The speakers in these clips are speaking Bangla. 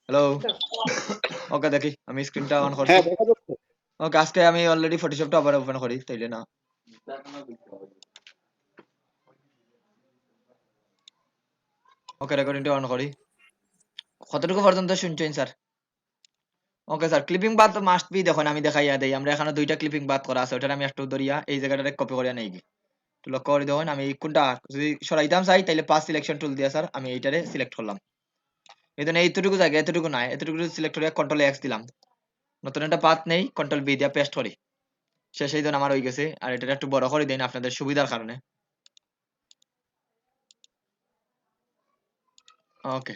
হ্যালো। ওকে দেখি আমি স্ক্রিনটা অন করছি। হ্যাঁ, দেখা যাচ্ছে। ওকে আজকে আমি অলরেডি ফটোশপটা আবার ওপেন করি তাইলে না। ওকে রেকর্ডিংটা অন করি। কতটুকু পর্যন্ত শুনছেন স্যার? ওকে স্যার ক্লিপিং বাদ মাস্ট বি দেখুন আমি দেখাইয়া দেই। আমরা এখানে দুইটা ক্লিপিং বাদ করা আছে। ওটা আমি একটু ধরিয়া এই জায়গাটারে কপি করে নেই কি। তো লক্ষ্য করে দেখুন আমি কোনটা যদি সরাইতাম চাই তাইলে পাস সিলেকশন টুল দিয়া স্যার আমি এইটারে সিলেক্ট করলাম। এই জন্য এইটুকু জায়গা এতটুকু নাই এতটুকু সিলেক্ট করে কন্ট্রোল এক্স দিলাম। নতুন একটা পাথ নেই কন্ট্রোল বি দিয়া পেস্ট করি। শেষ এই ধরুন আমার হয়ে গেছে আর এটা একটু বড় করে দিন আপনাদের সুবিধার কারণে। ওকে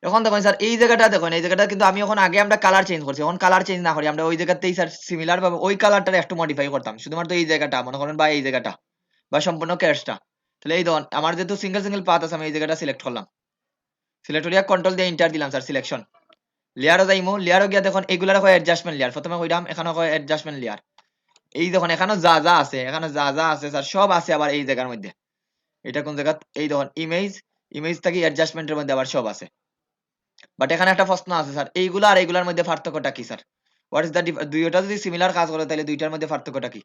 এখন দেখুন স্যার এই জায়গাটা দেখুন এই জায়গাটা কিন্তু আমি এখন আগে আমরা কালার চেঞ্জ করছি এখন কালার চেঞ্জ না করি আমরা ওই জায়গাতেই স্যার সিমিলার ভাবে ওই কালারটা একটু মডিফাই করতাম শুধুমাত্র এই জায়গাটা মনে করেন বা এই জায়গাটা বা সম্পূর্ণ ক্যাশটা তাহলে এই দেখুন আমার যেহেতু সিঙ্গেল সিঙ্গেল পাথ আছে আমি এই জায়গাটা সিলেক্ট করলাম সিলেক্ট করিয়া কন্ট্রোল দিয়ে ইন্টার দিলাম স্যার সিলেকশন লেয়ারও যাইমু লেয়ারও গিয়া দেখুন এগুলার হয় অ্যাডজাস্টমেন্ট লেয়ার প্রথমে কইরাম এখানে হয় অ্যাডজাস্টমেন্ট লেয়ার এই দেখুন এখানে যা যা আছে এখানে যা যা আছে স্যার সব আছে আবার এই জায়গার মধ্যে এটা কোন জায়গা এই দেখুন ইমেজ ইমেজ থেকে অ্যাডজাস্টমেন্টের মধ্যে আবার সব আছে বাট এখানে একটা প্রশ্ন আছে স্যার এইগুলা আর এইগুলার মধ্যে পার্থক্যটা কি স্যার হোয়াট ইজ দ্য দুইটা যদি সিমিলার কাজ করে তাহলে দুইটার মধ্যে পার্থক্যটা কি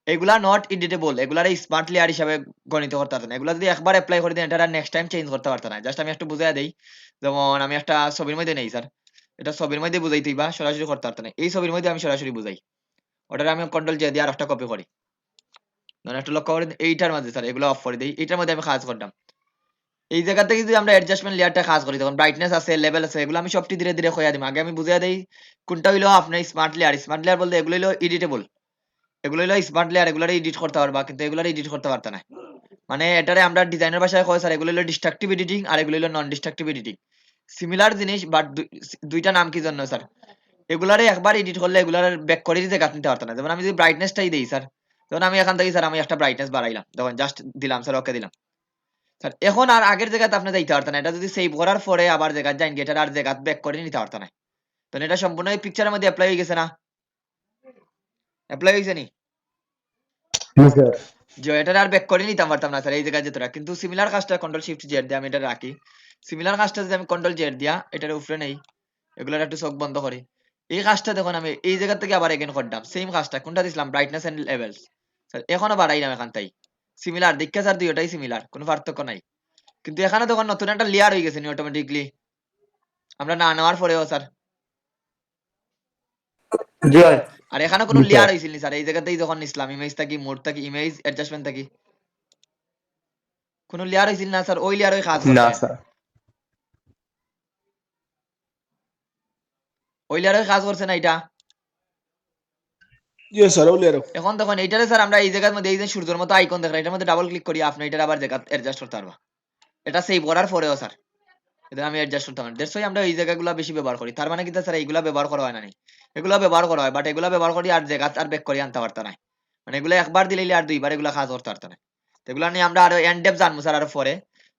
এগুলা নট এডিটেবল এগুলার স্মার্ট লেয়ার হিসাবে গণিত করতে পারতেন এগুলা যদি একবার অ্যাপ্লাই করে দেন এটা নেক্সট টাইম চেঞ্জ করতে পারতেন না জাস্ট আমি একটু বুঝাই দেই যেমন আমি একটা ছবির মধ্যে নেই স্যার এটা ছবির মধ্যে বুঝাইতেই বা সরাসরি করতে পারতেন না এই ছবির মধ্যে আমি সরাসরি বুঝাই ওটার আমি কন্ট্রোল জে দিয়ে আর একটা কপি করি ধরেন একটু লক্ষ্য করে এইটার মধ্যে স্যার এগুলো অফ করে দিই এটার মধ্যে আমি কাজ করতাম এই জায়গা থেকে যদি আমরা অ্যাডজাস্টমেন্ট লেয়ারটা কাজ করি তখন ব্রাইটনেস আছে লেভেল আছে এগুলো আমি সবটি ধীরে ধীরে খোয়া দিই আগে আমি বুঝিয়ে দেই কোনটা হইলো আপনার স্মার্ট লেয়ার বলতে এগুলো হইলো এডিটেবল এগুলো হইলো স্মার্ট লেয়ার এগুলো এডিট করতে পারবা কিন্তু এগুলো এডিট করতে পারতে না মানে এটারে আমরা ডিজাইনের ভাষায় কই স্যার এগুলো হইলো ডিস্ট্রাকটিভ এডিটিং আর এগুলো হইলো নন ডিস্ট্রাকটিভ এডিটিং সিমিলার জিনিস বাট দুইটা নাম কি জন্য স্যার এগুলারে একবার এডিট করলে এগুলার ব্যাক করে দিতে কাট নিতে পারতো না যেমন আমি যদি ব্রাইটনেসটাই দেই স্যার তখন আমি এখান থেকে স্যার আমি একটা ব্রাইটনেস বাড়াইলাম তখন জাস্ট দিলাম স্যার ওকে দিলাম স্যার এখন আর আগের জায়গাতে আপনি যাইতে পারতেন না এটা যদি সেভ করার পরে আবার জায়গা যাইন এটার আর জায়গা ব্যাক করে নিতে পারতেন না তো এটা সম্পূর্ণ এই পিকচারের মধ্যে অ্যাপ্লাই হয়ে গেছে না অ্যাপ্লাই হয়েছে নি জি স্যার। যে এটার আর ব্যাক করে নিতে পারতাম না স্যার এই জায়গায় যেতটা কিন্তু সিমিলার কাজটা কন্ট্রোল শিফট জেড দিয়ে আমি এটা রাখি সিমিলার কাজটা যদি আমি কন্ট্রোল জেড দিয়া এটার উপরে নেই এগুলোর একটু চোখ বন্ধ করি এই কাজটা দেখুন আমি এই জায়গা থেকে আবার এগেন করলাম সেম কাজটা কোনটা দিছিলাম ব্রাইটনেস এন্ড লেভেলস স্যার এখনো বাড়াইলাম এখান তাই সিমিলার দেখে স্যার দুইটাই সিমিলার কোনো পার্থক্য নাই কিন্তু এখানে তখন নতুন একটা লেয়ার হয়ে গেছে নি অটোমেটিকলি আমরা না নেওয়ার পরেও স্যার জি ভাই। আর এখানে কোনো জি লেয়ার স্যার। হয়েছিল নি স্যার এই জায়গাতেই যখন ইসলাম ইমেজ থাকি মোড থাকি ইমেজ অ্যাডজাস্টমেন্ট থাকি কোনো লেয়ার হয়েছিল না স্যার ওই লেয়ারই কাজ না করছে স্যার। ওই লেয়ারই কাজ করছে না এটা জি স্যার, ওলি আরো। এখন তখন এইটারে স্যার আমরা এই জায়গার মধ্যে এই যে সূর্যের মতো আইকন দেখলাম এটার মধ্যে ডাবল ক্লিক করি আপনি এটার আবার জায়গা অ্যাডজাস্ট করতে পারবা এটা সেভ করার পরেও স্যার এটা আমি অ্যাডজাস্ট করতে পারি দ্যাটস আমরা এই জায়গাগুলো বেশি ব্যবহার করি তার মানে কি স্যার এইগুলা ব্যবহার করা হয় না নি এগুলা ব্যবহার করা হয় বাট এগুলা ব্যবহার করি আর জায়গা আর ব্যাক করে আনতে পারতা না মানে এগুলো একবার দিলেই আর দুইবার এগুলা কাজ করতে পারতা না তো এগুলা নিয়ে আমরা আরো এন্ড ডেপথ জানবো স্যার আরো পরে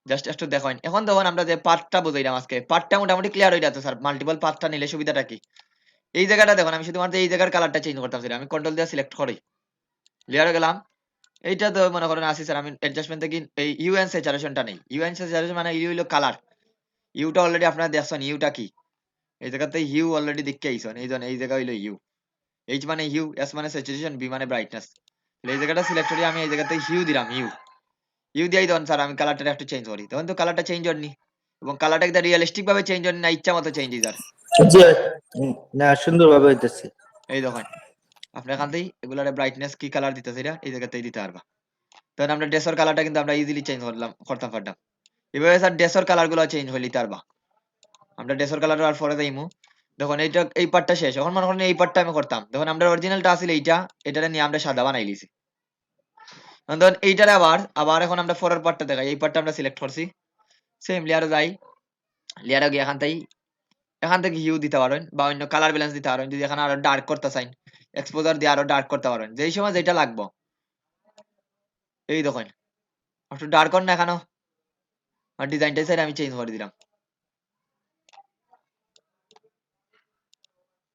জাস্ট একটু দেখেন এখন দেখুন আমরা যে পার্টটা বুঝাইলাম আজকে পার্টটা মোটামুটি ক্লিয়ার হয়ে যাচ্ছে স্যার মাল্টিপল পার্টটা নিলে সুবিধাটা কি এই জায়গাটা দেখুন আমি শুধুমাত্র এই জায়গার কালারটা চেঞ্জ করতে পারছি আমি কন্ট্রোল দিয়ে সিলেক্ট করি লেয়ারে গেলাম এইটা তো মনে করেন আসি স্যার আমি অ্যাডজাস্টমেন্ট থেকে এই ইউএন স্যাচুরেশনটা নেই ইউএন স্যাচুরেশন মানে ইউ হইলো কালার ইউটা অলরেডি আপনারা দেখছেন ইউটা কি এই জায়গাতে হিউ অলরেডি দেখতে আইছেন এই জন্য এই জায়গা হইলো ইউ এইচ মানে হিউ এস মানে স্যাচুরেশন বি মানে ব্রাইটনেস এই জায়গাটা সিলেক্ট করি আমি এই জায়গাতে হিউ দিলাম হিউ ইউ দিয়াই দেন স্যার আমি কালারটা একটু চেঞ্জ করি তখন তো কালারটা চেঞ্জ হয়নি এবং কালারটা একদম রিয়েলিস্টিক ভাবে চেঞ্জ হয়নি না ইচ্ছা মতো চেঞ্জ স্যার জি ভাই। না, সুন্দরভাবে হইতেছে। এই দেখেন আপনি এখান থেকেই এগুলার ব্রাইটনেস কি কালার দিতেছে এটা এই জায়গাতেই দিতে পারবা তখন আমরা ড্রেসের কালারটা কিন্তু আমরা ইজিলি চেঞ্জ করতাম পারতাম এভাবে স্যার ড্রেসের কালার গুলো চেঞ্জ হইলি পারবা আমরা ড্রেসের কালার আর পরে যাইমু দেখুন এইটা এই পার্টটা শেষ এখন মনে করেন এই পার্টটা আমি করতাম দেখুন আমরা অরিজিনালটা আছিল এইটা এটারে নিয়ে আমরা সাদা বানাই লিছি ধরুন এইটারে আবার আবার এখন আমরা পরের পার্টটা দেখাই এই পার্টটা আমরা সিলেক্ট করছি সেম লেয়ারে যাই লেয়ারে গিয়ে এখান থেকে হিউ দিতে পারেন বা অন্য কালার ব্যালেন্স দিতে পারেন যদি এখানে আরো ডার্ক করতে চান এক্সপোজার দিয়ে আরো ডার্ক করতে পারেন যেই সময় যেটা লাগবে এই দেখেন একটু ডার্ক কর না এখানেও আর ডিজাইনটা সাইড আমি চেঞ্জ করে দিলাম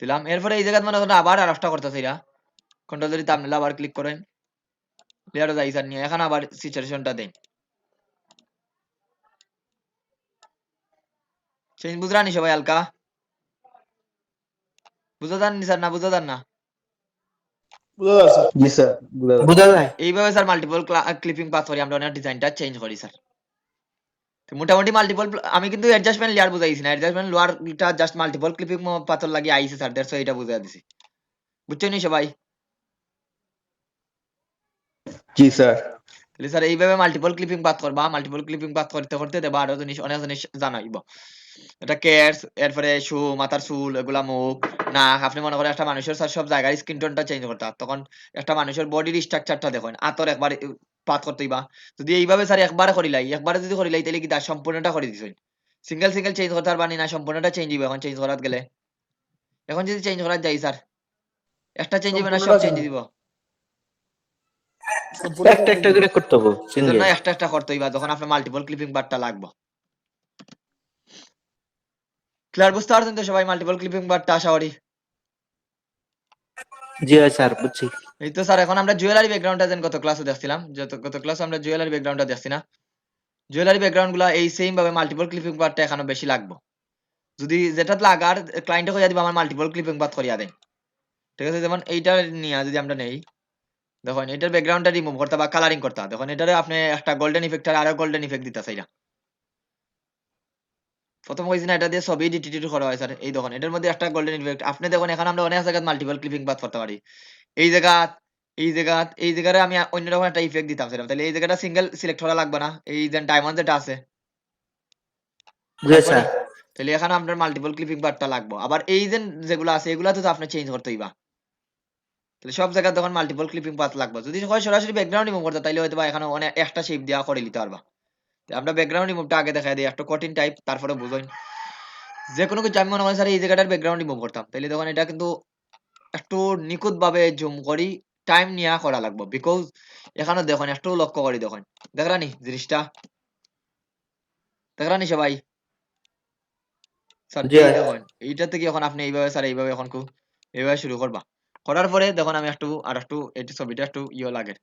দিলাম এরপরে এই জায়গায় মনে করেন আবার আর একটা করতেছে এরা কন্ট্রোল ধরে থাম্বনেল আবার ক্লিক করেন লেয়ারে যাই স্যার নিয়ে এখানে আবার সিচুয়েশনটা দেন চেঞ্জ বুঝরানি সবাই হালকা বুঝা যান নি স্যার, না বুঝা যান না? বুঝা যায় স্যার। জি স্যার, বুঝা যায়। বোঝা যায়? এইভাবে স্যার মাল্টিপল ক্লিপিং পাস করে আমরা ওনার ডিজাইনটা চেঞ্জ করি স্যার। তো মোটামুটি মাল্টিপল আমি কিন্তু অ্যাডজাস্টমেন্ট লেয়ার বুঝাইছি না, অ্যাডজাস্টমেন্ট লোয়ারটা জাস্ট মাল্টিপল ক্লিপিং পাথর লাগিয়ে আইছে স্যার, দ্যাটস এটা বুঝাই দিছি। বুঝছেন নি সবাই? জি স্যার। তাহলে স্যার এইভাবে মাল্টিপল ক্লিপিং পাথ করবা, মাল্টিপল ক্লিপিং পাথ করতে করতে দেবা আরো জিনিস, অনেক জিনিস জানাইব। এটা কেয়ারস, এরপরে মাথার চুল, এগুলা মুখ, নাক। আপনি মনে করেন একটা মানুষের স্যার সব জায়গায় স্কিন টোনটা চেঞ্জ করতে হয়, তখন একটা মানুষের বডির স্ট্রাকচারটা দেখেন, আতর একবার পাত করতে হইবা। যদি এইভাবে স্যার একবারে করিলাই, একবারে যদি করিলাই তাহলে কি তার সম্পূর্ণটা করে দিছেন। সিঙ্গেল সিঙ্গেল চেঞ্জ করতে পারবানি না, সম্পূর্ণটা চেঞ্জ হইবে এখন চেঞ্জ করাত গেলে। এখন যদি চেঞ্জ করা যাই স্যার, একটা চেঞ্জ হইবে না সব সম্পূর্ণটা চেঞ্জ চেঞ্জ, দিব? সম্পূর্ণটা একটা একটা চেঞ্জ। করে করতে হবে এজন্য সিঙ্গেল। একটা একটা করতে হইবা যখন আপনার মাল্টিপল ক্লিপিং বারটা লাগবে। ক্লিয়ার বুঝতে পারছেন তো সবাই মাল্টিপল ক্লিপিং বারটা আশা করি? জি ভাই স্যার, বুঝছি। এই তো স্যার এখন আমরা জুয়েলারি ব্যাকগ্রাউন্ডটা যেন গত ক্লাসে দেখছিলাম, গত ক্লাসে আমরা জুয়েলারি ব্যাকগ্রাউন্ডটা দেখছি না? জুয়েলারি ব্যাকগ্রাউন্ড গুলা এই সেম ভাবে মাল্টিপল ক্লিপিং পার্টটা এখানে বেশি লাগবে। যদি যেটা লাগার ক্লায়েন্টে কইয়া দিবা আমার মাল্টিপল ক্লিপিং পার্ট করিয়া দেন। ঠিক আছে? যেমন এইটা নিয়া যদি আমরা নেই, দেখুন এটার ব্যাকগ্রাউন্ডটা রিমুভ করতে বা কালারিং করতে। দেখুন এটারে আপনি একটা গোল্ডেন ইফেক্ট আর আরো গোল্ডেন ইফেক্ট দিতে চাইলা। প্রথম কইছি না এটা দিয়ে ছবি এডিট করা হয় স্যার। এই দেখুন এটার মধ্যে একটা গোল্ডেন ইফেক্ট। আপনি দেখুন এখন আমরা অনেক জায়গায় মাল্টিপল ক্লিপিং পার্ট করতে পারি। এই জায়গা, এই জায়গায় আমি অন্যরকম একটা ইফেক্ট দিতাম সেটা। তাহলে এই জায়গাটা সিঙ্গেল সিলেক্ট করা লাগবে না। এই যে ডায়মন্ড যেটা আছে, জি লাগবে নি? স্যার। তাহলে এখানে আপনার মাল্টিপল ক্লিপিং পার্টটা লাগবে। আবার এই যে যেগুলো আছে এগুলা তো আপনি চেঞ্জ করতে হইবা। তাহলে সব জায়গায় তখন মাল্টিপল ক্লিপিং পার্ট লাগবে। যদি হয় সরাসরি ব্যাকগ্রাউন্ড রিমুভ করতে তাইলে হয়তো বা এখানে অনেক একটা শেপ দেওয়া করে নিতে পারবা। তো আমরা ব্যাকগ্রাউন্ড রিমুভটা আগে দেখাই দিই, একটু কঠিন টাইপ, তারপরে বুঝুন। যে কোনো কিছু আমি মনে করি স্যার এই জায়গাটার ব্যাকগ্রাউন্ড রিমুভ করতাম, তাহলে তখন এটা কিন্তু একটু নিখুঁত ভাবে জুম করি টাইম নিয়ে করা লাগবে। বিকজ এখানে দেখুন একটু লক্ষ্য করি, দেখুন দেখরানি জিনিসটা, দেখরানি সবাই? স্যার জি এই ভাই। দেখুন এইটা থেকে এখন আপনি এইভাবে স্যার এইভাবে এখন এইভাবে শুরু করবা। করার পরে দেখুন আমি একটু আর একটু এই ছবিটা একটু লাগে,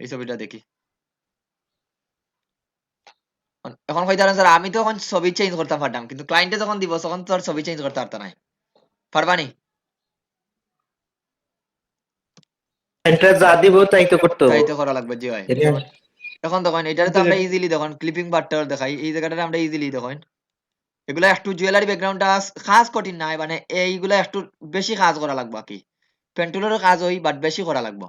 এই ছবিটা দেখি। এখন কইতাছেন স্যার আমি তো এখন ছবি চেঞ্জ করতে পারতাম, কিন্তু ক্লায়েন্টে যখন দিব তখন তো আর ছবি চেঞ্জ করতে পারতা নাই। পারবানি? এটা যা দিব তাই তো করতে তাই হবে। তো করা লাগবে, জি ভাই। এটা এখন দেখুন এটারে তো আমরা ইজিলি দেখুন ক্লিপিং পার্টটা দেখাই, এই জায়গাটাতে আমরা ইজিলি দেখুন এগুলা একটু জুয়েলারি ব্যাকগ্রাউন্ডটা কাজ কঠিন নাই, মানে এইগুলা একটু বেশি কাজ করা লাগবে কি। পেন্টুলেরও কাজ হই বাট বেশি করা লাগবে।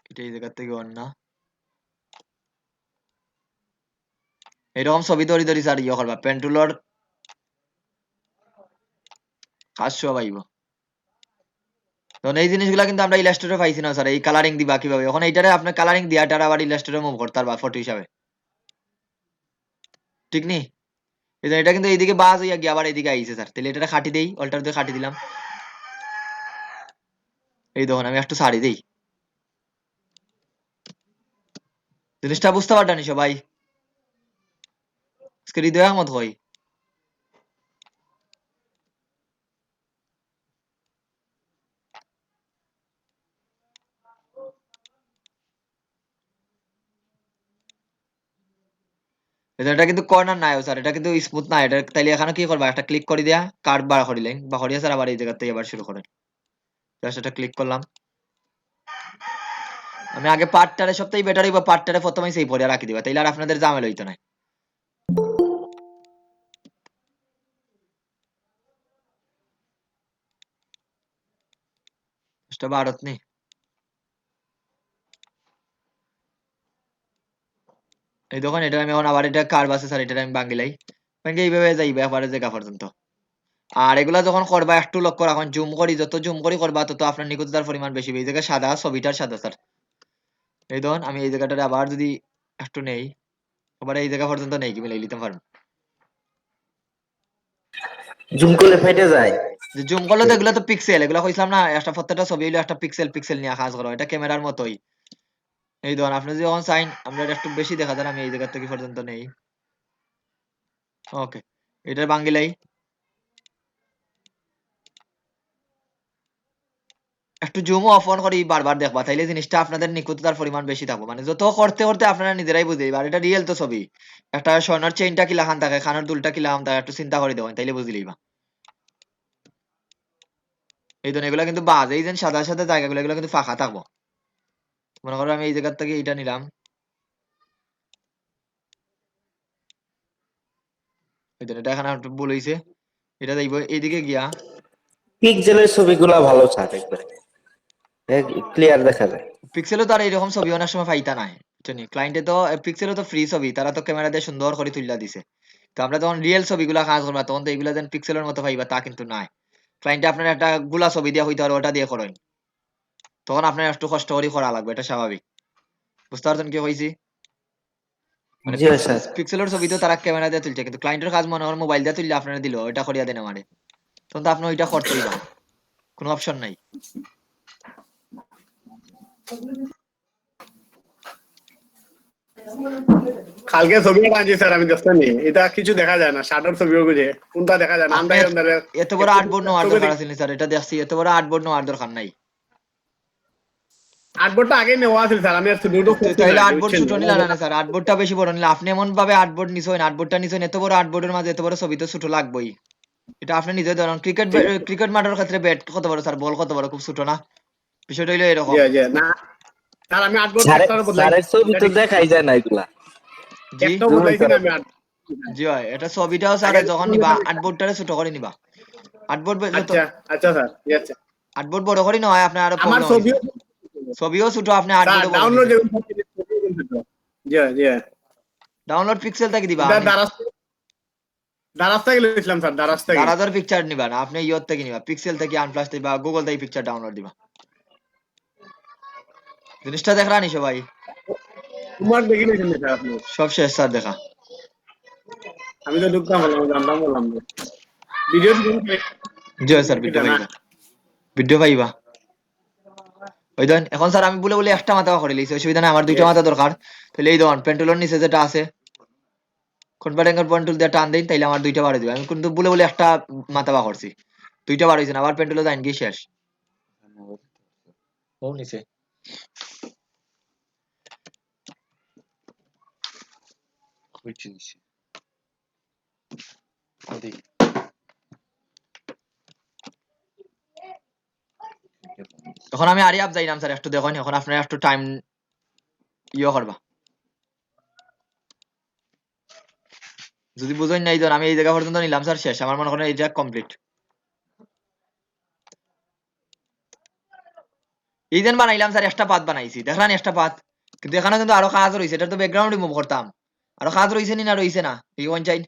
এটা এই জায়গা থেকে অন্য এরকম ছবি ধরি ধরি স্যার ইয়ে করবা, পেন্টুলর কাজ সব আইব। তখন এই জিনিসগুলা কিন্তু আমরা ইলাস্ট্রেটরে পাইছি না স্যার, এই কালারিং দিবা কিভাবে। এখন এইটারে আপনি কালারিং দিয়া এটারে আবার ইলাস্ট্রেটরে মুভ করতে পারবা ফটো হিসাবে, ঠিক নি? এটা কিন্তু এইদিকে বাজ হইয়া গিয়ে আবার এইদিকে আইছে স্যার। তাহলে এটা খাটি দেই, অল্টার দিয়ে খাটি দিলাম। এই দেখুন আমি একটু ছাড়ি দেই, জিনিসটা বুঝতে পারতানি সবাই? আজকে হৃদয় আহমদ কই? এটা কিন্তু কর্নার নাই স্যার, এটা কিন্তু স্মুথ না। এটা তাইলে এখানে কি করবা, একটা ক্লিক করে দিয়া কার্ভ বার করিলেন বা করিয়া স্যার আবার এই জায়গা থেকে আবার শুরু করেন। জাস্ট এটা ক্লিক করলাম। আমি আগে পার্টটারে সবথেকে বেটার হইব পার্টটারে প্রথমেই সেই ভরিয়া রাখি দিবা, তাইলে আর আপনাদের ঝামেলা হইতো না। এটা ভারত নি, এই দেখুন এটা আমি এখন আবার এটা কার্ভ আছে স্যার, এটা আমি বাঙ্গিলাই ভাঙ্গে এইভাবে যাইবে একবারে জায়গা পর্যন্ত। আর এগুলা যখন করবা একটু লক্ষ্য রাখুন, জুম করি যত জুম করি করবা তত আপনার নিখুঁততার পরিমাণ বেশি হবে। এই জায়গায় সাদা, ছবিটার সাদা স্যার। এই ধরুন আমি এই জায়গাটারে আবার যদি একটু নেই, আবার এই জায়গা পর্যন্ত নেই কি মিলাই নিতে পারবো। জুম করলে ফেটে যায়। যে জুম করলে তো এগুলো তো পিক্সেল, এগুলো কইছিলাম না একটা প্রত্যেকটা ছবি হইলো একটা পিক্সেল পিক্সেল নিয়ে কাজ করা, এটা ক্যামেরার মতোই। এই ধরুন আপনি যদি যখন চাইন আমরা এটা একটু বেশি দেখা দেন, আমি এই জায়গা থেকে পর্যন্ত নেই। ওকে, এটা বাঙ্গিলাই। একটু জুম অফ অন করে বারবার দেখবা, তাইলে জিনিসটা আপনাদের নিখুঁততার পরিমাণ বেশি থাকবে। মানে যত করতে করতে আপনারা নিজেরাই বুঝে যাইবা, আর এটা রিয়েল তো ছবি। একটা স্বর্ণের চেইনটা কিলা খান থাকে, খানের দুলটা কিলা খান থাকে, একটু চিন্তা করে দেবেন, তাইলে বুঝে লইবা। এই ধরনের এগুলা কিন্তু বাজ, এই যে সাদা সাদা জায়গাগুলো এগুলো কিন্তু ফাঁকা থাকবো। মনে করো আমি এই জায়গা থেকে এইটা নিলাম, এই ধরনের এটা এখানে একটু ভুল হইছে, এটা দেখবো এইদিকে গিয়া পিক্সেলের ছবিগুলা ভালো স্যার, একবারে ক্লিয়ার দেখা যায়। পিক্সেলও তো আর এরকম ছবি অনেক সময় পাইতা নাই, বুঝছেন? ক্লায়েন্টে তো পিক্সেলও তো ফ্রি ছবি, তারা তো ক্যামেরা দিয়ে সুন্দর করে তুইলা দিছে। তো আমরা যখন রিয়েল ছবিগুলা কাজ করবা তখন তো এগুলা যেন পিক্সেলের মতো পাইবা তা কিন্তু নাই। ক্লায়েন্টে আপনার একটা গুলা ছবি দিয়া হইতে পারে, ওটা দিয়ে করেন, তখন আপনার একটু কষ্ট করে করা লাগবে, এটা স্বাভাবিক। বুঝতে পারছেন কি হয়েছি? মানে জি স্যার। পিক্সেলের ছবি তো তারা ক্যামেরা দিয়ে তুলছে, কিন্তু ক্লায়েন্টের কাজ মনে হয় মোবাইল দিয়ে তুললে আপনারা দিল এটা করিয়া দেন আমারে, তখন তো আপনি ওইটা করতেই বা, কোনো অপশন নাই। কালকে ছবিটা বানিয়েছি স্যার, আমি দেখতে নি, এটা কিছু দেখা যায় না, শাটার ছবিও বুঝে কোনটা দেখা যায় না, আপনি আমরা এত বড় আর্টবোর্ড নেওয়ার চোখে দরকার দেখি। আছে নি স্যার, এটা দেখছি এত বড় আর্টবোর্ড নেওয়ার দরকার নাই। আটবোর্ডটা আগে নেওয়া আছে স্যার, আমি আর দুটো খুঁজছি না তাইলে আগে, আর্টবোর্ড বুঝছেন ছোট নিলা না স্যার, আর্টবোর্ডটা বেশি বড় নিলা। আপনি এমন ভাবে আর্টবোর্ড নিছেন, আর্টবোর্ডটা নিছেন, এত বড় আর্টবোর্ডের মাঝে এত বড় ছবি তো ছোট লাগবেই। এটা আপনি নিজে ধরুন, ঠিক আছে। ক্রিকেট মাঠের ক্ষেত্রে ব্যাট কত বড় স্যার, বল কত বড়, খুব ছোট না? বিষয়টা হইলো জি এরকম। জি না স্যার, আমি আটবোর্ড স্যারের একটারও বদলাইছি, স্যারের ছবি এটা তো ঠিক আছে। দেখাই যায় না এগুলা। জি একটাও জুম বদলাইছি না করা আমি যায়। আট জি হয়, এটা ছবিটাও স্যার আগে যখন নিবা আর্টবোর্ডটারে ছোট করে নিবা। আর্টবোর্ড যত আচ্ছা আচ্ছা স্যার, ঠিক আছে। আর্টবোর্ড বড় করে নয় আপনার আরো আমার প্রবলেম হইছে। ছবিও ছবিও ছোট, আপনি স্যার আর্টবোর্ডও বড় ডাউনলোড নিছেন। যেগুলো করছি, জি জি, ডাউনলোড পিক্সেল থেকে দিবা এটা আপনি। দারাজ থেকে লইছিলাম স্যার, দারাজ থেকে। দারাজের পিকচার নিবা না, আপনি ইয়র থেকে নিবা, পিক্সেল থেকে, আনপ্লাস থেকে বা গুগল থেকে পিকচার ডাউনলোড দিবা। জিনিসটা দেখরানি সবাই। তোমার দেখি লইছেন স্যার আপনি? সব শেষ স্যার দেখা। আমি তো ঢুকতাম বললাম, জানতাম বললাম না। ভিডিও জি স্যার, ভিডিও না। পাইবা, ভিডিও পাইবা। ওই দেন এখন স্যার আমি বলে বলে একটা মাথা করে লিছি, অসুবিধা নাই, আমার দুইটা মাথা দরকার। তাহলে এই দেন পেন্টুলের নিচে যেটা আছে, কনভার্টিং পেন্টুল দিয়ে টান দিন, তাইলে আমার দুইটা বার দিবে। আমি কিন্তু বলে বলে একটা মাথা বা করছি, দুইটা বার হইছে না, আবার পেন্টুলে যাইন গিয়ে শেষ। ও নিচে এখন আমি আরিয়াব যাইলাম স্যার, একটু দেখুন এখন আপনারা একটু টাইম করবা। যদি বুঝেন নাই ধর আমি এই জায়গা পর্যন্ত নিলাম স্যার, শেষ, আমার মনে করেন এই জায়গা কমপ্লিট। এই যেন বানাইলাম স্যার, একটা পাত বানাইছি দেখলাম, একটা পাত, কিন্তু এখানে কিন্তু আরো কাজ রয়েছে, এটা তো ব্যাকগ্রাউন্ড রিমুভ করতাম। আরো কাজ রয়েছে নি, না রয়েছে না এই ওয়ান চাইন?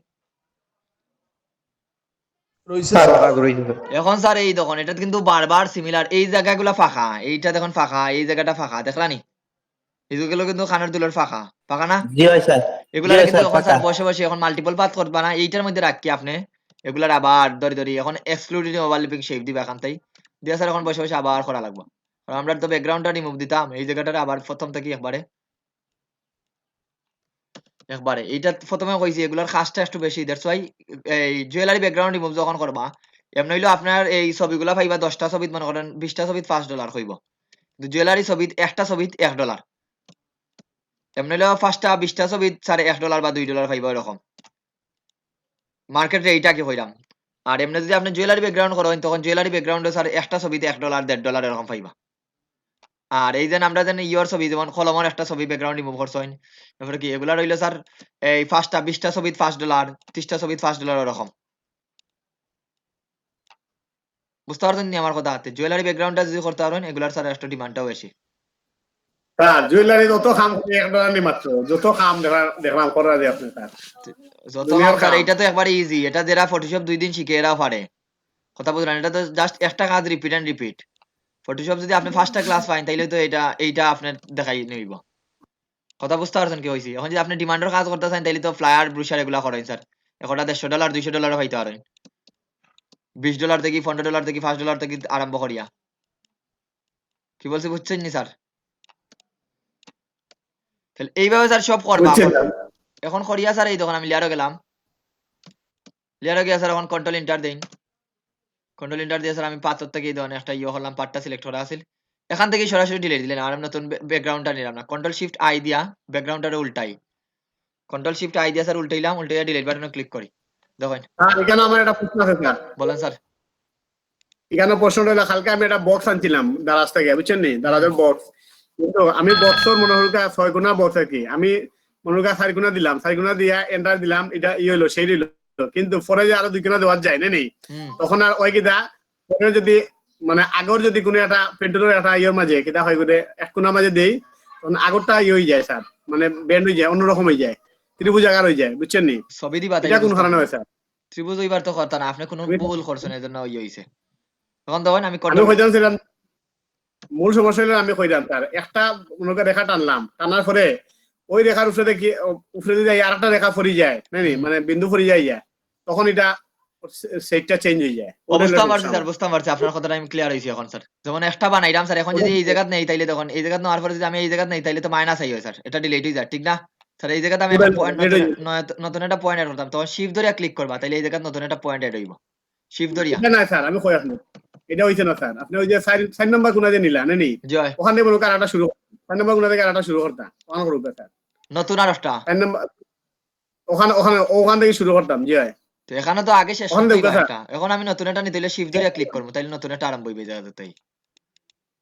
রইছে স্যার, কাজ রইছে স্যার। এখন স্যার এই দেখুন, এটা কিন্তু বারবার সিমিলার, এই জায়গাগুলো ফাঁকা, এইটা দেখুন ফাঁকা, এই জায়গাটা ফাঁকা, দেখলানি? এইগুলো কিন্তু খানের দুলের ফাঁকা, ফাঁকা না? জি হয় স্যার। জি এগুলার হয় কিন্তু স্যার, এখন ফাঁকা। স্যার বসে বসে এখন মাল্টিপল পাথ করবা না, এইটার মধ্যে রাখি আপনি এগুলার আবার ধরি ধরি এখন এক্সক্লুডিং ওভারল্যাপিং শেপ দিবা এখান থেকে দিয়ে স্যার, এখন বসে বসে আবার করা লাগবে। কারণ আমরা তো ব্যাকগ্রাউন্ডটা রিমুভ দিতাম, এই জায়গাটা আবার প্রথম থেকে একবারে একবারে এইটা প্রথমে কইছি, এগুলার কাজটা একটু বেশি, দ্যাটস ওয়াই এই জুয়েলারি ব্যাকগ্রাউন্ড রিমুভ যখন করবা, এমন হইলো আপনার এই ছবিগুলা পাইবা 10টা ছবিত, মনে করেন 20টা ছবিত $5 হইব, কিন্তু জুয়েলারি ছবিত একটা ছবিত $1। এমন হইলো 5টা 20টা ছবিত স্যার $1 বা $2 পাইবা, এরকম মার্কেট এইটা কি হইলাম। আর এমনি যদি আপনি জুয়েলারি ব্যাকগ্রাউন্ড করেন, তখন জুয়েলারি ব্যাকগ্রাউন্ডে স্যার একটা ছবিতে $1 $1.5 এরকম পাইবা। আর এই যে আমরা জানি ইয়র ছবি, যেমন কলমের একটা ছবি ব্যাকগ্রাউন্ড রিমুভ করছেন, তারপরে কি এগুলা রইলো স্যার এই 5টা 20টা ছবিত $5, 30টা ছবিত $5 এরকম। বুঝতে পারছেন নি আমার কথা? হাতে জুয়েলারি ব্যাকগ্রাউন্ডটা যদি করতে পারেন, এগুলার স্যার একটা ডিমান্ডটাও বেশি। স্যার জুয়েলারি যত খাম করি $1 নি মাত্র, যত খাম দেখলাম করা যায় আপনি স্যার, যত কাম দুনিয়ার স্যার, খাম। এইটা তো একবারে ইজি, এটা যারা ফটোশপ 2 দিন শিখে এরাও পারে। কথা বুঝলেন? এটা তো জাস্ট একটা কাজ রিপিট এন্ড রিপিট। ফটোশপ যদি আপনি ফার্স্টটা ক্লাস পাইন, তাইলে তো এইটা আপনার দেখাই নিব। কথা বুঝতে পারছেন কি হয়েছি? এখন যদি আপনি ডিমান্ডের কাজ করতে চান, তাহলে তো ফ্লায়ার ব্রুশার এগুলা করেন স্যার, একটা $150 $200 পাইতে পারেন, $20 থেকে $15 থেকে $5 থেকে আরম্ভ করিয়া। কি বলছি বুঝছেন নি স্যার? তাহলে এইভাবে স্যার সব করবা। বুঝছেন এখন স্যার? এখন করিয়া স্যার এই তখন আমি লেয়ারও গেলাম, লেয়ারও গিয়া স্যার এখন কন্ট্রোল এন্টার দেন, কন্ট্রোল এন্টার দিয়ে স্যার আমি পাথর থেকে এই ধরনের একটা ইয়ে করলাম, পার্টটা সিলেক্ট করা আছে। এখান থেকে সরাসরি ডিলিট দিলেন, আর আমি নতুন ব্যাকগ্রাউন্ডটা নিলাম না, কন্ট্রোল শিফট আই দিয়া ব্যাকগ্রাউন্ডটা উল্টাই, কন্ট্রোল শিফট আই দিয়া স্যার উল্টাইলাম, উল্টাইয়া ডিলিট বাটনে ক্লিক করি, দেখেন। স্যার এখানে আমার একটা প্রশ্ন আছে স্যার। বলেন স্যার। এখানে প্রশ্নটা হলো, কালকে আমি একটা বক্স আনছিলাম দারাজ থেকে, বুঝছেন নি, দারাজের বক্স। কিন্তু আমি বক্সর মনে হল 6 গুণা বক্স আর কি, আমি মনে হল 4 গুণা দিলাম, 4 গুণা দিয়া এন্টার দিলাম, এটা ই হলো সেই হলো। কিন্তু পরে যে আরো 2 গুণা দেওয়া যায় না নি, হুম তখন আর ওই কিটা পরে যদি মানে আগর যদি কোনো একটা পেন্টুলের একটা ইয়ের মাঝে কিটা হয় করে 1 কোণা মাঝে দেই, তখন আগরটা ইয়ে হয়ে যায় স্যার, মানে ব্যান্ড হয়ে যায়, অন্যরকম হয়ে যায়, ত্রিভুজ আকার হয়ে যায়, বুঝছেন নি। ছবি দিবা তাই এটা কোন কারণে হয় স্যার? ত্রিভুজ ওইবার তো করতা না, আপনি কোনো আমি ভুল করছেন, এই জন্য ইয়ে হইছে। তখন দেখেন আমি আমি কন্ট্রোল কইতাম মূল সমস্যা হলো, আমি কইতাম স্যার একটা মনে করে রেখা টানলাম, টানার পরে ওই রেখার উপরে দেখি উপরে যদি আর একটা রেখা ফরি যায়, নাকি মানে বিন্দু ফরি যায়, তখন এটা সেটটা চেঞ্জ হয়ে যায়। ওটা হলো বুঝতে পারছি সমস্যা স্যার, আমার। বুঝতে পারছি আপনার কথাটা, আমি ক্লিয়ার হইছি এখন স্যার। যেমন একটা বানাইলাম স্যার, এখন যদি এই জায়গাত নেই তাইলে তখন এই জায়গাত নেওয়ার পরে যদি আমি এই জায়গাত নেই তাইলে তো মাইনাস আই হয় স্যার, এটা ডিলিট হয়ে যায়, ঠিক না স্যার? এই জায়গাতে আমি পুরো একটা পয়েন্ট delete নতুন হয়ে যায়। নতুন একটা পয়েন্ট এড করতাম, তখন শিফট ধরিয়া ক্লিক করবা, তাইলে এই জায়গাত নতুন একটা পয়েন্ট এড হইব, শিফট ধরিয়া। এটা না স্যার, আমি কই আপনি এটা হইছে না স্যার। আপনি ওই যে 4 নাম্বার গুণা যে নিলা নানি, জয় ওখানে মনে করেন আরেকটা শুরু, 4 নাম্বার গুণা থেকে আরেকটা শুরু করতাম, ওখানে করবে স্যার। নতুন আর একটা, 4 নাম্বার ওখানে ওখানে ওখান থেকে শুরু করতাম, জি হয়। তো এখানে তো আগে শেষ ওখানে করতেই দেখবে বা স্যার, একটা, এখন আমি নতুন একটা নিতে হইলে শিফট ধরিয়া ক্লিক করবো, তাইলে নতুন একটা আরম্ভ হইবে এই জায়গাতেই,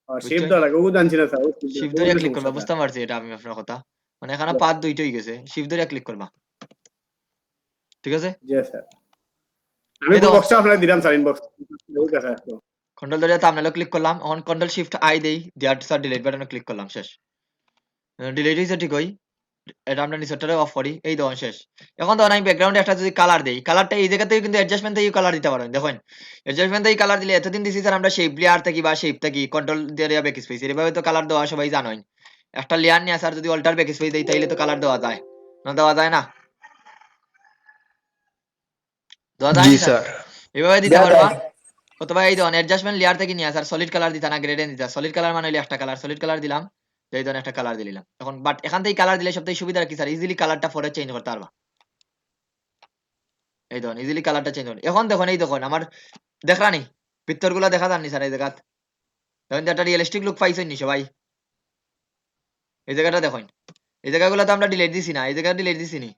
শেপ বুঝছেন? দেওয়া লাগে, ও জানছি না স্যার, ও শিফট ওই ধরিয়া হলো ক্লিক সমস্যা করবা, স্যার। বুঝতে পারছি এটা আমি আপনার কথা, মানে এখানে পাঁচ দুইটা হয়ে গেছে, শিফট ধরিয়া ক্লিক করবা, ঠিক আছে? জি স্যার, আমি এই দেখুন বক্সটা আপনাকে দিলাম sir, inbox. Okay sir. Control ধরে থাম্বনেলে ক্লিক করলাম, এখন কন্ট্রোল শিফট আই দেই, দেওয়ার স্যার ডিলিট বাটনে ক্লিক করলাম, শেষ। ডিলিট হইছে ঠিকই, এটা আমরা নিচেরটারে অফ করি, এই দেখুন শেষ। এখন দেখুন আমি ব্যাকগ্রাউন্ডে একটা যদি কালার দেই, কালারটা এই জায়গা থেকে কিন্তু অ্যাডজাস্টমেন্ট থেকে কালার দিতে পারেন, দেখুন অ্যাডজাস্টমেন্ট থেকে কালার দিলে এতদিন দিছি স্যার আমরা শেপ লেয়ার থেকে বা শেপ থেকে কন্ট্রোল দিয়ে ব্যাক স্পেস, এভাবে তো কালার দেওয়া সবাই জানেন। একটা লেয়ার নিয়ে স্যার যদি অল্টার ব্যাক স্পেস দেই তাইলে তো কালার দেওয়া যায়, না দেওয়া যায় না, দেওয়া যায় জি নি স্যার? স্যার। এভাবে দিতে দেওয়া পারবা। যায়। অথবা এই ধরনের অ্যাডজাস্টমেন্ট লেয়ার থেকে নিয়ে স্যার সলিড কালার দিতা না গ্রেডিয়েন্ট দিতা, সলিড কালার মানে হইলো একটা কালার, সলিড কালার দিলাম, এই ধরনের একটা কালার দিলাম। এখন বাট এখান থেকে কালার দিলে সবথেকে সুবিধা কি স্যার, ইজিলি কালারটা পরে চেঞ্জ করতে পারবা, এই ধরুন ইজিলি কালারটা চেঞ্জ করুন। এখন দেখুন এই দেখুন আমার দেখা নি ভিতরগুলা দেখা যাননি স্যার, এই জায়গাত দেখুন একটা রিয়েলিস্টিক লুক পাইছেন নি সবাই? এই জায়গাটা দেখুন, এই জায়গাগুলো তো আমরা ডিলিট দিছি না, এই জায়গা ডিলিট দিছি নি,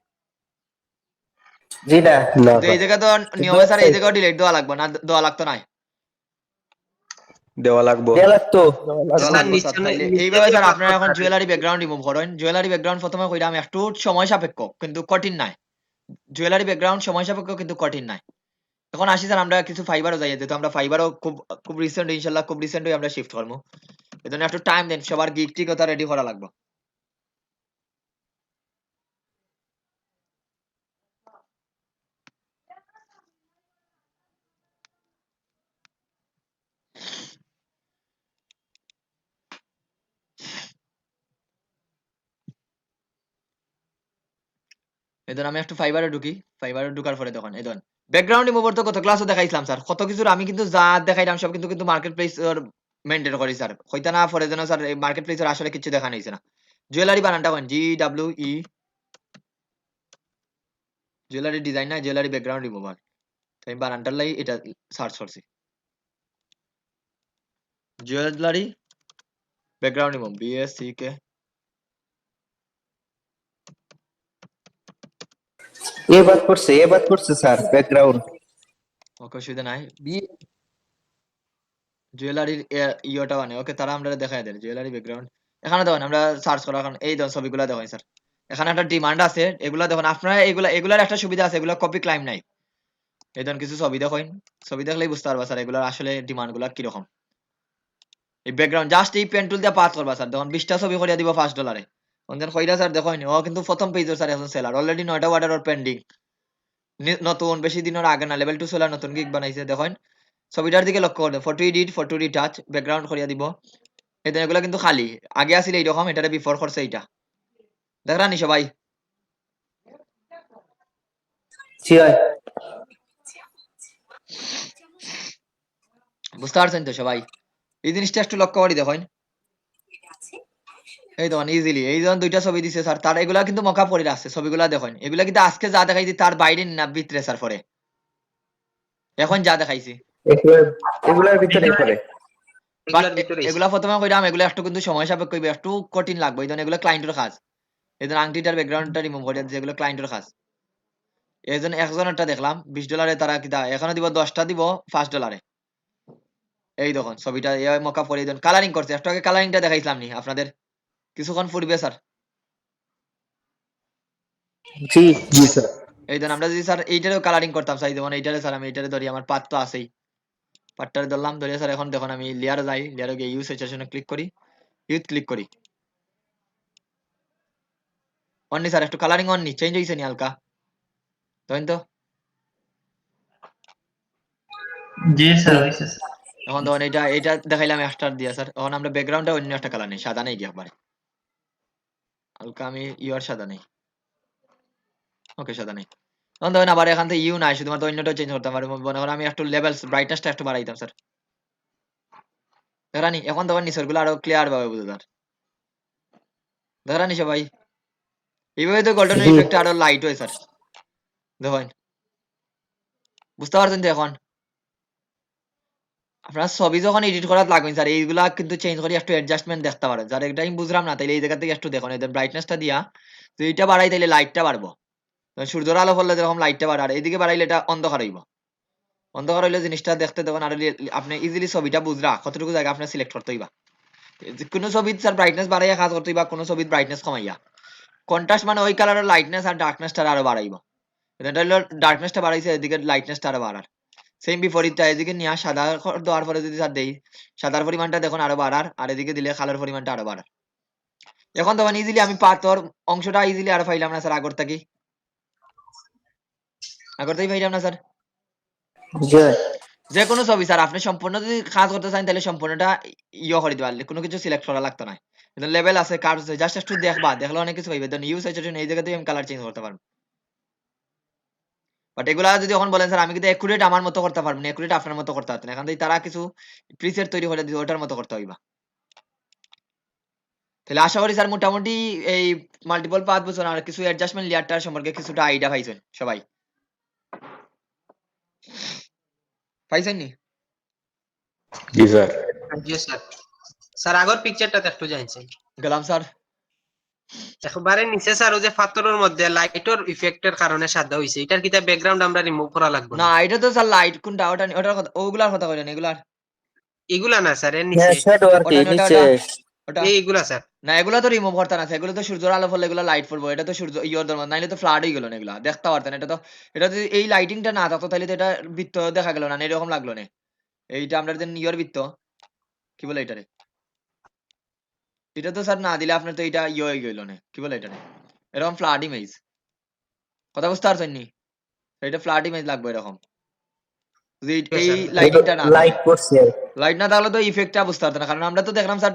জি না। না কিন্তু এই স্যার, জায়গা তো নিয়মে স্যার এই জায়গাও ডিলিট দেওয়া লাগবে না, দেওয়া লাগতো না, দেওয়া লাগবো। দেওয়া লাগতো। দেওয়া লাগবে স্যার। তাইলে এইভাবে স্যার আপনারা এখন জুয়েলারি ব্যাকগ্রাউন্ড রিমুভ করেন, জুয়েলারি ব্যাকগ্রাউন্ড প্রথমে কইরাম একটু সময় সাপেক্ষ কিন্তু কঠিন নাই, জুয়েলারি ব্যাকগ্রাউন্ড সময় সাপেক্ষ কিন্তু কঠিন নাই। এখন আসি স্যার আমরা কিছু ফাইবারও যাই, যেহেতু আমরা ফাইবারও খুব খুব রিসেন্ট, ইনশাল্লাহ খুব রিসেন্টই আমরা শিফট করবো, এজন্য একটু টাইম দেন, সবার গিগ টিক কথা রেডি করা লাগবে। এই ধরুন আমি একটু ফাইবারে ঢুকি, ফাইবারে ঢুকার পরে তখন এই ধরুন ব্যাকগ্রাউন্ড রিমুভার তো কত ক্লাসও দেখাইছিলাম স্যার, কত কিছুর আমি কিন্তু যা দেখাইলাম সব কিন্তু কিন্তু মার্কেট প্লেস মেনটেন করি স্যার, হইতা না পরে যেন স্যার এই মার্কেট প্লেসের আসলে কিছু দেখা নিয়েছে না। জুয়েলারি বানানটা করেন GWE, জুয়েলারি ডিজাইন না, জুয়েলারি ব্যাকগ্রাউন্ড রিমুভার, আমি বানানটার লাই এটা সার্চ করছি, জুয়েলারি ব্যাকগ্রাউন্ড রিমুভ BSCK। এবার করছে স্যার ব্যাকগ্রাউন্ড। ওকে অসুবিধা নাই, জুয়েলারির ইয়েটা মানে ওকে তারা আমরা দেখাই দেন জুয়েলারি ব্যাকগ্রাউন্ড। এখানে দেখুন আমরা সার্চ করা, এখন এই ধরুন ছবিগুলো দেখুন স্যার, এখানে একটা ডিমান্ড আছে, এগুলা দেখুন আপনারা এগুলার একটা সুবিধা আছে, এগুলা কপি ক্লাইম নাই, এই ধরুন কিছু ছবি দেখুন, ছবি দেখলেই বুঝতে পারবা স্যার এগুলার আসলে ডিমান্ড গুলা কিরকম। এই ব্যাকগ্রাউন্ড জাস্ট এই পেন টুল দিয়ে পাস করবা স্যার, দেখুন 20টা ছবি করিয়া দিব $5, অনদেন কইরা স্যার দেখুন ও কিন্তু প্রথম পেজের স্যার এখন সেলার অলরেডি 9টা অর্ডার ওর পেন্ডিং, নতুন বেশি দিনের আগে না, লেভেল 2 সেলার নতুন গিগ বানাইছে, দেখুন ছবিটার দিকে লক্ষ্য করুন, photo edit photo retouch background করিয়া দিব, এই দেখুন এগুলা কিন্তু খালি, আগে আসলে এইরকম, এটারে বিফোর করছে এইটা, দেখরানি সবাই? জি হয়। বুঝতে পারছেন তো সবাই? এই জিনিসটা একটু লক্ষ্য করি দেখুন, এই দেখুন ইজিলি এই যখন দুইটা ছবি দিছে স্যার, তার এগুলা কিন্তু মকআপ করে রাখছে, ছবিগুলা দেখুন এগুলা কিন্তু আজকে যা দেখাইছি তার বাইরে না ভিতরে স্যার, পরে এখন যা দেখাইছি এগুলার ভিতরে করে বাট এগুলার ভিতরে এগুলা প্রথমে কইরাম এগুলা একটু কিন্তু সময় সাপেক্ষ হইবে একটু কঠিন লাগবে এই জন্য এগুলো ক্লায়েন্টের কাজ এই জন্য আংটিটার ব্যাকগ্রাউন্ডটা রিমুভ করে দিয়েছে এগুলো ক্লায়েন্টের কাজ এই জন্য একজনেরটা দেখলাম $20 তারা কিতা এখানে দিব 10টা দিব $5 এই দেখুন ছবিটা এই মকআপ করে দেন কালারিং করছে একটু আগে কালারিংটা দেখাইছিলাম নি আপনাদের কিছুক্ষণ ফুটবে স্যার জি জি স্যার এই দেন আমরা যদি স্যার এইটারও কালারিং করতাম চাই যেমন এইটারে স্যার আমি এইটারে ধরি আমার পাত তো আছেই পাটটারে ধরলাম ধরে স্যার এখন দেখুন আমি লেয়ারে যাই লেয়ারে গিয়ে ইউজ সেকশনে ক্লিক করি ইউজ ক্লিক করি অনলি স্যার একটু কালারিং অনলি চেঞ্জ হইছে নি হালকা ধরেন তো জি স্যার হইছে স্যার এখন ধরুন এইটা দেখাইলাম স্টার দিয়া স্যার এখন আমরা ব্যাকগ্রাউন্ডটা অন্য একটা কালার নেই সাদা নেই গিয়ে একবারে হালকা আমি ইউর সাদা নেই ওকে সাদা নেই এখন ধরুন আবার এখান থেকে ইউ নাই শুধুমাত্র অন্যটা চেঞ্জ করতে পারি মনে করেন আমি একটু লেভেল ব্রাইটনেসটা একটু বাড়াইতাম স্যার দেখানি এখন তখন নিচের গুলো আরো ক্লিয়ার ভাবে বুঝে স্যার দেখানি সবাই এইভাবে তো গোল্ডেন জি। ইফেক্ট আরো লাইট হয় স্যার দেখুন বুঝতে পারছেন তো এখন আপনার ছবি যখন এডিট করার লাগবেন স্যার এইগুলা কিন্তু চেঞ্জ করে একটু অ্যাডজাস্টমেন্ট দেখতে পারেন স্যার এটা আমি বুঝলাম না তাইলে এই জায়গা থেকে একটু দেখুন এদের ব্রাইটনেসটা দিয়া তো এইটা বাড়াই তাইলে লাইটটা বাড়বো সূর্যের আলো পড়লে যেরকম লাইটটা বাড়ে আর এইদিকে বাড়াইলে এটা অন্ধকার হইব অন্ধকার হইলে জিনিসটা দেখতে তখন আরো আপনি ইজিলি ছবিটা বুঝরা কতটুকু জায়গা আপনার সিলেক্ট করতে হইবা কোনো ছবি স্যার ব্রাইটনেস বাড়াইয়া কাজ করতে হইবা কোনো ছবির ব্রাইটনেস কমাইয়া কন্ট্রাস্ট মানে ওই কালারের লাইটনেস আর ডার্কনেসটা আরো বাড়াইব এটা হলো ডার্কনেসটা বাড়াইছে এদিকে লাইটনেসটা আরো বাড়ার সেম বিপরীতটা এদিকে নিয়ে সাদা দেওয়ার পরে যদি স্যার দেই সাদার পরিমাণটা দেখুন আরো বাড়ার আর এদিকে দিলে কালোর পরিমাণটা আরো বাড়ার এখন তখন ইজিলি আমি পাথর অংশটা ইজিলি আরো পাইলাম না স্যার আগর থেকেই পাইলাম না স্যার জি যে কোনো ছবি স্যার আপনি সম্পূর্ণ যদি কাজ করতে চান তাহলে সম্পূর্ণটা ইয়ে করে দিবা কোনো কিছু সিলেক্ট করা লাগতো না লেভেল আছে কার্ভ আছে জাস্ট একটু দেখবা দেখলে অনেক কিছু পাইবে দেন ইউজ সেকশন এই জায়গাতেই আমি কালার চেঞ্জ করতে পারবো বাট এগুলা যদি এখন বলেন স্যার আমি কিন্তু একুরেট আমার মতো করতে পারবো না একুরেট আপনার মতো করতে পারতেন এখান থেকে তারা কিছু প্রিসেট তৈরি করে দিবে ওটার মতো করতে হইবা তাহলে আশা করি স্যার মোটামুটি এই মাল্টিপল পাঁচ বছর আর কিছু অ্যাডজাস্টমেন্ট লেয়ারটার সম্পর্কে কিছুটা আইডিয়া পাইছেন সবাই পাইছেন নি জি স্যার জি স্যার স্যার আগর পিকচারটা একটু জানছি গেলাম স্যার একবারে নিচে স্যার ওই যে পাথরের মধ্যে লাইটের ইফেক্টের কারণে সাদা হইছে এটার কিটা ব্যাকগ্রাউন্ড আমরা রিমুভ করা লাগবে না এটা তো স্যার লাইট কোনটা ওটার কথা ওগুলার কথা কইলেন এগুলার এগুলা না স্যার এর হ্যাঁ নিচে শ্যাডো আর কি ওটা নিচে ওটা এইগুলা স্যার না এগুলো তো রিমুভ করতে না এগুলো তো সূর্যের আলো ফলে এগুলো লাইট পড়বো এটা তো সূর্য ইয়োর ধর্ম নাইলে তো ফ্লাড হয়ে গেল না এগুলা দেখতে পারতেন এটা যদি এই লাইটিংটা না থাকতো তাহলে তো এটা বৃত্ত দেখা গেল না এরকম লাগলো না এইটা আমরা যে ইয়োর বৃত্ত কি বলে এটারে এটা তো স্যার না দিলে আপনার তো এটা ইয়ে হয়ে গেল না কি বলে এটারে এরকম ফ্লাড ইমেজ কথা বুঝতে পারছেন নি এটা ফ্লাড ইমেজ লাগবে এরকম যদি এই লাইটিংটা না লাইট করছে লাইট না থাকলে তো ইফেক্টটা বুঝতে পারতেন না কারণ আমরা তো দেখলাম স্যার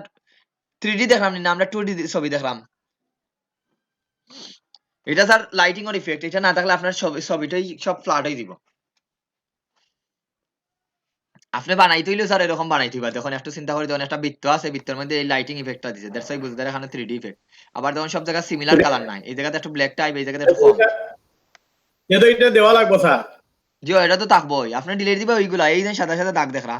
3D দেখলাম না আমরা 2D ছবি দেখলাম এটা স্যার লাইটিং এর ইফেক্ট এটা না থাকলে আপনার ছবিটাই সব ফ্ল্যাট হয়ে দিব আপনি বানাইতে হইলেও স্যার এরকম বানাইতে হইবা দেখুন একটু চিন্তা করে দেখুন একটা বৃত্ত আছে বৃত্তের মধ্যে এই লাইটিং ইফেক্টটা দিছে দ্যাটস ওয়াই বুঝতে এখানে 3D ইফেক্ট আবার দেখুন সব জায়গায় সিমিলার কালার নাই এই জায়গাতে একটু ব্ল্যাক টাইপ এই জায়গাতে একটু কম যেহেতু এটা দেওয়া লাগবো স্যার জি এটা তো থাকবোই আপনি ডিলিট দিবে ওইগুলা এই যে সাদা সাদা দাগ দেখরা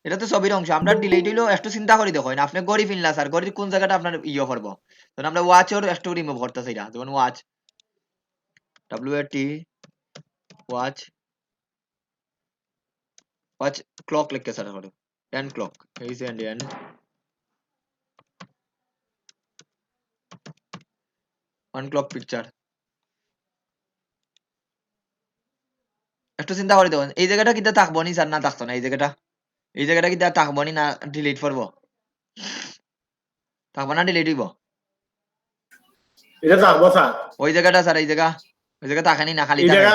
এটা তো ছবির অংশ আমরা ডিলিট হইলেও একটু চিন্তা করে দেখুন আপনি গড়ি ফিনলা স্যার গড়ির কোন জায়গাটা আপনার ইয়ে করবো তখন আমরা ওয়াচের একটু রিমুভ করতেছি এটা যেমন watch WAT watch watch clock लिख के सर करो 10 clock is and n one clock picture একটু চিন্তা করে দেখুন এই জায়গাটা কিটা থাকবো নি স্যার না থাকতো না এই জায়গাটা কিটা থাকবো নি না ডিলিট করবো থাকবো না ডিলিট হইব এটা থাকবো স্যার ওই জায়গাটা স্যার ওই জায়গা থাকেনি না খালি এই থাকে জায়গা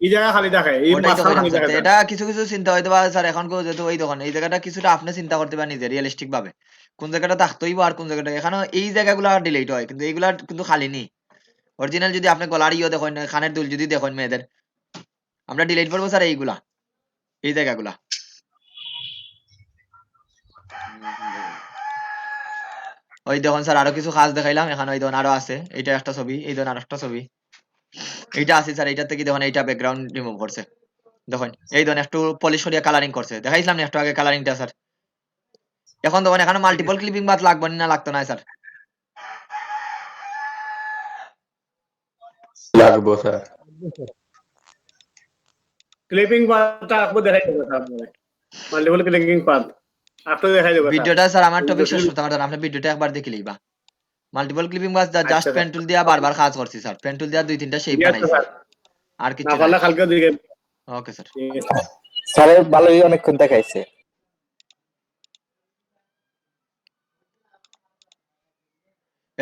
এই জায়গা খালি থাকে এই ওটাই তো মাঝখানে বললাম খালি স্যার। থাকে তো এটা কিছু কিছু চিন্তা হইতে পারে স্যার এখন যেহেতু ওই দোকান এই জায়গাটা কিছুটা আপনি চিন্তা করতে পারেন নিজে রিয়েলিস্টিক ভাবে কোন জায়গাটা থাকতে হইব আর কোন জায়গাটা এখানে এই জায়গাগুলো ডিলিট হয় কিন্তু এইগুলা কিন্তু খালি নি অরিজিনাল যদি আপনি গলার ইয়ে দেখেন কানের দুল যদি দেখেন মেয়েদের আমরা ডিলিট করবো স্যার এইগুলা এই জায়গাগুলা ওই দেখুন স্যার আরো কিছু কাজ দেখাইলাম এখানে ওই দেখুন আরো আছে এইটা একটা ছবি এই দেখুন আর একটা ছবি এইটা আছে স্যার এইটা থেকে দেখুন এইটা ব্যাকগ্রাউন্ড রিমুভ করছে দেখুন এই ধরনের একটু পলিশ করিয়া কালারিং করছে, দেখাইছিলাম না একটু আগে কালারিংটা স্যার। এখন দেখুন এখানে মাল্টিপল ক্লিপিং বাদ লাগবে না লাগতো না স্যার? লাগবো স্যার। ক্লিপিং পার্টটা আপনি দেখাই দেবো স্যার, মাল্টিপল ক্লিপিং পার্ট আপনি দেখাই দেবো স্যার। ভিডিওটা স্যার আমার টপিক শেষ করতে পারতেন, আপনি ভিডিওটা একবার দেখে লইবা। মাল্টিপল ক্লিপিং বাস জাস্ট আচ্ছা, পেন টুল দিয়া বারবার কাজ করছি স্যার, পেন টুল দিয়া 2-3টা শেপ ঠিক আছে বানাইছি স্যার, আর না কিছু না। পারলে কালকে দিকে। Okay sir. ঠিক আছে। স্যার ভালোই অনেকক্ষণ দেখাইছে।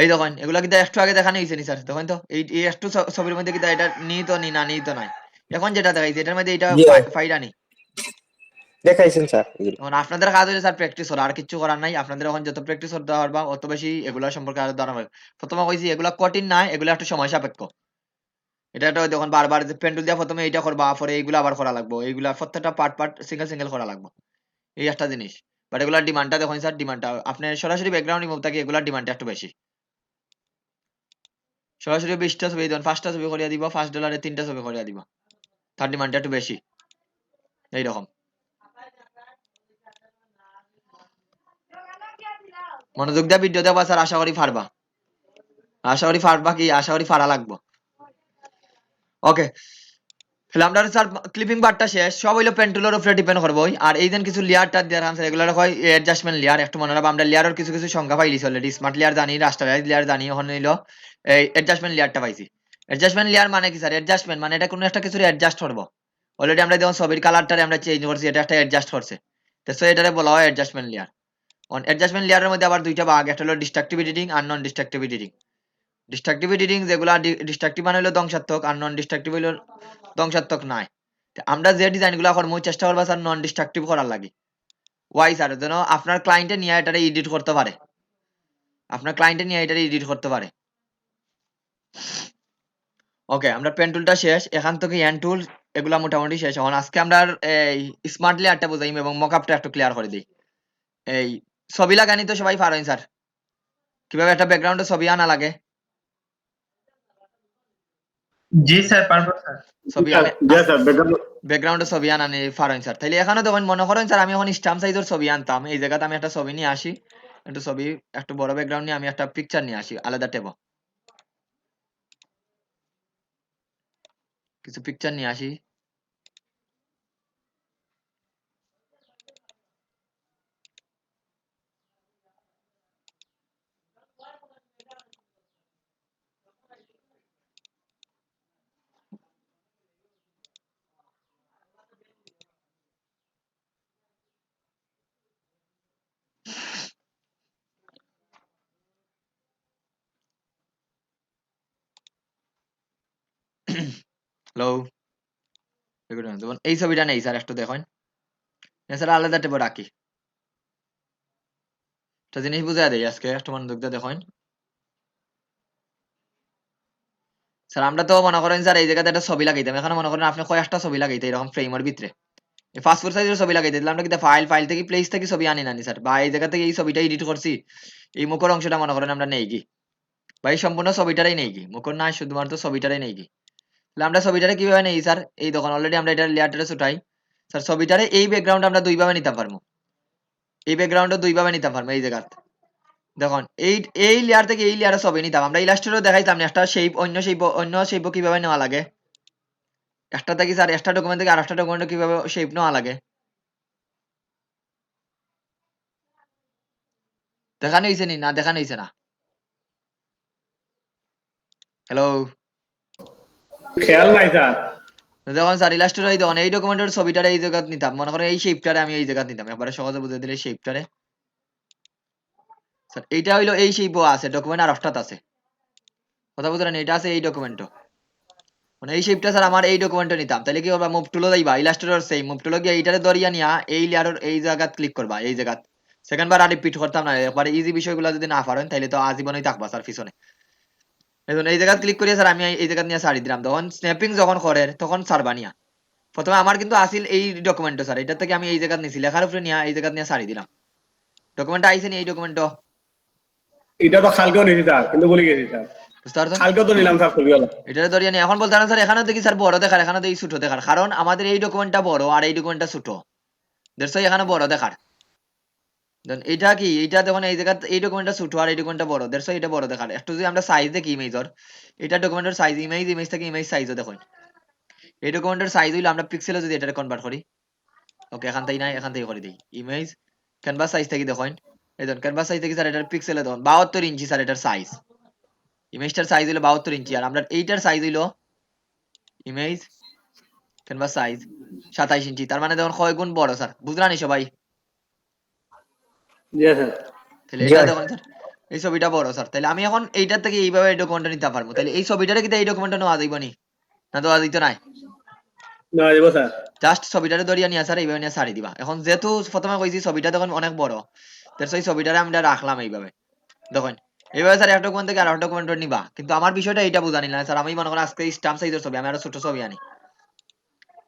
এই দেখুন এগুলা কিন্তু একটু আগে দেখানো হয়েছে নি স্যার, দেখুন তো এই একটু ছবির মধ্যে কিন্তু এটা নিহিত নি না নিহিত নাই। এখন যেটা দেখাইছে এটার মধ্যে এটা জি। ফাইডা নি। দেখাইছেন স্যার এগুলো। এখন আপনাদের কাজ হচ্ছে স্যার প্র্যাকটিস করা, আর কিছু করার নাই। আপনাদের এখন যত প্র্যাকটিস করতে পারবা অত বেশি এগুলা সম্পর্কে আরো ধারণা পাবে। প্রথমে কইছি এগুলা কঠিন নাই, এগুলা একটু সময় সাপেক্ষ। এটা একটা দেখুন বারবার যে পেন টুল দিয়া প্রথমে এইটা করবা, পরে এইগুলা আবার করা লাগবে, এইগুলা প্রত্যেকটা পার্ট সিঙ্গেল করা লাগবে। এই একটা জিনিস। বাট এগুলার ডিমান্ডটা দেখুন স্যার, ডিমান্ডটা আপনার সরাসরি ব্যাকগ্রাউন্ড রিমুভ থাকে, এগুলার ডিমান্ডটা একটু বেশি। সরাসরি 20টা ছবি দেন, 5টা ছবি করিয়া দিব, $5 3টা ছবি করিয়া দিব, তার ডিমান্ডটা একটু বেশি। এইরকম মনোযোগ দিয়ে ভিডিও দেবা স্যার, আশা করি পারবা, আশা করি পারবা কি আশা করি পারা লাগবো। ওকে, তাহলে আমরা স্যার ক্লিপিং পার্টটা শেষ, সব হইলো পেন টুলের উপরে ডিপেন্ড করবো। আর এই যে কিছু লেয়ারটা দিয়ে স্যার এগুলো হয় অ্যাডজাস্টমেন্ট লেয়ার, একটু মনে রাখবো আমরা লেয়ারের কিছু কিছু সংখ্যা পাইছি অলরেডি। স্মার্ট লেয়ার জানি, রাস্টারাইজ লেয়ার জানি, এখন হইলো এই অ্যাডজাস্টমেন্ট লেয়ারটা পাইছি। অ্যাডজাস্টমেন্ট লেয়ার মানে কি স্যার? অ্যাডজাস্টমেন্ট মানে এটা কোনো একটা কিছু অ্যাডজাস্ট করবো। অলরেডি আমরা যেমন ছবির কালারটারে আমরা চেঞ্জ করছি, এটা একটা অ্যাডজাস্ট করছে, তো সো এটারে বলা হয় অ্যাডজাস্টমেন্ট লেয়ার। অন অ্যাডজাস্টমেন্ট লেয়ারের মধ্যে আবার দুইটা ভাগ, একটা হলো ডিস্ট্রাকটিভ এডিটিং আর নন ডিস্ট্রাকটিভ এডিটিং। ডিস্ট্রাকটিভ এডিটিং যেগুলা ডিস্ট্রাকটিভ মানে হলো ধ্বংসাত্মক, আর নন ডিস্ট্রাকটিভ হইলো ধ্বংসাত্মক নাই। আমরা যে ডিজাইন গুলা করবো চেষ্টা করবো স্যার নন ডিস্ট্রাকটিভ করার লাগে। Why sir? যেন আপনার ক্লায়েন্টে নিয়ে এটারে এডিট করতে পারে, আপনার ক্লায়েন্টে নিয়ে এটারে এডিট করতে পারে। ওকে, আমরা পেন টুলটা শেষ, এখান থেকে হ্যান্ড টুল এগুলা মোটামুটি শেষ। এখন আজকে আমরা এই স্মার্ট লেয়ারটা বুঝাইম এবং মকআপটা একটু ক্লিয়ার করে দিই। এই ছবি লাগানি তো সবাই পারেন স্যার, কিভাবে একটা ব্যাকগ্রাউন্ডে ছবি আনা লাগে? জি স্যার, পারবো স্যার। ছবি আমি জি স্যার, ব্যাকগ্রাউন্ড ব্যাকগ্রাউন্ডে ছবি আনানি পারেন স্যার। তাইলে এখানে দেখুন মনে করেন স্যার আমি এখন স্ট্যাম্প সাইজের ছবি আনতাম, এই জায়গাতে আমি একটা ছবি নিয়ে আসি, একটু ছবি একটু বড় ব্যাকগ্রাউন্ড নিয়ে আমি একটা পিকচার নিয়ে আসি আলাদা টেবো, কিছু পিকচার নিয়ে আসি। হ্যালো, যেমন এই ছবিটা নেই স্যার, একটু দেখুন স্যার আলাদা টেবো রাখি, একটা জিনিস বুঝাই দেই আজকে, একটু মনোযোগ দিয়ে দেখুন স্যার। আমরা তো মনে করেন স্যার এই জায়গাতে একটা ছবি লাগাইতাম, এখানে মনে করেন আপনি কয়েকটা ছবি লাগাইতে এরকম ফ্রেমের ভিতরে পাসপোর্ট সাইজের ছবি লাগাইতে দিলাম, আমরা কিন্তু ফাইল থেকে প্লেস থেকে ছবি আনি নানি স্যার, বা এই জায়গা থেকে এই ছবিটা এডিট করছি, এই মুখের অংশটা মনে করেন আমরা নেই কি, বা এই সম্পূর্ণ ছবিটারাই নেই কি, মুখর না শুধুমাত্র ছবিটারাই নেই কি। তাহলে আমরা ছবিটারে কিভাবে নেই স্যার? এই দেখুন অলরেডি আমরা এটা লেয়ারটারে ছুটাই স্যার, ছবিটারে এই ব্যাকগ্রাউন্ড আমরা দুইভাবে নিতে পারবো, এই ব্যাকগ্রাউন্ডও দুইভাবে নিতে পারবো। এই জায়গা দেখুন এই লেয়ার থেকে এই লেয়ারে ছবি নিতাম, আমরা ইলাস্ট্রেটরও দেখাইতাম একটা শেপ অন্য শেপ কিভাবে নেওয়া লাগে, একটা থেকে স্যার একটা ডকুমেন্ট থেকে আরেকটা ডকুমেন্ট কিভাবে শেপ নেওয়া লাগে দেখানো হয়েছে নি? না দেখানো হয়েছে না? হ্যালো, খেয়াল নাই স্যার। দেখুন স্যার ইলাস্ট্রেটর এই দেখুন এই ডকুমেন্টের ছবিটারে এই জায়গা নিতাম, মনে করেন এই শেপটারে আমি এই জায়গা নিতাম, একবারে সহজে বুঝে দিলে শেপটারে স্যার এইটা হইলো এই শেপও আছে ডকুমেন্ট আর অফটাত আছে, কথা বুঝলেন? এটা আছে এই ডকুমেন্টও, মানে এই শেপটা স্যার আমার এই ডকুমেন্টে নিতাম, তাহলে কি করবা? মুভ টুলও যাইবা, ইলাস্ট্রেটর সেই মুভ টুলও গিয়ে এইটারে ধরিয়া নিয়া এই লেয়ারের এই জায়গা ক্লিক করবা, এই জায়গা সেকেন্ড বার আর রিপিট করতাম না, একবারে ইজি বিষয়গুলো যদি না পারেন তাহলে তো আজীবনই থাকবা স্যার পিছনে। এখন এই জায়গা ক্লিক করিয়া স্যার আমি এই জায়গা নিয়ে সারি দিলাম, তখন স্ন্যাপিং যখন করে তখন সারবা নিয়া প্রথমে আমার কিন্তু আসিল এই ডকুমেন্টও স্যার, এটা থেকে আমি এই জায়গা নিয়েছি লেখার উপরে নিয়ে এই জায়গা নিয়ে সারি দিলাম, ডকুমেন্টটা আইসে নি এই ডকুমেন্টও। এটা তো কালকেও নিয়েছি স্যার, কিন্তু ভুলে গেছি স্যার। বুঝতে পারছেন? কালকেও তো নিলাম স্যার ছবিওয়ালা। এটা ধরিয়ে নিয়ে এখন বলতে পারেন স্যার এখানেও দেখি স্যার বড় দেখার, এখানে দেখি ছোট দেখার, কারণ আমাদের এই ডকুমেন্টটা বড় আর এই ডকুমেন্টটা ছোট, দেখছো এখানে বড় দেখার। দেন এটা কি, এটা দেখুন এই জায়গা এই ডকুমেন্টটা ছোট আর এই ডকুমেন্টটা বড়, দেখছো এটা বড় দেখার। একটু যদি আমরা সাইজ দেখি ইমেজর, এটা ডকুমেন্টের সাইজ, ইমেজ থেকে ইমেজ সাইজও দেখুন, এই ডকুমেন্টের সাইজ হইলো আমরা পিক্সেলে যদি এটা কনভার্ট করি, ওকে এখান থেকে নাই এখান থেকে করে দিই ইমেজ ক্যানভাস সাইজ থেকে দেখুন, এই দেখুন ক্যানভাস সাইজ থেকে স্যার এটার পিক্সেলে দেখুন 72 ইঞ্চি স্যার এটার সাইজ, ইমেজটার সাইজ হইলো 72 ইঞ্চি, আর আমরা এইটার সাইজ হইলো ইমেজ ক্যানভাস সাইজ 27 ইঞ্চি, তার মানে দেখুন কয় গুণ বড় স্যার, বুঝলেন নি সবাই? জি স্যার। তাহলে জি এটা ভাই। দেখুন স্যার এই ছবিটা বড় স্যার, তাহলে আমি এখন এইটার থেকে এইভাবে এই ডকুমেন্টটা নিতে পারবো, তাহলে এই ছবিটারে কিন্তু এই ডকুমেন্টটা নেওয়া যাইব নি, না তো দিত নাই, না দেবো স্যার। জাস্ট ছবিটারে ধরিয়া নিয়ে স্যার এইভাবে নিয়ে ছাড়ি দিবা। এখন যেহেতু প্রথমে কইছি ছবিটা দেখুন অনেক বড়, তার সেই ছবিটারে আমরা রাখলাম এইভাবে, দেখুন এইভাবে স্যার একটা ডকুমেন্ট থেকে আর একটা ডকুমেন্ট নিবা, কিন্তু আমার বিষয়টা এইটা বুঝা নিলা স্যার, আমি মনে করেন আজকে স্ট্যাম্প সাইজের ছবি আমি আরো ছোট ছবি আনি,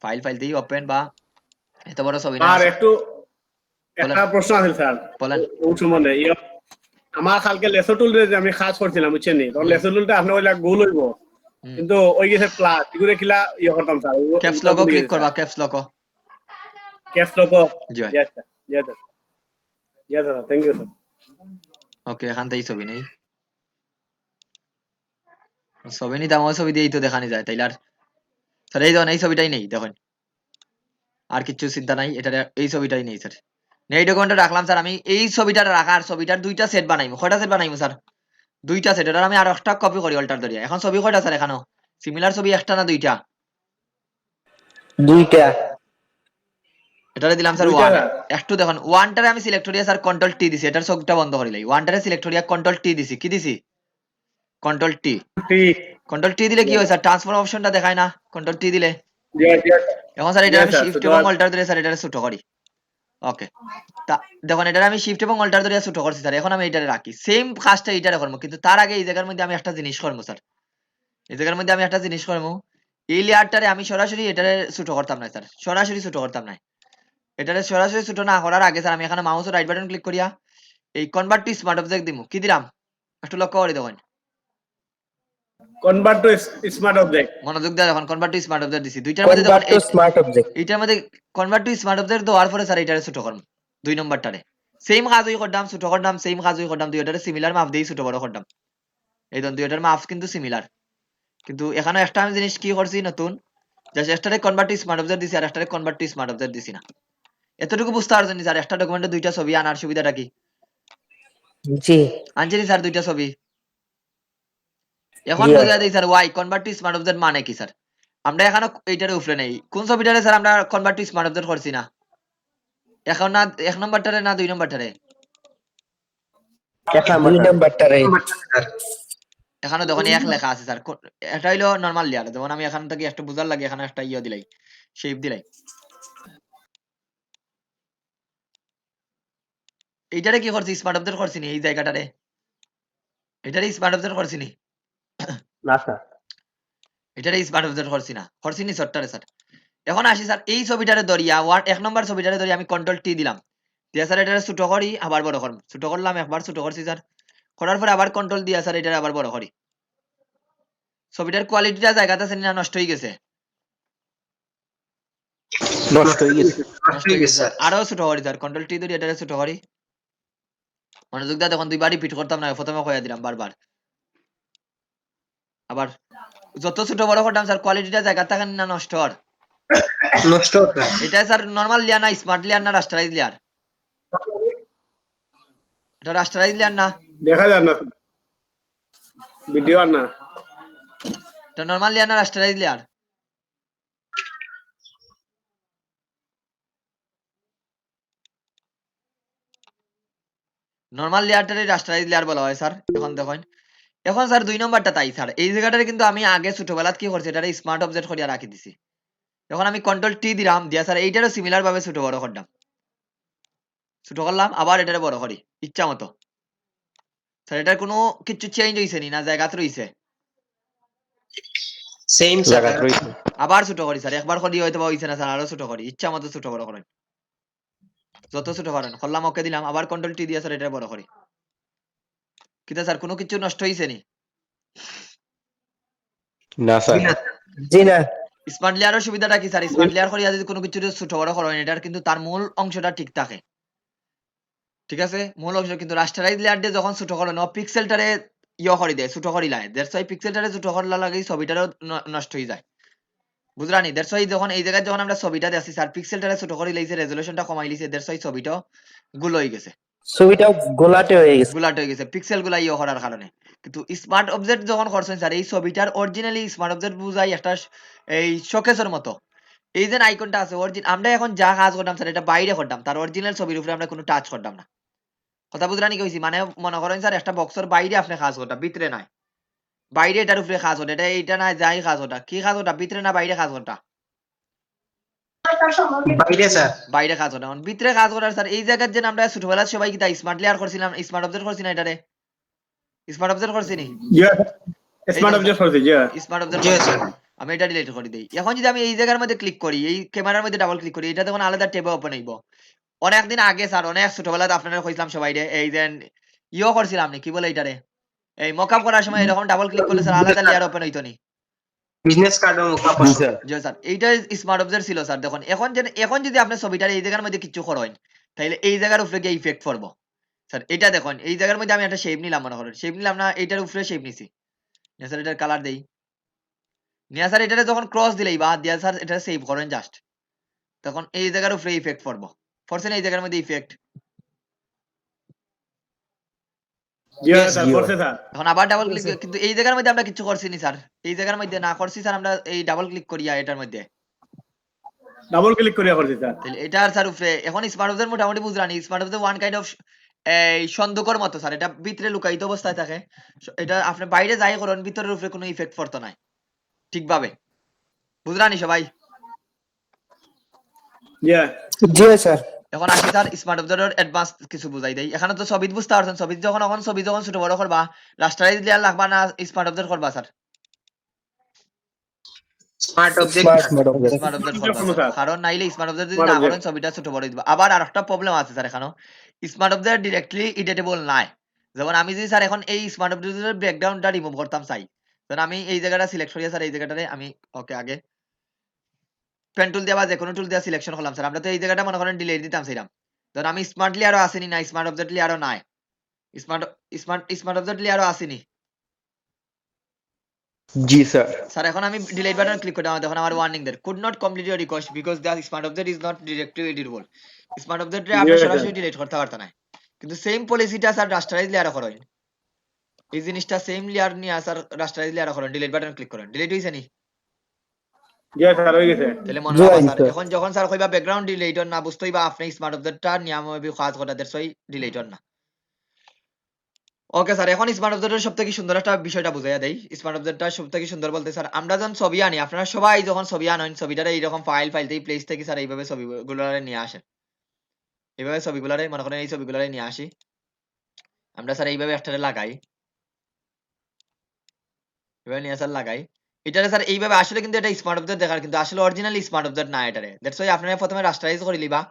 ফাইল দিই ওপেন, বা এত বড় ছবি না আর একটু বলেন একটা প্রশ্ন আছে স্যার বলেন। ও সম্বন্ধে আমার কালকে লেসো টুল যে আমি কাজ করছিলাম বুঝছেন নি, তখন লেসো টুলটা আপনার ওইলা গোল হইব, কিন্তু ওই গেছে প্লাস এগুলো কিলা করতাম স্যার, ক্যাপস লকও ক্লিক করবা, ক্যাপস লকও। Caps lock. জি ভাই। জি স্যার, জি স্যার, জি sir, thank you sir. Okay এখান থেকেই ছবি নেই, ছবি নিতাম ওই ছবি দিয়েই তো দেখানি যায়, তাইলে আর স্যার এই ধরুন এই ছবিটাই নেই দেখুন, আর কিছু চিন্তা নাই, এটা এই ছবিটাই নেই স্যার, এই ডকুমেন্টটা রাখলাম স্যার, আমি এই ছবিটা রাখার ছবিটার দুইটা সেট বানাইবো, কয়টা সেট বানাইবো স্যার? দুইটা সেট, এটা আমি আর একটা কপি করি অল্টার ধরিয়া। এখন ছবি কয়টা স্যার এখানেও? সিমিলার ছবি একটা না দুইটা? দুইটা। এটারে দিলাম স্যার দুইটা ওয়ান। স্যার। একটু দেখুন ওয়ানটারে আমি সিলেক্ট করিয়া স্যার কন্ট্রোল টি দিছি, এটার চোখটা বন্ধ করে লাই, ওয়ানটারে সিলেক্ট করিয়া কন্ট্রোল টি দিছি, কি দিছি? Control T. ঠিক। কন্ট্রোল টি দিলে কি হয় স্যার, ট্রান্সফর্ম অপশনটা দেখায় না কন্ট্রোল টি দিলে? জি স্যার, এখন স্যার এটা জি আমি স্যার, শিফট ছোট এবং হাত। অল্টার ধরে স্যার এটারে ছোট করি, ওকে তা দেখুন এটা আমি শিফট এবং অল্টার ধরে ছোট করছি স্যার, এখন আমি এটারে রাখি, সেম কাজটা এটারে করবো, কিন্তু তার আগে এই জায়গার মধ্যে আমি একটা জিনিস করবো স্যার, এই জায়গার মধ্যে আমি একটা জিনিস করবো, এই লেয়ারটারে আমি সরাসরি এটারে ছোট করতাম না স্যার, সরাসরি ছোট করতাম না, এটারে সরাসরি ছোট না করার আগে স্যার আমি এখানে মাউসের রাইট বাটন ক্লিক করিয়া এই কনভার্ট টু স্মার্ট অবজেক্ট দিমু, কি দিলাম একটু লক্ষ্য করে দেখুন, কনভার্ট টু স্মার্ট অবজেক্ট। মনোযোগ দিয়ে দেখুন কনভার্ট টু স্মার্ট অবজেক্ট দিছি, দুইটার মধ্যে দেখুন কনভার্ট টু স্মার্ট অবজেক্ট। এইটার মধ্যে কনভার্ট টু স্মার্ট অবজেক্ট দেওয়ার পরে স্যার এটারে ছোট করুন, দুই নম্বরটারে সেম কাজ ওই করতাম, ছোট করতাম, সেম কাজ ওই করতাম, দুইটারে সিমিলার মাপ দিয়েই ছোট বড় করতাম, এই দুইটার মাপ কিন্তু সিমিলার, কিন্তু এখানে একটা আমি জিনিস কি করছি নতুন, জাস্ট একটারে কনভার্ট টু স্মার্ট অবজেক্ট দিছি আর একটারে কনভার্ট টু স্মার্ট অবজেক্ট দিছি না, এতটুকু বুঝতে পারছেন স্যার একটা ডকুমেন্টে দুইটা ছবি আনার সুবিধাটা কি? জি। আনছিনি স্যার দুইটা ছবি, এখন জি ভাই। বুঝা দিই sir why convert to smart object মানে কি স্যার, আমরা এখানে এইটারে উপরে নেই, কোন ছবিটারে স্যার আমরা কনভার্ট টু স্মার্ট অবজেক্ট করছি না, এখন না এক নম্বরটারে না দুই নম্বরটারে? দুই নাম্বারটারে। এখানে দেখুন এক লেখা আছে স্যার, এটা হইলো নরমাল লেয়ার, যেমন আমি এখান থেকে একটু বুঝার লাগে এখানে একটা ইয়ে দিলাই, শেপ দিলাই, এইটারে কি করছি স্মার্ট অবজেক্ট করছি নি, এই জায়গাটারে এটারে স্মার্ট অবজেক্ট করছি নি, না স্যার। এটারে স্মার্ট অবজেক্ট করছি না, করছি নি শর্টটারে স্যার। এখন আসি স্যার এই ছবিটারে ধরিয়া ওয়ান এক নম্বর ছবিটারে ধরিয়া আমি কন্ট্রোল টি দিলাম, দিয়া স্যার এটারে ছোট করি আবার বড় করব, ছোট করলাম একবার ছোট করছি স্যার, করার পরে আবার কন্ট্রোল দিয়া স্যার এটারে আবার বড় করি, ছবিটার কোয়ালিটিটা জায়গাতে আছে না নষ্ট হয়ে গেছে? নষ্ট হয়ে গেছে। নষ্ট হয়ে গেছে স্যার, আরো ছোট করি স্যার, কন্ট্রোল টি ধরে এটারে ছোট করি, মনোযোগ দিয়ে তখন দুইবার রিপিট করতাম না, প্রথমে কইয়া দিলাম বারবার, আবার যত ছোট বড় করতাম স্যার কোয়ালিটিটা জায়গা থাকে না নষ্ট হওয়ার, নষ্ট হতো। এটা স্যার নরমাল লেয়ার না স্মার্ট লেয়ার না রাস্টারাইজ লেয়ার? এটা রাস্টারাইজ লেয়ার না? দেখা যায় না ভিডিও আর না। এটা নরমাল লেয়ার না রাস্টারাইজ লেয়ার? নরমাল লেয়ারটারে রাস্টারাইজ লেয়ার বলা হয় স্যার। এখন দেখুন এখন স্যার দুই নম্বরটা তাই স্যার, এই জায়গাটারে কিন্তু আমি আগে ছোটবেলাত কি করছি এটারে স্মার্ট অবজেক্ট করিয়া রাখি দিছি, এখন আমি কন্ট্রোল টি দিলাম দিয়া স্যার এইটারও সিমিলার ভাবে ছোট বড় করলাম, ছোট করলাম আবার এটারে বড় করি ইচ্ছা মতো, স্যার এটার কোনো কিছু চেঞ্জ হইছে নি না জায়গাতে রইছে? সেম জায়গা স্যার। রইছে। আবার ছোট করি স্যার, একবার করি হয়তো বা হইছে না স্যার, আরো ছোট করি ইচ্ছা মতো ছোট বড় করেন, যত ছোট করেন করলাম, ওকে দিলাম আবার কন্ট্রোল টি দিয়ে স্যার এটা বড় করি, কিন্তু স্যার কোনো কিছু নষ্ট হইছে নি? না স্যার। জি না। স্মার্ট লেয়ারের সুবিধাটা কি স্যার? স্মার্ট লেয়ার করিয়া যদি কোনো কিছু ছোট বড় করেন এটার কিন্তু তার মূল অংশটা ঠিক থাকে। ঠিক আছে? মূল অংশ কিন্তু রাস্টারাইজ লেয়ার দিয়ে যখন ছোট করেন পিক্সেলটারে করে দেয়, ছোট করি লাই। দ্যাটস ওয়াই পিক্সেলটারে ছোট করলা লাগেই ছবিটারও নষ্ট হয়ে যায়। বুঝলানি? দ্যাটস ওয়াই যখন এই জায়গায় যখন আমরা ছবিটা দেখছি স্যার পিক্সেলটারে ছোট করে লাইছে, রেজোলিউশনটা কমাই লিছে, দ্যাটস ওয়াই ছবিটাও গুলো হয়ে গেছে। ছবিটা গোলাটে হয়ে গেছে। গুলাট হয়ে গেছে পিক্সেল গুলা করার কারণে। কিন্তু স্মার্ট অবজেক্ট যখন করছেন স্যার এই ছবিটার অরিজিনালি স্মার্ট অবজেক্ট বুঝাই একটা এই শোকেসের মতো। এই যে আইকনটা আছে আমরা এখন যা কাজ করতাম স্যার এটা বাইরে করতাম, তার অরিজিনাল ছবির উপরে আমরা কোনো টাচ করতাম না। কথা বুঝলানি কইছি? মানে মনে করেন স্যার একটা বক্সের বাইরে আপনি কাজ করতাম, ভিতরে নাই। বাইরে এটার উপরে কাজ ওঠা, এটা না যাই কাজ ওঠা, কি কাজ ওঠা, ভিতরে না বাইরে কাজ ওঠা? বাইরে স্যার। বাইরে কাজ ওঠা। ভিতরে কাজ করার স্যার এই জায়গার যে আমরা ছোটবেলার সবাই কি স্মার্ট লেয়ার করছিলাম, স্মার্ট অবজেক্ট করছি না এটারে? স্মার্ট অবজেক্ট করছি নি? স্মার্ট অবজেক্ট করছে জি স্মার্ট অবজেক্ট জি করছি। স্যার। আমি এটা ডিলিট করে দেই। এখন যদি আমি এই জায়গার মধ্যে ক্লিক করি, এই ক্যামেরার মধ্যে ডাবল ক্লিক করি, এটা তখন আলাদা ট্যাবে ওপেন হইব। অনেকদিন আগে স্যার অনেক ছোটবেলাতে আপনারা কইছিলাম সবাই রে এই যে করছিলাম নি কি বলে এটারে, এই মকআপ করার সময় এরকম ডাবল ক্লিক করলে স্যার আলাদা লেয়ার ওপেন হইতো নি? বিজনেস কার্ড জি স্যার। জি স্যার এইটা স্মার্ট অবজেক্ট ছিল স্যার। দেখুন এখন যদি আপনি ছবিটার এই জায়গার মধ্যে কিছু করেন তাহলে এই জায়গার উপরে গিয়ে ইফেক্ট পড়বো স্যার। এটা দেখুন এই জায়গার মধ্যে আমি একটা শেপ নিলাম, মনে করেন শেপ নিলাম না, এইটার উপরে শেপ নিছি। স্যার এটার কালার দেই নিয়া স্যার, এটারে যখন ক্রস দিলেই বা দিয়া স্যার এটা সেভ করেন জাস্ট, তখন এই জায়গার উপরে ইফেক্ট পড়বো। ফরছেন এই জায়গার মধ্যে ইফেক্ট। জি স্যার করছে স্যার। এখন আবার ডাবল ক্লিক, কিন্তু এই জায়গার মধ্যে আমরা কিছু করছি নি স্যার। এই জায়গার মধ্যে না করছি স্যার, আমরা এই ডাবল ক্লিক করিয়া এটার মধ্যে ডাবল ক্লিক করিয়া করছে স্যার। তাহলে এটা আর স্যার উপরে এখন স্মার্ট অবজেক্ট মোটামুটি বুঝলানি। Smart object one kind of এই সন্দকর মতো স্যার, এটা ভিতরে লুকায়িত অবস্থায় থাকে। এটা আপনি বাইরে যাই করেন ভিতরের উপরে কোনো ইফেক্ট পড়তো না ঠিকভাবে। বুঝলানি সবাই? জি জি স্যার। এখন আসি স্যার স্মার্ট অবজেক্টের অ্যাডভান্স কিছু বুঝাই দেই। এখানে তো ছবি বুঝতে পারছেন, ছবি যখন ছোট বড় করবা রাস্টারাইজ লেয়ার লাগবা না স্মার্ট অবজেক্ট করবা sir? Smart object. Smart object. Smart object করবা কোনো স্যার, স্যার। কারণ নাইলে স্মার্ট অবজেক্ট যদি স্মার্ট না অবজেক্ট করেন ছবিটা ছোট বড় দিবা। আবার আরেকটা প্রবলেম আছে স্যার, এখানেও স্মার্ট অবজেক্ট ডিরেক্টলি এডিটেবল নাই। যেমন আমি যদি স্যার এখন এই স্মার্ট অবজেক্টের ব্যাকগ্রাউন্ডটা রিমুভ করতাম চাই, ধরুন আমি এই জায়গাটা সিলেক্ট করিয়া স্যার এই জায়গাটারে আমি ওকে আগে পেন টুল দিয়ে বা যে কোনো টুল দিয়ে সিলেকশন করলাম স্যার। আমরা তো এই জায়গাটা মনে করেন ডিলিট দিতাম সেইরাম। ধরুন আমি স্মার্টলি আরো আসেনি না, স্মার্ট অবজেক্টলি আরো নাই, স্মার্ট স্মার্ট অবজেক্টলি আরো আসেনি জি স্যার। স্যার। এখন আমি ডিলিট বাটন ক্লিক করলাম, তখন আমার ওয়ার্নিং দেয় could not complete your request because the smart object is not directly editable. Smart অবজেক্টে আপনি জি সরাসরি ডিলিট করতে পারতেন না। কিন্তু সেম পলিসিটা স্যার রাস্টারাইজ লেয়ারে করেন, এই জিনিসটা সেম লেয়ার নিয়ে স্যার রাস্টারাইজ লেয়ারে করেন, ডিলিট বাটন ক্লিক করেন, ডিলিট হইছে নি? জি স্যার হয়ে গেছে। তাহলে মনে জি রাখবা আইছে। স্যার, এখন যখন স্যার কইবা ব্যাকগ্রাউন্ড ডিলিটর না বুঝতেই বা আপনি স্মার্ট অবজেক্টটা নিয়মভাবে কাজ করতে দেড়শই ডিলিটর না। ওকে স্যার, এখন স্মার্ট অবজেক্টের সবথেকে সুন্দর একটা বিষয়টা বুঝাইয়া দেই। স্মার্ট অবজেক্টটা সবথেকে সুন্দর বলতে স্যার আমরা যখন ছবি আনি, আপনারা সবাই যখন ছবি আনেন ছবিটারে এইরকম ফাইল থেকে প্লেস থেকে স্যার এইভাবে ছবিগুলোরে নিয়ে আসেন। এইভাবে ছবিগুলোরে মনে করেন এই ছবিগুলোরে নিয়ে আসি আমরা স্যার, এইভাবে একটারে লাগাই, এভাবে নিয়ে স্যার লাগাই এটারে স্যার এইভাবে। আসলে কিন্তু এটা স্মার্ট অবজেক্ট দেখার, কিন্তু আসলে অরিজিনালি স্মার্ট অবজেক্ট না এটারে। দ্যাটস ওয়াই আপনারা প্রথমে রাস্টারাইজ করে লিবা,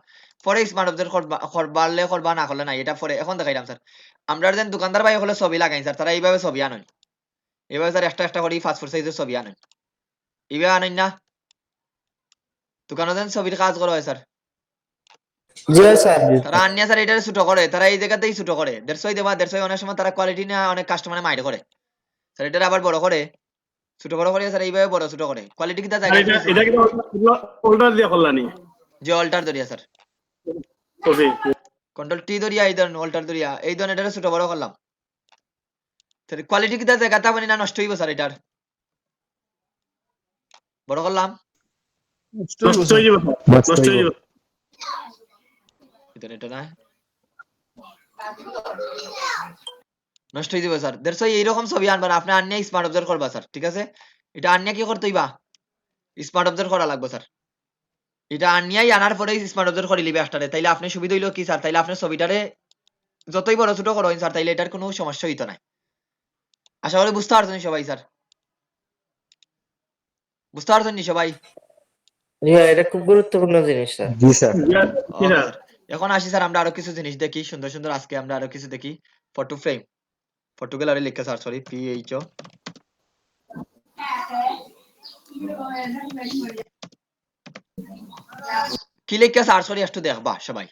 পরে স্মার্ট অবজেক্ট করবারলে করবা না করলে নাই, এটা পরে এখন দেখাইলাম স্যার। আমরা যেন দোকানদার ভাই হলে ছবি লাগাই স্যার, তারা এইভাবে ছবি আনেন, এইভাবে স্যার একটা একটা করে পাসপোর্ট সাইজের ছবি আনেন, এইভাবে আনেন না? দোকানে যেন ছবির কাজ করা হয় স্যার, জি স্যার। তারা আনিয়া স্যার এটারে ছোট করে, তারা এই জায়গাতেই ছোট করে। দ্যাটস ওয়াই দেবা, দ্যাটস ওয়াই অনেক সময় তারা কোয়ালিটি না অনেক কাস্টমারে মাইন্ড করে স্যার, এটারে আবার বড় করে ছোট বড় করে স্যার, এইভাবে বড় ছোট করে কোয়ালিটি কিটা আর জায়গা এটা এটা কি হোল্ডার দিয়ে করলানি? যে অল্টার দরিয়া স্যার, ওকে কন্ট্রোল টি দরিয়া এই ধরনের অল্টার দরিয়া এই ধরনের এটারে ছোট বড় করলাম স্যার। কোয়ালিটি কিটা জায়গাটা মানে না নষ্ট হইব স্যার, এটার বড় করলাম নষ্ট হয়ে যাবে নষ্ট হয়ে যাবে। এটা না নষ্ট হয়ে যাবে স্যার। দ্যাটস ওয়াই এইরকম ছবি আনবেন আপনি, আনিয়া স্মার্ট অবজার্ভ করবা স্যার, ঠিক আছে? এটা আনিয়া কি করতে হইবা, স্মার্ট অবজার্ভ করা লাগবে স্যার। এটা আনিয়াই আনার পরে স্মার্ট অবজার্ভ করে লিবে একটারে, তাইলে আপনি সুবিধা হইলো কি স্যার, তাইলে আপনার ছবিটারে যতই বড় ছোট করো স্যার তাইলে এটার কোনো সমস্যা হইতো না। আশা করি বুঝতে পারছেন সবাই স্যার, বুঝতে পারছেন নি সবাই? এটা খুব গুরুত্বপূর্ণ জিনিস স্যার। জি স্যার। ওকে স্যার, এখন আসি স্যার আমরা আরো কিছু জিনিস দেখি সুন্দর সুন্দর। আজকে আমরা আরো কিছু দেখি। ফটো ফ্রেম, ফটো গ্যালারি লিখে স্যার, সরি PHO কি লিখে সার্চ করি একটু দেখবা সবাই।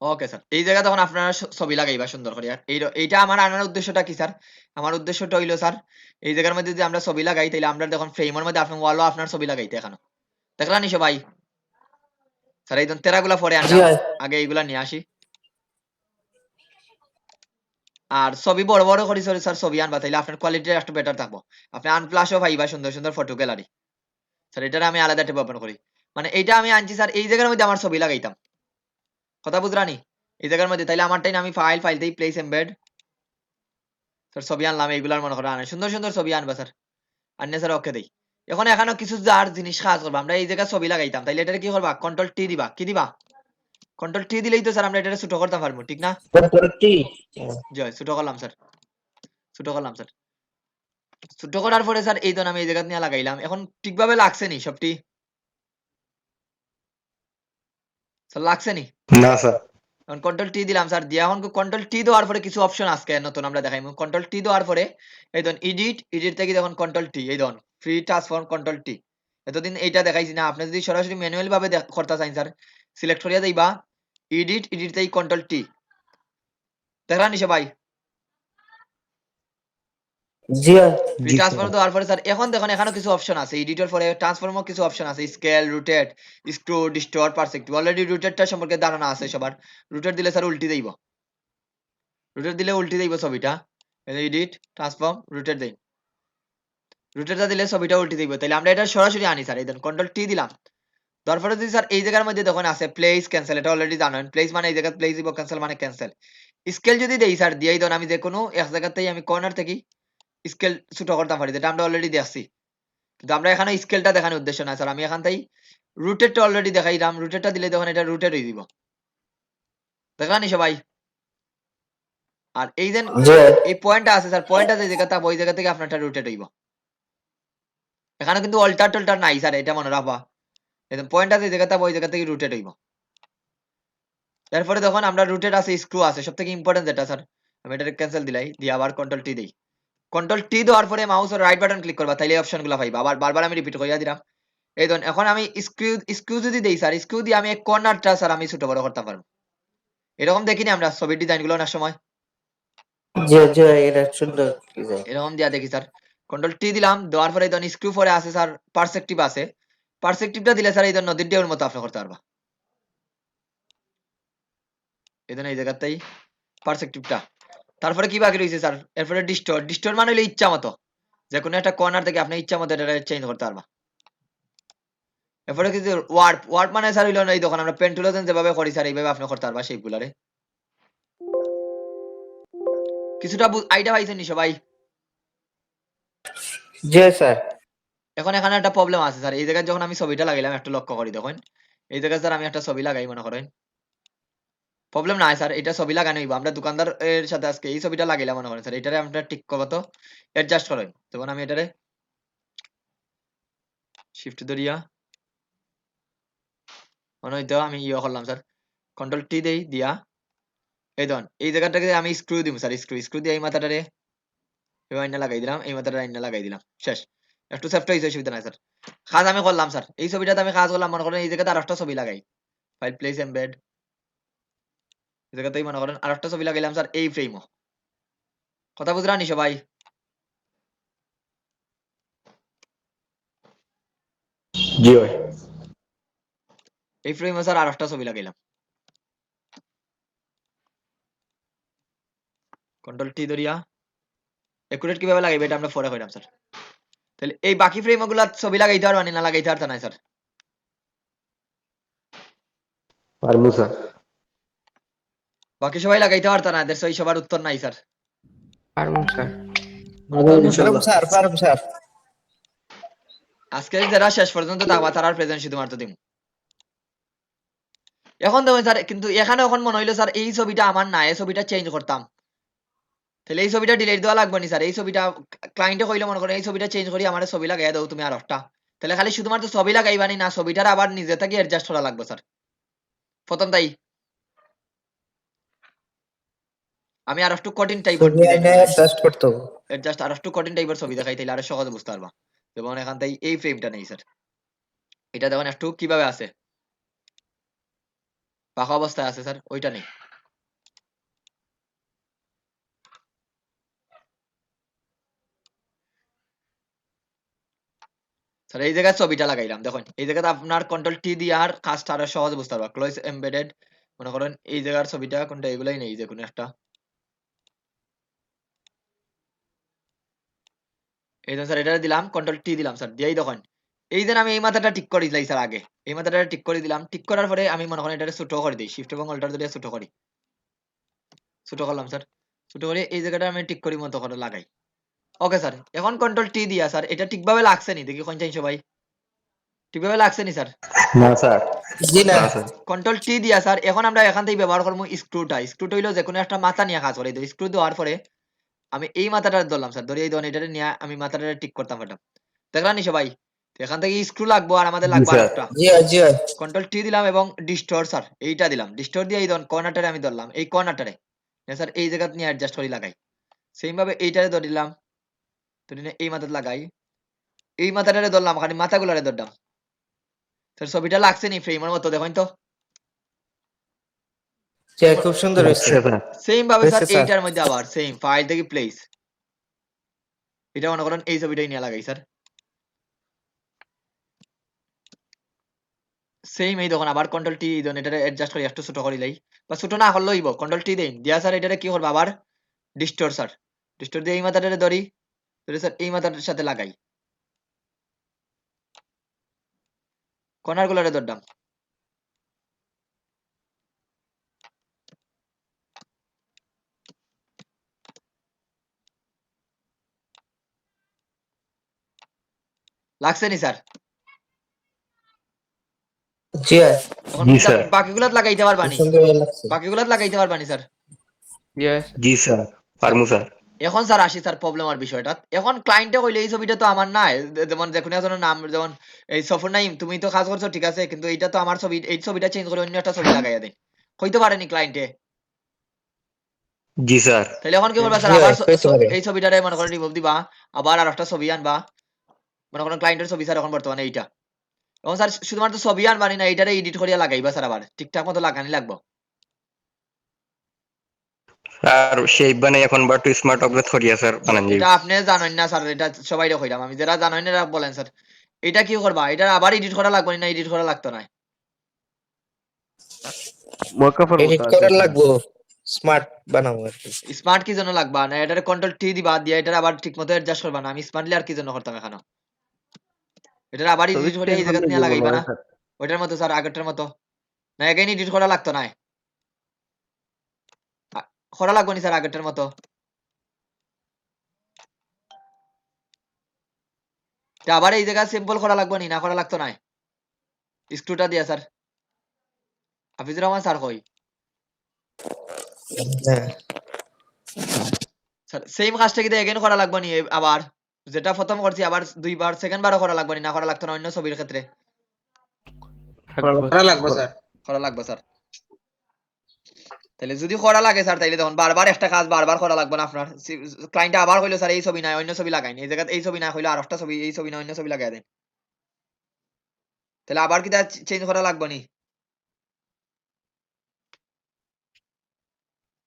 ওকে স্যার, এই জায়গা তখন আপনারা ছবি লাগাইবা সুন্দর করে। আর এইটা আমার আনার উদ্দেশ্যটা কি স্যার? আমার উদ্দেশ্যটা হইলো স্যার, এই জায়গার মধ্যে যদি আমরা ছবি লাগাই তাহলে আমরা দেখুন ফ্রেমের মধ্যে আপনার ওয়ালও আপনার ছবি লাগাইতে এখানে দেখলা নি সবাই? স্যার এই তেরাগুলা পরে জি আনলাম, ভাই। আগে এইগুলা নিয়ে আসি। আর ছবি বড় বড় করি স্যার ছবি আনবা, তাইলে আপনার কোয়ালিটি একটু বেটার থাকবো। আপনি আনপ্লাসও পাইবা সুন্দর সুন্দর ফটো গ্যালারি। স্যার এটা আমি আলাদা ট্যাব ওপেন করি। মানে এইটা আমি আনছি স্যার এই জায়গার মধ্যে আমার ছবি লাগাইতাম, কথা বুঝরানি? এই জায়গার মধ্যে তাইলে আমারটাই আমি ফাইল দিই প্লেস এমবেড। স্যার ছবি আনলাম এইগুলার মনে করো আনে সুন্দর সুন্দর ছবি আনবা স্যার, আনলে স্যার ওকে দেই। এখন এখানে কিছু যার জিনিস কাজ করবো, আমরা এই জায়গায় ছবি লাগাইতাম, তাইলে এটা কি করবা? কন্ট্রোল টি দিবা। কি দিবা? কন্ট্রোল টি দিলেই তো স্যার আমরা এটা ছোট করতে পারবো, ঠিক না? কন্ট্রোল-টি। জয় ছোট করলাম স্যার, ছোট করলাম স্যার। ছোট করার পরে স্যার এই আমি এই জায়গা নিয়ে লাগাইলাম। এখন ঠিকভাবে লাগছে নি সবটি? স্যার লাগছে নি? না স্যার। এখন কন্ট্রোল টি দিলাম স্যার, দিয়ে এখন কন্ট্রোল টি দেওয়ার পরে কিছু অপশন আজকে নতুন আমরা দেখাইমু। কন্ট্রোল টি দেওয়ার পরে এই ধরুন এডিট থেকে দেখুন কন্ট্রোল টি, এই ধরুন ফ্রি ট্রান্সফর্ম কন্ট্রোল টি। এতদিন এইটা দেখাইছি না, আপনি যদি সরাসরি ম্যানুয়াল ভাবে করতে চান স্যার, সিলেক্ট করিয়া যাইবা এডিট থেকে কন্ট্রোল টি, দেখলাম নি সবাই? জি ভাই। ফ্রি ট্রান্সফর্ম দেওয়ার পরে স্যার এখন দেখুন এখানে কিছু অপশন আছে, এডিটর পরে ট্রান্সফর্মও কিছু অপশন আছে, scale, rotate, skew, distort, perspective. Already রোটেটটা সম্পর্কে ধারণা আছে সবার। রোটেট দিলে স্যার উল্টি দেইব, রোটেট দিলে উল্টি দেইব ছবিটা। এডিট ট্রান্সফর্ম রোটেট দেই, রোটেটটা দিলে ছবিটা উল্টি দেইব। তাহলে আমরা এটা সরাসরি আনি স্যার, এই দেন কন্ট্রোল টি দিলাম। তারপরে যদি স্যার এই জায়গার মধ্যে দেখুন আছে প্লেস ক্যান্সেল, এটা অলরেডি জানেন। প্লেস মানে এই জায়গা প্লেস দিব, ক্যান্সেল মানে ক্যান্সেল। স্কেল যদি দেই স্যার দিয়েই দেন, আমি যে কোনো এক জায়গাতেই আমি কর্নার থেকে স্কেল ছোট করতে পারি, যেটা আমরা অলরেডি দেখছি। কিন্তু আমরা এখানে স্কেলটা দেখানোর উদ্দেশ্য না স্যার, আমি এখান থেকে রুটেটটা অলরেডি দেখাইলাম। রুটেটটা দিলে তখন এটা রুটেট হয়ে দিব, দেখলানি সবাই? আর এই যে জি ভাই। এই পয়েন্টটা আছে স্যার, পয়েন্টটা যে জায়গা থাকবে ওই জায়গা থেকে আপনারটা রুটেট হইব। এখানে কিন্তু অল্টার টল্টার নাই স্যার, এটা মনে রাখবা। একদম পয়েন্টটা যে জায়গা থাকবে ওই জায়গা থেকে রুটেট হইব। এরপরে তখন আমরা রুটেট আছে, স্ক্রু আছে, সব থেকে ইম্পর্টেন্ট যেটা স্যার, আমি এটা ক্যান্সেল দিলাই, দিয়ে আবার কন্ট্রোল টি দেই। কন্ট্রোল টি দেওয়ার পরে মাউসের রাইট বাটন ক্লিক করবা, তাইলে অপশনগুলো পাইবা। আবার বারবার আমি রিপিট করিয়া দিলাম। এই ধরুন এখন আমি স্ক্রু যদি দেই স্যার, স্ক্রু দিয়ে আমি কর্নারটা স্যার আমি ছোট বড় করতে পারবো। এরকম দেখিনি আমরা ছবির ডিজাইন গুলো অনেক সময়, জি জি ভাই, এটা সুন্দর ডিজাইন। এরকম দিয়া দেখি স্যার। কন্ট্রোল টি দিলাম, দেওয়ার পরে এই ধরুন স্ক্রু পরে আছে স্যার পার্সপেক্টিভ আছে। পার্সপেক্টিভটা দিলে স্যার এই ধরুন নদীর ঢেউর মতো আপনি করতে পারবা। এই ধরুন এই জায়গাতেই পার্সপেক্টিভটা। তারপরে কি বাকি রয়েছে স্যার? এরপরে ডিস্টর্ট মানে হলো ইচ্ছা মতো, যে কোনো একটা কর্নার থেকে আপনি ইচ্ছা মতো এটা চেঞ্জ করতে পারবা। এরপরে কিছু ওয়ার্প মানে স্যার হইলো না, এই দোকান আমরা পেন্টুলোজেন যেভাবে করি স্যার এইভাবে আপনি করতে পারবা সেইগুলারে। কিছুটা আইডিয়া পাইছেন নি সবাই? জি স্যার। এখন এখানে একটা প্রবলেম আছে স্যার, এই জায়গায় যখন আমি ছবিটা লাগাইলাম একটু লক্ষ্য করি দেখুন, এই জায়গায় স্যার আমি একটা ছবি লাগাই মনে করেন, প্রবলেম নাই স্যার, এটা ছবি লাগানো হইব। আমরা দোকানদার এর সাথে আজকে এই ছবিটা লাগাইলাম মনে করেন স্যার, এটারে আমরা ঠিক করবো তো অ্যাডজাস্ট করেন। তখন আমি এটারে শিফট ধরিয়া মনে হইতো আমি ইয়ে করলাম স্যার, কন্ট্রোল টি দেই দিয়া এই ধরুন এই জায়গাটাকে আমি স্ক্রু দিব স্যার, স্ক্রু দিয়ে এই মাথাটারে এই আইনা লাগাই দিলাম, এই মাথাটা আইনা লাগাই দিলাম, শেষ। একটু সেফট হয়েছে, অসুবিধা নাই স্যার। কাজ আমি করলাম স্যার, এই ছবিটাতে আমি কাজ করলাম মনে করেন, এই জায়গাতে আর একটা ছবি লাগাই, ফাইল প্লেস এমবেড, এই জায়গাতেই মনে করেন আর একটা ছবি লাগাইলাম স্যার এই ফ্রেমও। কথা বুঝলানি সবাই? জি ভাই। এই ফ্রেমও স্যার আর একটা ছবি লাগাইলাম, কন্ট্রোল টি ধরিয়া একুরেট কিভাবে লাগাইবে এটা আমরা পরে কইলাম স্যার। তাহলে এই বাকি ফ্রেম গুলা ছবি লাগাইতে পারবা না লাগাইতে পারতা না স্যার? পারমু স্যার। বাকি সবাই লাগাইতে পারতা না, এদের সই সবার উত্তর নাই স্যার। পারবো স্যার। পারবো স্যার, পারবো স্যার। আজকে যারা শেষ পর্যন্ত থাকবা তারার প্রেজেন্ট শুধুমাত্র দিম। এখন দেখুন স্যার, কিন্তু এখানে এখন মনে হইলো স্যার এই ছবিটা আমার না, এই ছবিটা চেঞ্জ করতাম, তাহলে এই ছবিটা ডিলিট দেওয়া লাগবে নি স্যার? এই ছবিটা ক্লায়েন্টে কইলো মনে করেন এই ছবিটা চেঞ্জ করি আমার ছবি লাগাই দাও তুমি আর একটা, তাহলে খালি শুধুমাত্র ছবি লাগাইবানি না, ছবিটার আবার নিজে থেকে অ্যাডজাস্ট করা লাগবে স্যার প্রথম তাই? আমি আর একটু কঠিন টাইপের ছবি আইনে অ্যাডজাস্ট করতে হবে। জাস্ট আর একটু কঠিন টাইপের ছবি দেখাই তাইলে আরো সহজে বুঝতে পারবা। যেমন এখান থেকে এই ফ্রেমটা নেই স্যার, এটা দেখুন একটু কিভাবে আছে, পাকা অবস্থায় আছে স্যার, ওইটা নেই। স্যার এই জায়গায় ছবিটা লাগাইলাম, দেখুন এই জায়গাতে আপনার কন্ট্রোল টি দিয়ে আর কাজটা আরো সহজে বুঝতে পারবা। ক্লোজ এমবেডেড মনে করেন এই জায়গার ছবিটা কোনটা, এগুলাই নেই, যে কোনো একটা এই যে স্যার এটা দিলাম, কন্ট্রোল টি দিলাম স্যার, দিয়েই দেখুন এই যে আমি এই মাথাটা ঠিক করে দিলাই স্যার, আগে এই মাথাটা ঠিক করে দিলাম, ঠিক করার পরে আমি মনে করেন এটা ছোট করে দিই, শিফট এবং অল্টার দিয়ে ছোট করি, ছোট করলাম স্যার, ছোট করে এই জায়গাটা আমি ঠিক করি মতো করে লাগাই। ওকে স্যার, এখন কন্ট্রোল টি দিয়া স্যার এটা ঠিকভাবে লাগছে নি, দেখি কোন চাই সবাই, ঠিকভাবে লাগছে নি স্যার? না স্যার, জি না, না স্যার। কন্ট্রোল টি দিয়া স্যার এখন আমরা এখান থেকে ব্যবহার করবো স্ক্রুটা। স্ক্রুটা হইলো যে কোনো একটা মাথা নিয়ে কাজ করে, স্ক্রু দেওয়ার পরে আমি এই মাথাটা ধরলাম স্যার, ধরে এই ধরনের এটা নিয়ে আমি মাথাটা ঠিক করতাম ম্যাডাম, দেখলাম নি সবাই? তো এখান থেকে স্ক্রু লাগবো আর আমাদের জি লাগবে আর স্যার। একটা জি হয়, জি হয়। কন্ট্রোল টি দিলাম এবং ডিস্টোর স্যার এইটা দিলাম, ডিস্টোর দিয়ে এই ধরুন কর্নারটারে আমি ধরলাম, এই কর্নারটারে স্যার এই জায়গা নিয়ে অ্যাডজাস্ট করে লাগাই, সেম ভাবে এইটারে ধরে দিলাম, ধরে নিয়ে এই মাথাতে লাগাই, এই মাথাটারে ধরলাম, খালি মাথাগুলারে ধরলাম স্যার, ছবিটা লাগছে নি ফ্রেমের মতো দেখুন তো? জি, খুব সুন্দর হয়েছে। আচ্ছা স্যার। সেম ভাবে স্যার হয়েছে স্যার। এইটার মধ্যে আবার সেম ফাইল থেকে প্লেস, এটা মনে করেন এই ছবিটাই নিয়ে লাগাই স্যার, সেম এই দেখুন আবার কন্ট্রোল টি দেন, এটা অ্যাডজাস্ট করে একটু ছোট করে লাই, বা ছোট না করলেই কন্ট্রোল টি দেন দিয়া স্যার এটারে কি করব আবার ডিস্টোর স্যার, ডিস্টোর দিয়ে এই মাথাটারে ধরি, ধরে স্যার এই মাথাটার সাথে লাগাই, কর্নার গুলারে ধরলাম, লাগছে নি স্যার? জি হয়, এখন জি স্যার। বাকিগুলাত লাগাইতে পারবা খুব নি? সুন্দর লাগছে। বাকিগুলাত লাগাইতে পারবা নি স্যার? জি স্যার, পারমু স্যার। এখন স্যার আসি স্যার প্রবলেমের বিষয়টা, এখন ক্লায়েন্টে কইলে এই ছবিটা তো আমার না, যেমন যে কোনো একজনের নাম, যেমন এই সফর নাইম তুমি তো কাজ করছো ঠিক আছে, কিন্তু এইটা তো আমার ছবি, এই ছবিটা চেঞ্জ করে অন্য একটা ছবি লাগাইয়া দেন, হইতে পারেনি ক্লায়েন্টে? জি স্যার। তাহলে এখন কি করবা জি স্যার, আবার হয়, হইতে পারে। এই ছবিটারে মনে করেন রিমুভ দিবা, আবার আর একটা ছবি আনবা, মনে করেন ক্লায়েন্টের ছবি স্যার এখন বর্তমানে এইটা, এখন স্যার শুধুমাত্র ছবি আনবানি না, এইটারে এডিট করিয়া লাগাইবা স্যার, আবার ঠিকঠাক মতো লাগানি লাগবো। আর শেপ বানাই এখন বা টু স্মার্ট অবজেক্ট করিয়া স্যার বানান যাইব। এটা আপনি জানেন না স্যার, এটা সবাই কইলাম আমি, যারা জানেন না এরা বলেন স্যার, এটা কি করবা, এটা আবার এডিট করা লাগবে না, এডিট করা লাগতো না? এডিট করার লাগবো, স্মার্ট বানাবো আর কি। স্মার্ট কি জন্য লাগবা না, এটারে কন্ট্রোল টি দিবা, দিয়ে এটা আবার ঠিকমতো অ্যাডজাস্ট করবা না, আমি স্মার্টলি আর কি জন্য করতাম এখানে, এটা আবার এডিট করে এই জায়গাতে নিয়ে লাগাইবা না ওইটার মতো স্যার, আগেরটার মতো না, এগেইন এডিট করা লাগতো না, করা লাগবে না স্যার আগেরটার মতো, এটা আবার এই জায়গা সিম্পল করা লাগবে না করা লাগতো না, স্ক্রুটা দিয়া স্যার। হাফিজুর রহমান স্যার কই হ্যাঁ, স্যার? সেম কাজটা কিন্তু এগেইন করা লাগবে না আবার, যেটা প্রথম করছি আবার দুইবার সেকেন্ড বারও করা লাগবে না করা লাগতো না অন্য ছবির ক্ষেত্রে? করা লাগবে স্যার। করা লাগবে স্যার। তাহলে যদি করা লাগে স্যার, তাইলে তখন বারবার একটা কাজ বারবার করা লাগবে না আপনার, ক্লায়েন্ট আবার কইলো স্যার এই ছবি নাই অন্য ছবি লাগাইনি, এই জায়গায় এই ছবি না হইলো আর একটা ছবি, এই ছবি না অন্য ছবি লাগাই দেন, তাহলে আবার কি চেঞ্জ করা লাগবে নি?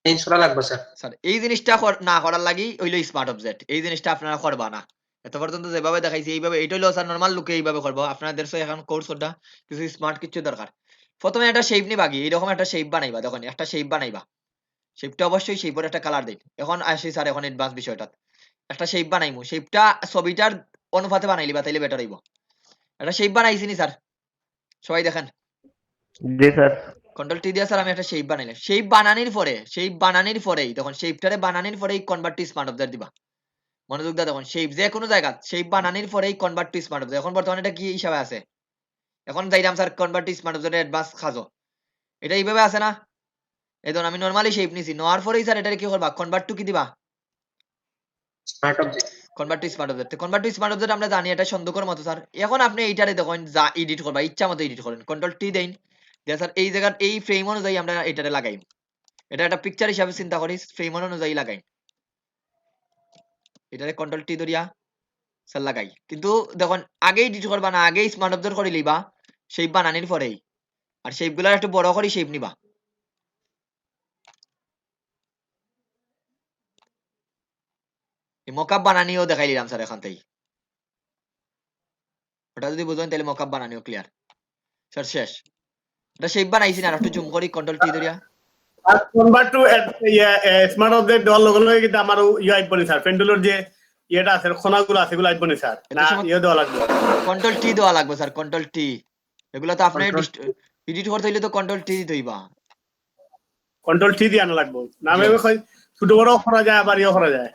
চেঞ্জ করা লাগবে স্যার। স্যার এই জিনিসটা না করার লাগি হইলো স্মার্ট অবজেক্ট, এই জিনিসটা আপনারা করবা না, এত পর্যন্ত যেভাবে দেখাইছি এইভাবে, এইটা হলো স্যার নরমাল লোকে এইভাবে করবো, আপনাদের এখন কোর্স ওটা কিছু স্মার্ট কিছু দরকার। প্রথমে একটা শেপ নিবা, কি এরকম একটা শেপ বানাইবা, দেখুন একটা শেপ বানাইবা, শেপটা অবশ্যই শেপের একটা কালার দিন। এখন আসি স্যার এখন অ্যাডভান্স বিষয়টা, একটা শেপ বানাইমু, শেপটা ছবিটার অনুপাতে বানাইলিবা তাইলে বেটার হইব। একটা শেপ বানাইছি নি স্যার, সবাই দেখেন, জি স্যার। কন্ট্রোল টি দিয়ে স্যার আমি একটা শেপ বানাইলাম, শেপ বানানির পরেই তখন শেপটারে বানানির পরেই কনভার্ট টু স্মার্ট অবজেক্ট দিবা, মনোযোগ দা, তখন শেপ যে কোনো জায়গা শেপ বানানির পরেই কনভার্ট টু স্মার্ট অবজেক্ট, এখন বর্তমানে এটা কি হিসাবে আছে, এখন যাইলাম sir convert to smart object advance খাজো, এটা এইভাবে আছে না? এই ধরুন আমি নরমালি শেপ নিছি, নেওয়ার পরেই স্যার এটারে কি করবা, কনভার্ট টু কি দিবা, smart object. Convert to smart object. Convert to smart object আমরা জানি এটা সন্দেহের মতো স্যার, এখন আপনি এইটারে দেখেন যা এডিট করবা ইচ্ছা মতো এডিট করেন, কন্ট্রোল টি দেন, দিয়ে স্যার এই জায়গার এই ফ্রেম অনুযায়ী আমরা এটারে লাগাই, এটা একটা পিকচার হিসাবে চিন্তা করি, ফ্রেম অনুযায়ী লাগাই, এটারে কন্ট্রোল টি ধরিয়া স্যার লাগাই। কিন্তু দেখুন আগেই এডিট করবা না, আগেই স্মার্ট অবজার্ভ করে লইবা শেপ বানানির পরেই, আর শেপ গুলা একটু বড় করে শেপ নিবা। মকআপ বানানিও দেখাই দিলাম স্যার এখান থেকে, ওটা যদি বুঝেন তাহলে মকআপ বানানিও ক্লিয়ার স্যার শেষ। এটা শেপ বানাইছি না, আর একটু জুম করি কন্ট্রোল টি ধরিয়া। আর কনভার্ট টু স্মার্ট অবজেক্ট দেওয়ার লগে লগে কিন্তু আমার ইয়ে আইব নি স্যার, পেন্ডুলার যে ইয়েটা আছে খোনাগুলো আছে এগুলো আইব নি স্যার, না ইয়ে দেওয়া লাগবে? কন্ট্রোল টি দেওয়া লাগবে স্যার, কন্ট্রোল টি। এগুলো তো আপনি এডিট করতে হইলে তো কন্ট্রোল টি দিতে হইবা। কন্ট্রোল টি দিয়ে আনা লাগবে, না আমি ছোট বড় করা যায় আবার ইয়ে করা যায়,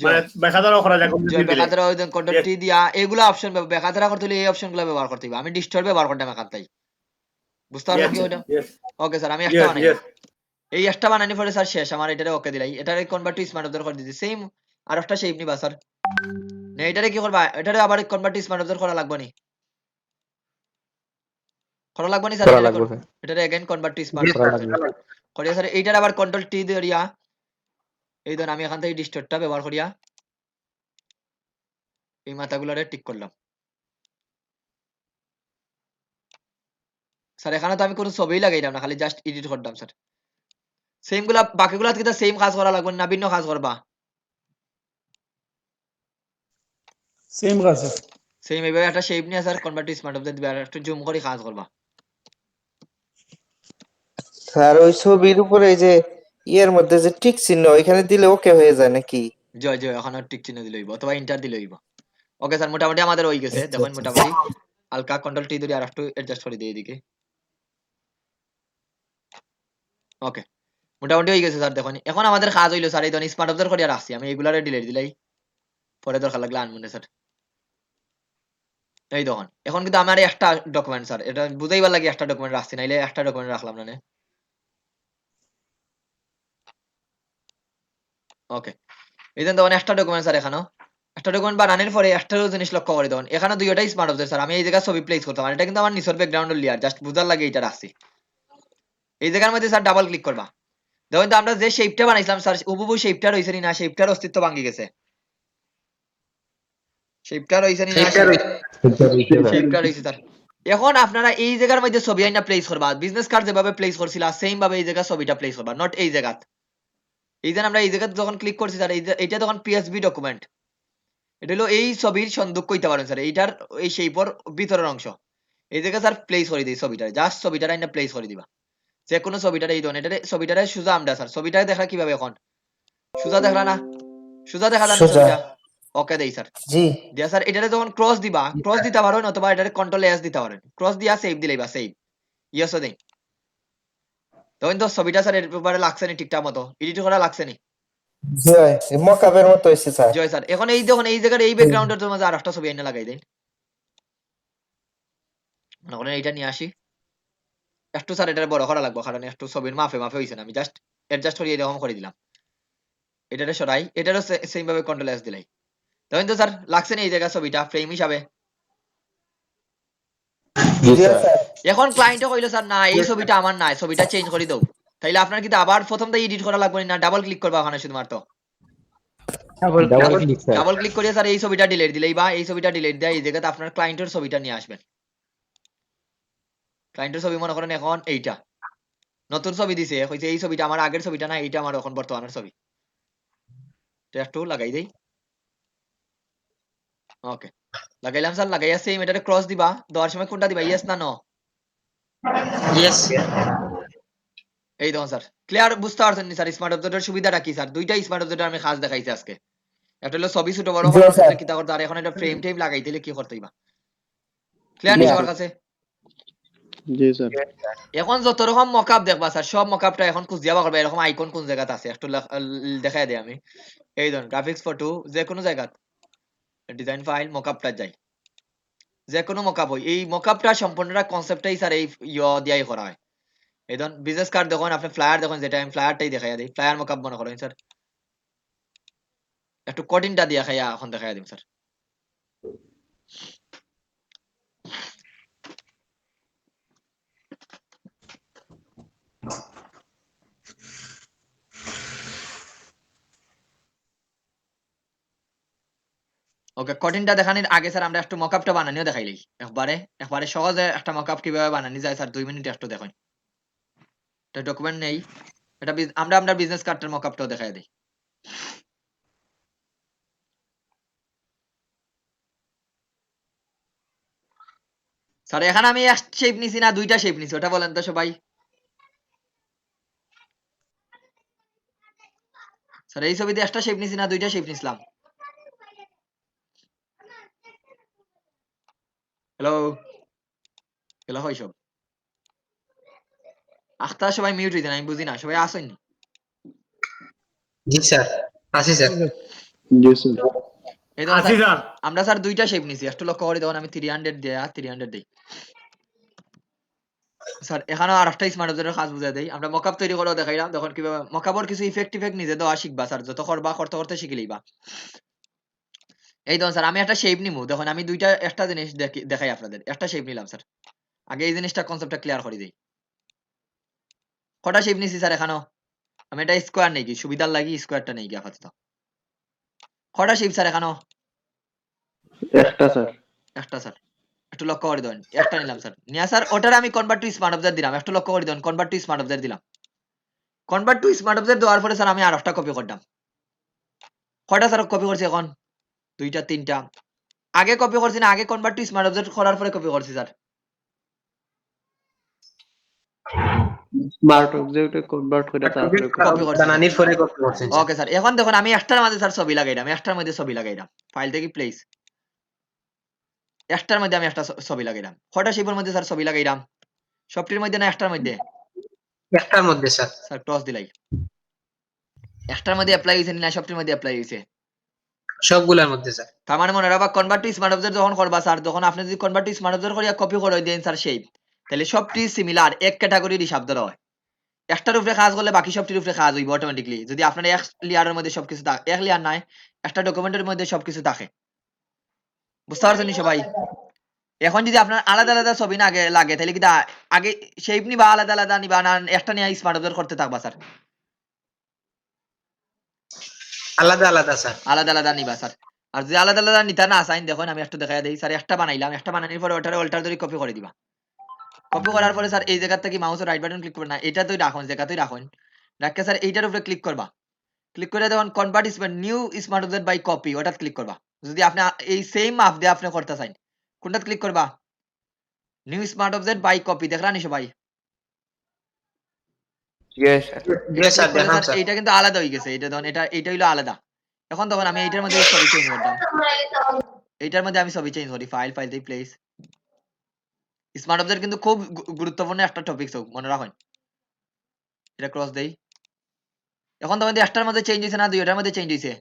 মানে বেখাদারও করা যায় যে বেকাতরা ওই কন্ট্রোল টি দিয়া এগুলো অপশন বেকাতরা করতে হলে এই অপশন গুলো ব্যবহার করতে হইবে। আমি ডিস্টর্ব ব্যবহার করতাম এখান থেকে, বুঝতে পারলেন কি ওইটা? ওকে স্যার আমি একটা বানাই, এই একটা বানানি পরে স্যার শেষ আমার, এটারে ওকে দিলাই, এটারে কনভার্ট টু স্মার্ট অবজার্ভ করে দিছি সেম। আর একটা শেপ নিবা স্যার, না এটারে কি করবা, এটারে আবার কনভার্ট টু স্মার্ট অবজার্ভ করা লাগবে নি, করা লাগবে নি স্যার, এটারে again convert to smart observe করিয়া স্যার এইটার আবার কন্ট্রোল টি ধরিয়া এই ধরুন আমি এখান থেকে ডিস্টর্টটা ব্যবহার করিয়া এই মাথাগুলোরে টিক করলাম। স্যার এখানে তো আমি কোনো ছবি লাগাইলাম না, খালি জাস্ট এডিট করলাম স্যার। সেম গুলা বাকিগুলা থেকে সেম কাজ করা লাগবে না, ভিন্ন কাজ করবা? সেম কাজ স্যার। সেম এইভাবে একটা শেপ নিয়ে sir convert to smart object দিবা, আর একটু জুম করে কাজ করবা। স্যার ওই ছবির উপরে এই যে ইয়ের মধ্যে যে টিক চিহ্ন ওইখানে দিলে ওকে হয়ে যায় নাকি? জয় জয় এখন টিক চিহ্ন দিলে হইব অথবা ইন্টার দিলে হইব। ওকে স্যার মোটামুটি আমাদের হয়ে গেছে, আচ্ছা, দেখুন আচ্ছা। মোটামুটি হালকা কন্ট্রোল টি ধরে আর একটু অ্যাডজাস্ট করে দিয়ে এদিকে। ওকে মোটামুটি হয়ে গেছে স্যার, দেখুন এখন আমাদের কাজ হইলো স্যার এই ধরুন স্মার্ট অবজার্ভ করে রাখছি আমি, এগুলারে ডিলিট দিলাই, পরে দরকার লাগলে আনমনে স্যার। এই দেখুন এখন কিন্তু আমার একটা ডকুমেন্ট স্যার, এটা বুঝাইবার লাগে একটা ডকুমেন্ট রাখছি, নাইলে একটা ডকুমেন্ট রাখলাম না। ওকে এই দেখুন তখন একটা ডকুমেন্ট স্যার, এখানেও একটা ডকুমেন্ট বানানোর পরে একটা জিনিস লক্ষ্য করে দেখুন এখানে দুইটাই স্মার্ট অবজেক্ট স্যার, আমি এই জায়গায় ছবি প্লেস করতাম, আর এটা কিন্তু আমার নিচের ব্যাকগ্রাউন্ডের লেয়ার, জাস্ট বুঝার লাগে এটা রাখছি। এই জায়গার মধ্যে স্যার ডাবল ক্লিক করবা, দেখুন তো আমরা যে শেপটা বানাইছিলাম স্যার হুবহু শেপটা রইছে না, শেপটার অস্তিত্ব ভাঙি গেছে, শেপটা রইছে না, শেপটা রইছে স্যার। এখন আপনারা এই জায়গার মধ্যে ছবি আইনা প্লেস করবা, বিজনেস কার্ড যেভাবে প্লেস করছিলা সেম ভাবে এই জায়গা ছবিটা প্লেস করবা, নট এই জায়গা। এই যে আমরা এই জায়গাতে যখন ক্লিক করছি স্যার, এইটা তখন পিএসবি ডকুমেন্ট, এটা হলো এই ছবির সন্দুক কইতে পারেন স্যার, এইটার এই শেপর ভিতরের অংশ। এই জায়গা স্যার প্লেস করে দিই ছবিটা, জাস্ট ছবিটা আইনা প্লেস করে দিবা, যে কোনো ছবিটারে এই ধরনের, এটারে ছবিটারে সোজা আমরা স্যার ছবিটারে দেখা কিভাবে এখন সোজা দেখলা না, সোজা দেখা যায় না সোজা। ছবিটা? ওকে দেই স্যার, জি। দিয়া স্যার এটারে যখন ক্রস দিবা, ক্রস দিতে পারেন অথবা এটারে কন্ট্রোল এস দিতে পারেন, ক্রস দিয়া সেভ দিলেই বা সেভ ইয়েসও দেই। তখন তো ছবিটা স্যার এর ব্যাপারে লাগছে নি ঠিকঠাক মতো, এডিট করা লাগছে নি? জয় মকাবের মতো হইছে স্যার। জয় স্যার এখন এই দেখুন এই জায়গার এই ব্যাকগ্রাউন্ডের মাঝে আর একটা ছবি এনে লাগাই দেন, মনে করেন এইটা নিয়ে আসি একটু স্যার, এটা বড় করা লাগবে কারণ একটু ছবির মাফে মাফে হইছে না, আমি জাস্ট অ্যাডজাস্ট করে এরকম করে দিলাম, এটারে সরাই, এটারও সেম ভাবে কন্ট্রোল এস দিলাই। তখন তো স্যার লাগছে না এই জায়গা ছবিটা ফ্রেম হিসাবে? জি স্যার। এখন ক্লায়েন্টও কইলো স্যার না এই ছবিটা আমার নাই, ছবিটা চেঞ্জ করে দাও, তাইলে আপনার কিন্তু আবার প্রথম থেকে এডিট করা লাগবে না, ডাবল ক্লিক করবা ওখানে শুধুমাত্র, ডাবল ক্লিক করিয়ে স্যার এই ছবিটা ডিলিট দিলেই বা এই ছবিটা ডিলিট দেয়, এই জায়গাতে আপনার ক্লায়েন্টের ছবিটা নিয়ে আসবেন। ক্লায়েন্টের ছবি মনে করেন এখন এইটা নতুন ছবি দিছে, কইছে এই ছবিটা আমার আগের ছবিটা না, এইটা আমার এখন বর্তমানের ছবি, তো একটু লাগাই দেই। ওকে লাগাইলাম স্যার, লাগাইয়া সেম এটারে ক্রস দিবা, দেওয়ার সময় কোনটা দিবা, ইয়েস না নো? ইয়েস। এই দেখুন স্যার ক্লিয়ার বুঝতে পারছেন নি স্যার স্মার্ট অবজেক্টের সুবিধাটা কি? স্যার দুইটা স্মার্ট অবজেক্টের আমি কাজ দেখাইছি আজকে, একটা হলো ছবি ছোট বড় জি করার স্যার। জন্য কিতা করতে, আর এখন এটা ফ্রেম টেম লাগাইতে হলে কি করতে হইবা? ক্লিয়ার নি সবার কাছে? জি স্যার। এখন যত রকম মকআপ দেখবা স্যার সব মকআপটা এখন খুঁজ যাবা করবে, এরকম আইকন কোন জায়গাতে আছে একটু দেখাই দেই আমি। এই ধরুন গ্রাফিক্স ফটো যে কোনো জায়গা, ডিজাইন ফাইল মকআপটা যাই, যে কোনো মকআপ হয়, এই মকআপটা সম্পূর্ণটা কনসেপ্টটাই স্যার এই দিয়াই করা হয়। এই ধরুন বিজনেস কার্ড দেখুন, আপনি ফ্লায়ার দেখুন, যেটা আমি ফ্লায়ারটাই দেখাইয়া দিই, ফ্লায়ার মকআপ মনে করেন স্যার, একটু কঠিনটা দিয়া খাইয়া এখন দেখাইয়া দিম স্যার। ওকে, কঠিনটা দেখানোর আগে স্যার আমরা একটু মকআপটা বানানিও দেখাইলি একবারে একবারে সহজে একটা মকআপ কিভাবে বানানি যায় স্যার 2 মিনিট একটু দেখুন। এটা ডকুমেন্ট নেই, এটা আমরা আমরা বিজনেস কার্ডের মকআপটাও দেখাই দিই। স্যার এখানে আমি একটা শেপ নিছি না দুইটা শেপ নিছি ওটা বলেন তো সবাই। স্যার এই ছবিতে একটা শেপ নিছি না দুইটা শেপ নিছিলাম? হ্যালো, হ্যালো হয় সব আখতা সবাই মিউট হইতেন, আমি বুঝি না সবাই আসেন। জি স্যার, আছি স্যার। এই ধরুন আছি স্যার স্যার। আমরা স্যার দুইটা শেপ নিছি, একটু লক্ষ্য করে দেখুন আমি 300 দেয়া 300 দেই। স্যার এখানেও আর একটা স্মার্ট অবজেক্টের কাজ বুঝাই দেই, আমরা মকআপ তৈরি করেও দেখাইলাম দেখুন কিভাবে মকআপের কিছু ইফেক্ট নিজে দেওয়া শিখবা স্যার, যত করবা করতে করতে শিখে লইবা। এই দেখুন স্যার আমি একটা শেপ নিমু, দেখুন আমি দুইটা একটা জিনিস দেখাই আপনাদের, একটা শেপ নিলাম স্যার। আগে এই জিনিসটা কনসেপ্টটা ক্লিয়ার করে দেই। কটা শেপ নিছি স্যার এখানেও? আমি এটা স্কোয়ার নেই কি সুবিধার লাগি স্কোয়ারটা নেই কি আপাতত। কটা শেপ স্যার এখানেও? একটা স্যার। একটা স্যার, একটু লক্ষ্য করে দেন একটা নিলাম স্যার, নিয়া স্যার ওটার আমি কনভার্ট টু স্মার্ট অবজেক্ট দিলাম, একটু লক্ষ্য করে দেন কনভার্ট টু স্মার্ট অবজেক্ট দিলাম। কনভার্ট টু স্মার্ট অবজেক্ট দেওয়ার পরে স্যার আমি আর একটা কপি করলাম। কয়টা স্যার কপি করছি এখন? দুইটা তিনটা। আগে কপি করছি না আগে কনভার্ট টু স্মার্ট অবজেক্ট করার পরে কপি করছি স্যার? স্মার্ট অবজেক্টে কনভার্ট করে তারপরে কপি করছি স্যার। বানানির পরে কপি করছেন স্যার। ওকে স্যার, এখন দেখুন আমি একটার মধ্যে স্যার ছবি লাগাইলাম, একটার মধ্যে ছবি লাগাইলাম, ফাইল থেকে প্লেস একটার মধ্যে আমি একটা ছবি লাগাইলাম। কয়টা শেপের মধ্যে স্যার ছবি লাগাইলাম? সবটির মধ্যে না একটার মধ্যে? একটার মধ্যে স্যার। স্যার ক্রস দিলাই। একটার মধ্যে অ্যাপ্লাই হইছে না সবটির মধ্যে অ্যাপ্লাই হইছে? সবগুলোর মধ্যে স্যার। তার মানে মনে রাখবা কনভার্ট টু স্মার্ট অবজেক্ট যখন করবা স্যার, তখন আপনি যদি কনভার্ট টু স্মার্ট অবজেক্ট করিয়া কপি করে দেন স্যার শেপ, তাহলে সবটি সিমিলার এক ক্যাটাগরির হিসাব ধরা হয়। একটার উপরে কাজ করলে বাকি সবটির উপরে কাজ হইব অটোমেটিকলি, যদি আপনার এক লেয়ারের মধ্যে সবকিছু থাকে, এক লেয়ার নাই একটা ডকুমেন্টের মধ্যে সবকিছু থাকে। বুঝতে পারছেন নি সবাই? এখন যদি আপনার আলাদা আলাদা ছবি না আগে লাগে তাহলে কি আগে শেপ নিবা আলাদা আলাদা নিবা না একটা নিয়ে স্মার্ট অবজেক্ট করতে থাকবা স্যার? আলাদা আলাদা স্যার। আলাদা আলাদা নিবা স্যার। আর যদি আলাদা আলাদা নিতা না চাইন দেখুন আমি একটু দেখাই দেই স্যার, একটা বানাইলাম, একটা বানানোর পরে ওটারে অল্টার ধরে কপি করে দিবা। কপি করার পরে স্যার এই জায়গা থেকে মাউসের রাইট বাটন ক্লিক করবেন না, এটা তুই রাখুন জায়গাতেই রাখুন, রাখকে স্যার এইটার উপরে ক্লিক করবা। ক্লিক করে দেখুন convert new smart object by copy ওটা ক্লিক করবা। যদি আপনি এই সেম মাপ দিয়ে আপনি করতে চান কোনটা ক্লিক করবা? New smart object by copy, দেখলানি সবাই? Yes sir. জি স্যার, দেখান স্যার স্যার। এইটা কিন্তু আলাদা হয়ে গেছে, এটা ধরুন এটা হইলো আলাদা। এখন তখন আমি এইটার মধ্যে ছবি চেঞ্জ করলাম, এইটার মধ্যে আমি ছবি চেঞ্জ করি, ফাইল ফাইল থেকে প্লেস। স্মার্ট অবজেক্ট কিন্তু খুব গুরুত্বপূর্ণ একটা টপিক, মনে রাখুন। এটা ক্রস দেই। এখন তখন একটার মধ্যে চেঞ্জ হয়েছে না দুইটার মধ্যে চেঞ্জ হয়েছে?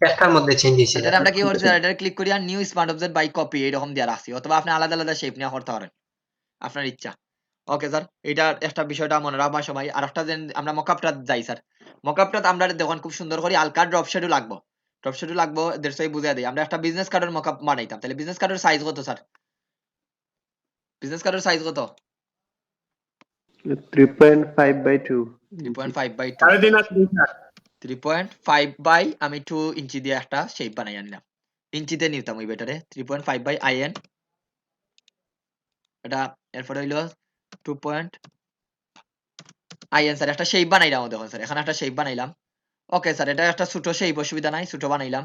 একটার মধ্যে চেঞ্জ হয়েছে। এটাতে আমরা কি করছি এটা ক্লিক করি আর new smart object by copy এরকম দিয়ে রাখছি, অথবা আপনি আলাদা আলাদা শেপ নিয়ে করতে পারেন আপনার ইচ্ছা। ওকে স্যার, এটা একটা বিষয়টা মনে রাখবা সবাই। আর একটা আমরা মকআপটা যাই স্যার, মকআপটা আমরা দেখুন খুব সুন্দর করে হালকা ড্রপ শেডও লাগবো, ড্রপ শেডও লাগবো দেড়শোই বুঝিয়ে দিই। আমরা একটা বিজনেস কার্ডের মকআপ বানাইতাম, তাহলে বিজনেস কার্ডের সাইজ কত স্যার? বিজনেস কার্ডের সাইজ কত? 3.5 by 2 3.5 by 2। সাড়ে তিন আর তিন স্যার। 3.5 বাই আমি 2 ইঞ্চি দিয়ে একটা শেপ বানাই আনলাম, ইঞ্চিতে নিতাম ওই বেটারে 3.5 বাই IN এটা। এরপরে হইলো 2 পয়েন্ট IN স্যার একটা শেপ বানাইলাম, দেখুন স্যার এখানে একটা শেপ বানাইলাম। ওকে স্যার এটা একটা ছোট শেপ, অসুবিধা নাই, ছোট বানাইলাম।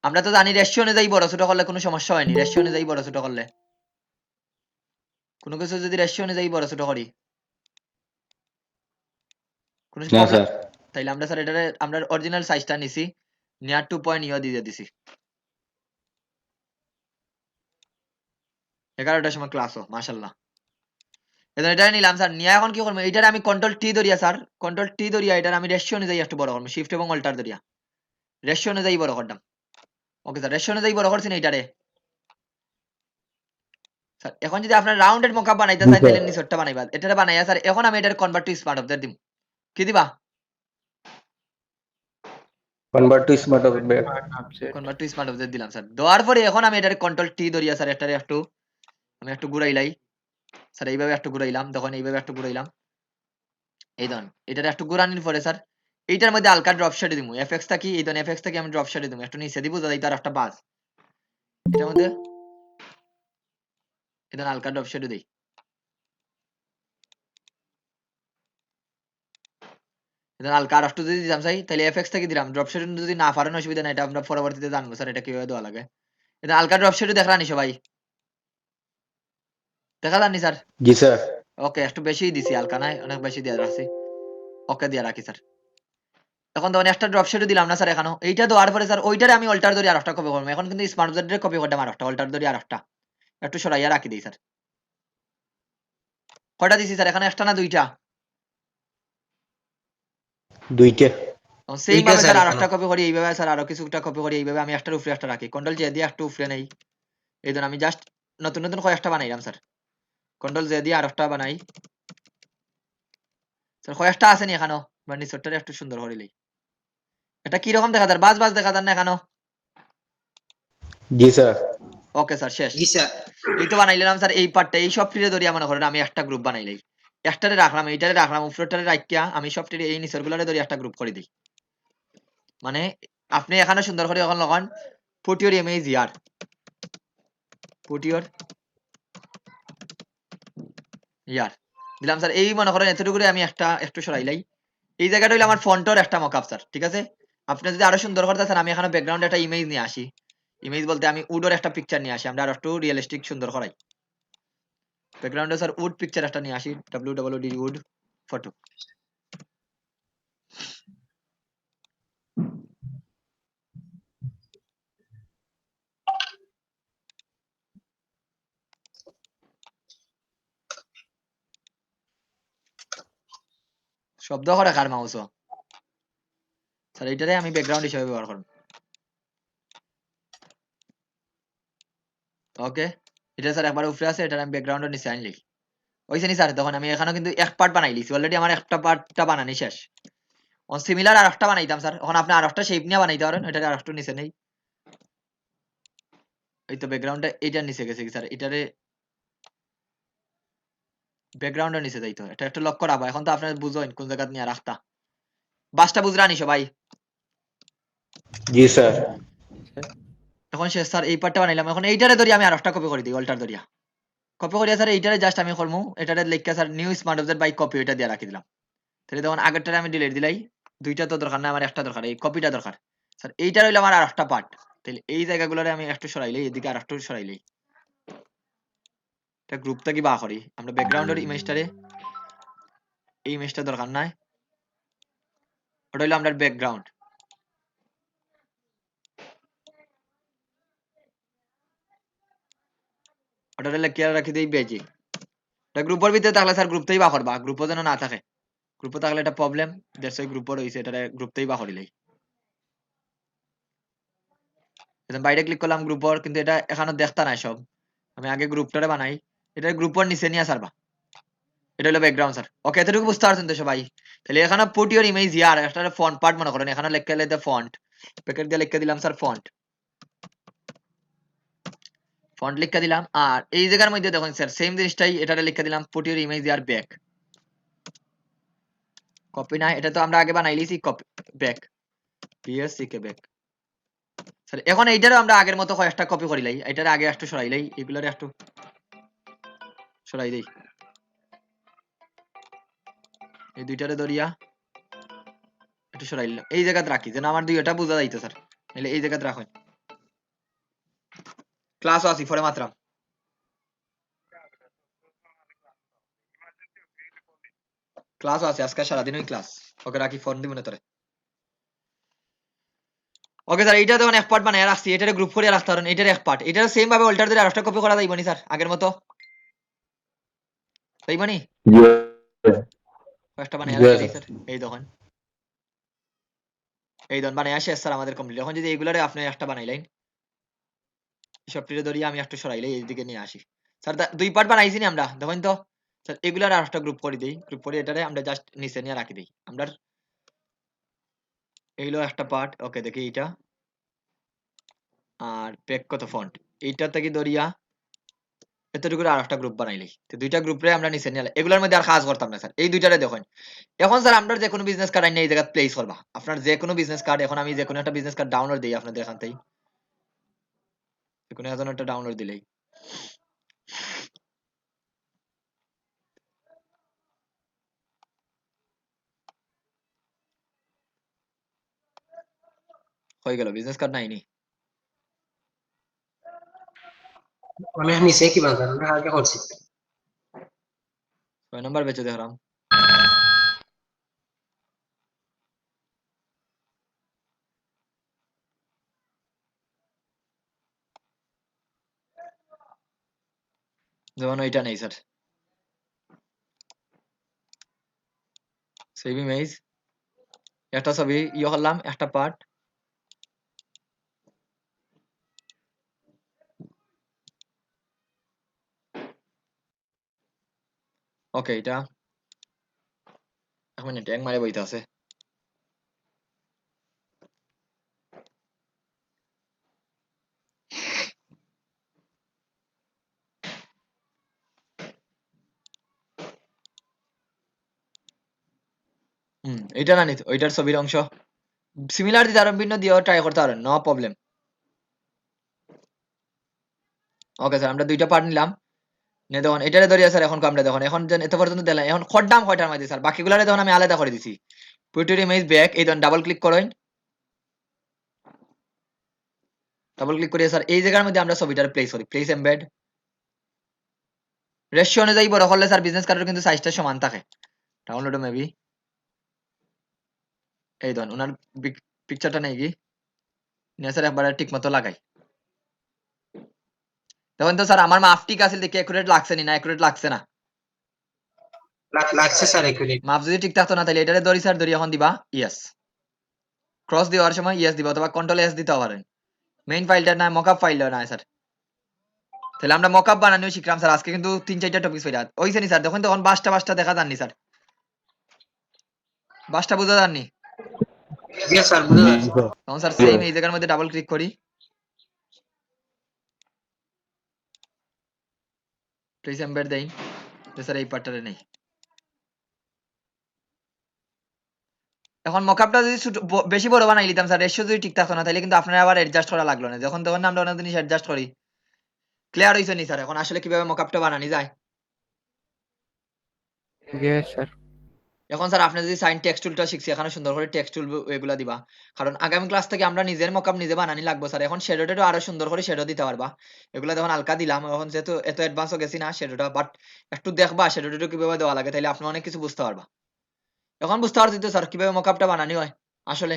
আমরা তো জানি রেশিও অনুযায়ী বড় ছোট করলে কোনো সমস্যা হয়নি, রেশিও অনুযায়ী বড় ছোট করলে কোনো কিছু যদি রেশিও অনুযায়ী বড় ছোট করি কোনো প্রবলেম, তাইলে আমরা স্যার এটারে আমরা অরিজিনাল সাইজটা নিছি, নিয়ার 2 পয়েন্ট দিয়ে দিছি। 11টার সময় ক্লাসও মাশাআল্লাহ। এখন এটা নিলাম স্যার, নিয়ে এখন কি করবো এটার আমি কন্ট্রোল টি ধরিয়া স্যার, কন্ট্রোল টি ধরিয়া এটার আমি রেশিও অনুযায়ী একটু বড় করবো, শিফট এবং অল্টার ধরিয়া রেশিও অনুযায়ী বড় করলাম। ওকে স্যার রেশিও অনুযায়ী বড় করছেন এইটারে স্যার। এখন যদি আপনার রাউন্ডেড মকআপ বানাইতে চান তাহলে নিচরটা বানাইবা, এটারে বানাইয়া স্যার এখন আমি এটার কনভার্ট টু স্মার্ট অবজেক্ট দিম, কি দিবা? Convert to smart object. Convert to smart object দিলাম স্যার। দেওয়ার পরে এখন আমি এটারে কন্ট্রোল টি ধরিয়া স্যার এটারে একটু আমি একটু ঘুরাইলাই স্যার, এইভাবে একটু ঘুরাইলাম, তখন এইভাবে একটু ঘুরাইলাম, এই ধরুন এটারে একটু ঘুরানোর পরে স্যার এইটার মধ্যে হালকা ড্রপ শেডে দিমু এফএক্স টা কি এই ধরনের এফএক্স থেকে আমি ড্রপ শেডে দিমু একটু নিচে দিব যাতে তার একটা বাজ এটার মধ্যে এটা হালকা ড্রপ শেডে দেই এটা হালকা আর একটু যদি দিতাম চাই তাহলে এফএক্স থেকে দিলাম ড্রপ শেড যদি না পারেন অসুবিধা নাই এটা আমরা পরবর্তীতে জানবো স্যার এটা কিভাবে দেওয়া লাগে এটা হালকা ড্রপ শেডে দেখলানি সবাই দেখা যাননি স্যার জি স্যার। ওকে একটু বেশি দিছি হালকা নাই অনেক বেশি দিয়ে রাখছি ওকে দিয়ে রাখি স্যার এখন তখন একটা ড্রপ শেডও দিলাম না স্যার এখানেও এইটা দেওয়ার পরে স্যার ওইটারে আমি অল্টার ধরি আর একটা কপি করবো এখন কিন্তু স্মার্ট জেডের কপি করতাম আর একটা অল্টার ধরি আর একটা একটু সরাইয়া রাখি দিই স্যার কয়টা দিছি স্যার এখানে একটা না দুইটা দুইটা। সেম দুইটা ভাবে স্যার স্যার আর এখানে। একটা কপি করি এইভাবে স্যার আরো কিছুটা কপি করি এইভাবে আমি একটার উপরে একটা রাখি কন্ট্রোল জে দিয়ে একটু উপরে নেই এই ধরুন আমি জাস্ট নতুন নতুন কয়েকটা বানাইলাম স্যার কন্ট্রোল জে দিয়ে আর একটা বানাই স্যার কয়েকটা আছে নি এখানেও বা নিচরটা একটু সুন্দর করিলেই এটা কি রকম দেখা যায় বাজ বাজ দেখা যায় না এখানেও জি স্যার। ওকে স্যার শেষ জি স্যার। এই তো বানাইলাম স্যার এই পার্টটা এই সব ফিরে ধরিয়া মনে করেন আমি একটা গ্রুপ বানাইলাই একটারে রাখলাম এইটারে রাখলাম উপরেরটারে রাখিয়া আমি সব ফিরে এই নিচের গুলারে ধরি একটা গ্রুপ করে দিই মানে আপনি এখানে সুন্দর করে এখন লাগান put your image here put your here দিলাম স্যার এই মনে করেন এতটুকু আমি একটা একটু সরাইলাই এই জায়গাটা হইলো আমার ফন্টর একটা মকআপ স্যার ঠিক আছে আপনি যদি আরো সুন্দর করতে চান আমি এখানে ব্যাকগ্রাউন্ডে একটা ইমেজ নিয়ে আসি ইমেজ বলতে আমি উডোর একটা পিকচার নিয়ে আসি আমরা আরো একটু রিয়েলিস্টিক সুন্দর করাই ব্যাকগ্রাউন্ডে স্যার উড পিকচার একটা নিয়ে আসি WWD উড ফটো শব্দ করে কার মাউস স্যার এইটারে আমি ব্যাকগ্রাউন্ড হিসেবে ব্যবহার করব ওকে এটা স্যার একবার উপরে আছে এটা আমি ব্যাকগ্রাউন্ডের নিচে আনলি ওইখানে স্যার তখন আমি এখানে কিন্তু এক পার্ট বানাই লিছি অলরেডি আমার একটা পার্টটা বানানি শেষ অন সিমিলার আর একটা বানাইতাম স্যার এখন আপনি আর একটা শেপ নিয়ে বানাইতে পারেন এটা আর একটু নিচে নেই এই তো ব্যাকগ্রাউন্ডটা এটার নিচে গেছে কি স্যার এটারে ব্যাকগ্রাউন্ডের নিচে যাইতো এটা একটু লক করাবো এখন তো আপনারা বুঝেন কোন জায়গা নিয়ে রাখতা বাসটা বুঝরানি সবাই জি স্যার। এখন শেষ স্যার এই পার্টটা বানাইলাম এখন এইটারে ধরি আমি আর একটা কপি করে দিই অল্টার ধরিয়া কপি করিয়া স্যার এইটারে জাস্ট আমি করবো এটারে লিখে sir new smart object by copy এটা দিয়ে রাখি দিলাম তাহলে তখন আগেরটারে আমি ডিলিট দিলাই দুইটা তো দরকার না আমার একটা দরকার এই কপিটা দরকার স্যার এইটা হইলো আমার আর একটা পার্ট তাহলে এই জায়গাগুলোরে আমি একটু সরাইলাই এদিকে আর একটু সরাইলাই এটা গ্রুপটা কি বা করি আমরা ব্যাকগ্রাউন্ডের ইমেজটারে এই ইমেজটা দরকার নাই ওটা হইলো আমরা ব্যাকগ্রাউন্ড ওটা হইলো কেয়ার রাখি দেই বেজি এটা গ্রুপের ভিতরে থাকলে স্যার গ্রুপতেই বা করবা গ্রুপও যেন না থাকে গ্রুপে থাকলে এটা প্রবলেম দেড়শো গ্রুপও রয়েছে এটা গ্রুপতেই বা করিলাই বাইরে ক্লিক করলাম গ্রুপর কিন্তু এটা এখানে দেখতা নাই সব আমি আগে গ্রুপটারে বানাই এটা গ্রুপর নিচে নিয়ে সারবা এটা হলো ব্যাকগ্রাউন্ড স্যার ওকে এতটুকু বুঝতে পারছেন তো সবাই তাহলে এখানে পুট ইউর ইমেজ ইয়ার একটা ফন্ট পার্ট মনে করেন এখানে লিখে দিলে ফন্ট প্যাকেট দিয়ে লিখে দিলাম স্যার ফন্ট ফন্ট লিখে দিলাম আর এই জায়গার মধ্যে দেখুন স্যার সেম জিনিসটাই এটারে লিখে দিলাম put your image year back copy না এটা তো আমরা আগে বানাই লিছি কপি ব্যাক পিএসসিকে ব্যাক স্যার এখন এইটারও আমরা আগের মতো কয়েকটা কপি করিলাই এটারে আগে একটু সরাইলাই এগুলোরে একটু সরাই দেই এই দুইটারে ধরিয়া একটু সরাই দিলাম এই জায়গাতে রাখি যেন আমার দুইটা বোঝা যাইতো স্যার নাহলে এই জায়গাতে রাখুন ক্লাসও আসি পরে মাত্রা ক্লাসও আছে আজকে সারাদিনই ক্লাস ওকে রাখি ফোন দিবি না তোরে ওকে স্যার এইটা তখন এক পার্ট বানায় রাখছি এটারে গ্রুপ করে রাখতে পারেন এটার এক পার্ট এটার সেম ভাবে অল্টার ধরে আরেকটা কপি করা যাইবনি স্যার আগের মতো যাইবনি একটা বানায় রাখি দিই স্যার এই দেখুন এই ধরুন বানায় আসে স্যার আমাদের কমপ্লিট এখন যদি এইগুলারে আপনি একটা বানাইলেন সবটিরে ধরিয়ে আমি একটু সরাইলে এইদিকে নিয়ে আসি স্যার দুই পার্ট বানাইছি নি আমরা দেখুন তো স্যার এগুলার আর একটা গ্রুপ করে দিই গ্রুপ করে এটারে আমরা জাস্ট নিচে নিয়ে রাখি দিই আমরা এইগুলো একটা পার্ট ওকে দেখি এইটা আর পেক কত ফন্ট এইটা থেকে ধরিয়া এতটুকু আর একটা গ্রুপ বানাইলি তো দুইটা গ্রুপরে আমরা নিচে নিয়ে এগুলোর মধ্যে আর কাজ করতাম না স্যার এই দুইটারে দেখুন এখন স্যার আমরা যে কোনো বিজনেস কার্ড আইনে এই জায়গায় প্লেস করবা আপনার যে কোনো বিজনেস কার্ড এখন আমি যে কোনো একটা বিজনেস কার্ড ডাউনলোড দিই আপনাদের এখান থেকে যে কোনো একটা ডাউনলোড দিলেই হয়ে গেল বিজনেস কার্ড নাইনি অনেক নিচে কি বাজার আমরা আগে করছি 6 নাম্বার বেচে দেখলাম যেমন ওইটা নেই স্যার সেভ ইমেজ একটা ছবি ইয়ে করলাম একটা পার্ট ওকে এটা এক মিনিট এক মারে বইতে আছে এটা না নিত ওইটার ছবির অংশ সিমিলার দিতে আরো ভিন্ন দিয়েও ট্রাই করতে পারেন নো প্রবলেম ওকে স্যার আমরা দুইটা পার্ট নিলাম নিয়ে দেখুন এটারে ধরিয়া স্যার এখন কামড়ে দেখুন এখন যেন এত পর্যন্ত দিলাম এখন খড়দাম কয়টার মধ্যে স্যার বাকিগুলারে দেখুন আমি আলাদা করে দিছি পুট ইমেজ ব্যাক এই ধরুন ডাবল ক্লিক করেন ডাবল ক্লিক করিয়ে স্যার এই জায়গার মধ্যে আমরা ছবিটার প্লেস করি প্লেস এমবেড রেশিও অনুযায়ী বড় করলে স্যার বিজনেস কার্ডের কিন্তু সাইজটা সমান থাকে ডাউনলোড মেবি এই ধরুন ওনার পিকচারটা নেই কি নিয়ে স্যার একবার ঠিক মতো লাগাই দেখুন তো স্যার আমার মাপ ঠিক আছে দেখি একুরেট লাগছে না একুরেট লাগছে না লাগছে স্যার একুরেট মাপ যদি ঠিক থাকতো না তাহলে এটারে ধরি স্যার ধরি এখন দিবা ইয়েস ক্রস দেওয়ার সময় ইয়েস দিবা অথবা কন্ট্রোল এস দিতে পারেন মেইন ফাইলটা না মকআপ ফাইলটা না স্যার তাহলে আমরা মকআপ বানানো শিখলাম স্যার আজকে কিন্তু 3-4টা টপিক হইরা ওইছে নি স্যার দেখুন তখন বাসটা দেখা যাননি স্যার বাসটা বুঝা যাননি জি স্যার বুঝা যাচ্ছে তখন স্যার সেম এই জায়গার মধ্যে ডাবল ক্লিক করি প্লিজ এমবেড দেই স্যার এই পার্টটারে নেই এখন মকআপটা যদি বেশি বড় বানাই নিতাম স্যার রেশিও যদি ঠিক থাকতো না তাহলে কিন্তু আপনারা আবার অ্যাডজাস্ট করা লাগলো না যখন তখন আমরা অনেক জিনিস অ্যাডজাস্ট করি ক্লিয়ার হইছে নি স্যার এখন আসলে কিভাবে মকআপটা বানানি যায় স্যার এখন স্যার আপনি যদি সাইন টেক্সট টুলটা শিখছি এখানে সুন্দর করে টেক্সট টুল এগুলা দিবা কারণ আগামী ক্লাস থেকে আমরা নিজের মকআপ নিজে বানানি লাগবো স্যার এখন শ্যাডোটা আরো সুন্দর করে শ্যাডো দিতে পারবা এগুলা যখন হালকা দিলাম এখন যেহেতু এত অ্যাডভান্সও গেছি না শ্যাডোটা বাট একটু দেখবা শ্যাডোটা কিভাবে দেওয়া লাগে তাহলে আপনি অনেক কিছু বুঝতে পারবা এখন বুঝতে পারছি তো স্যার কিভাবে মকআপটা বানানি হয় আসলে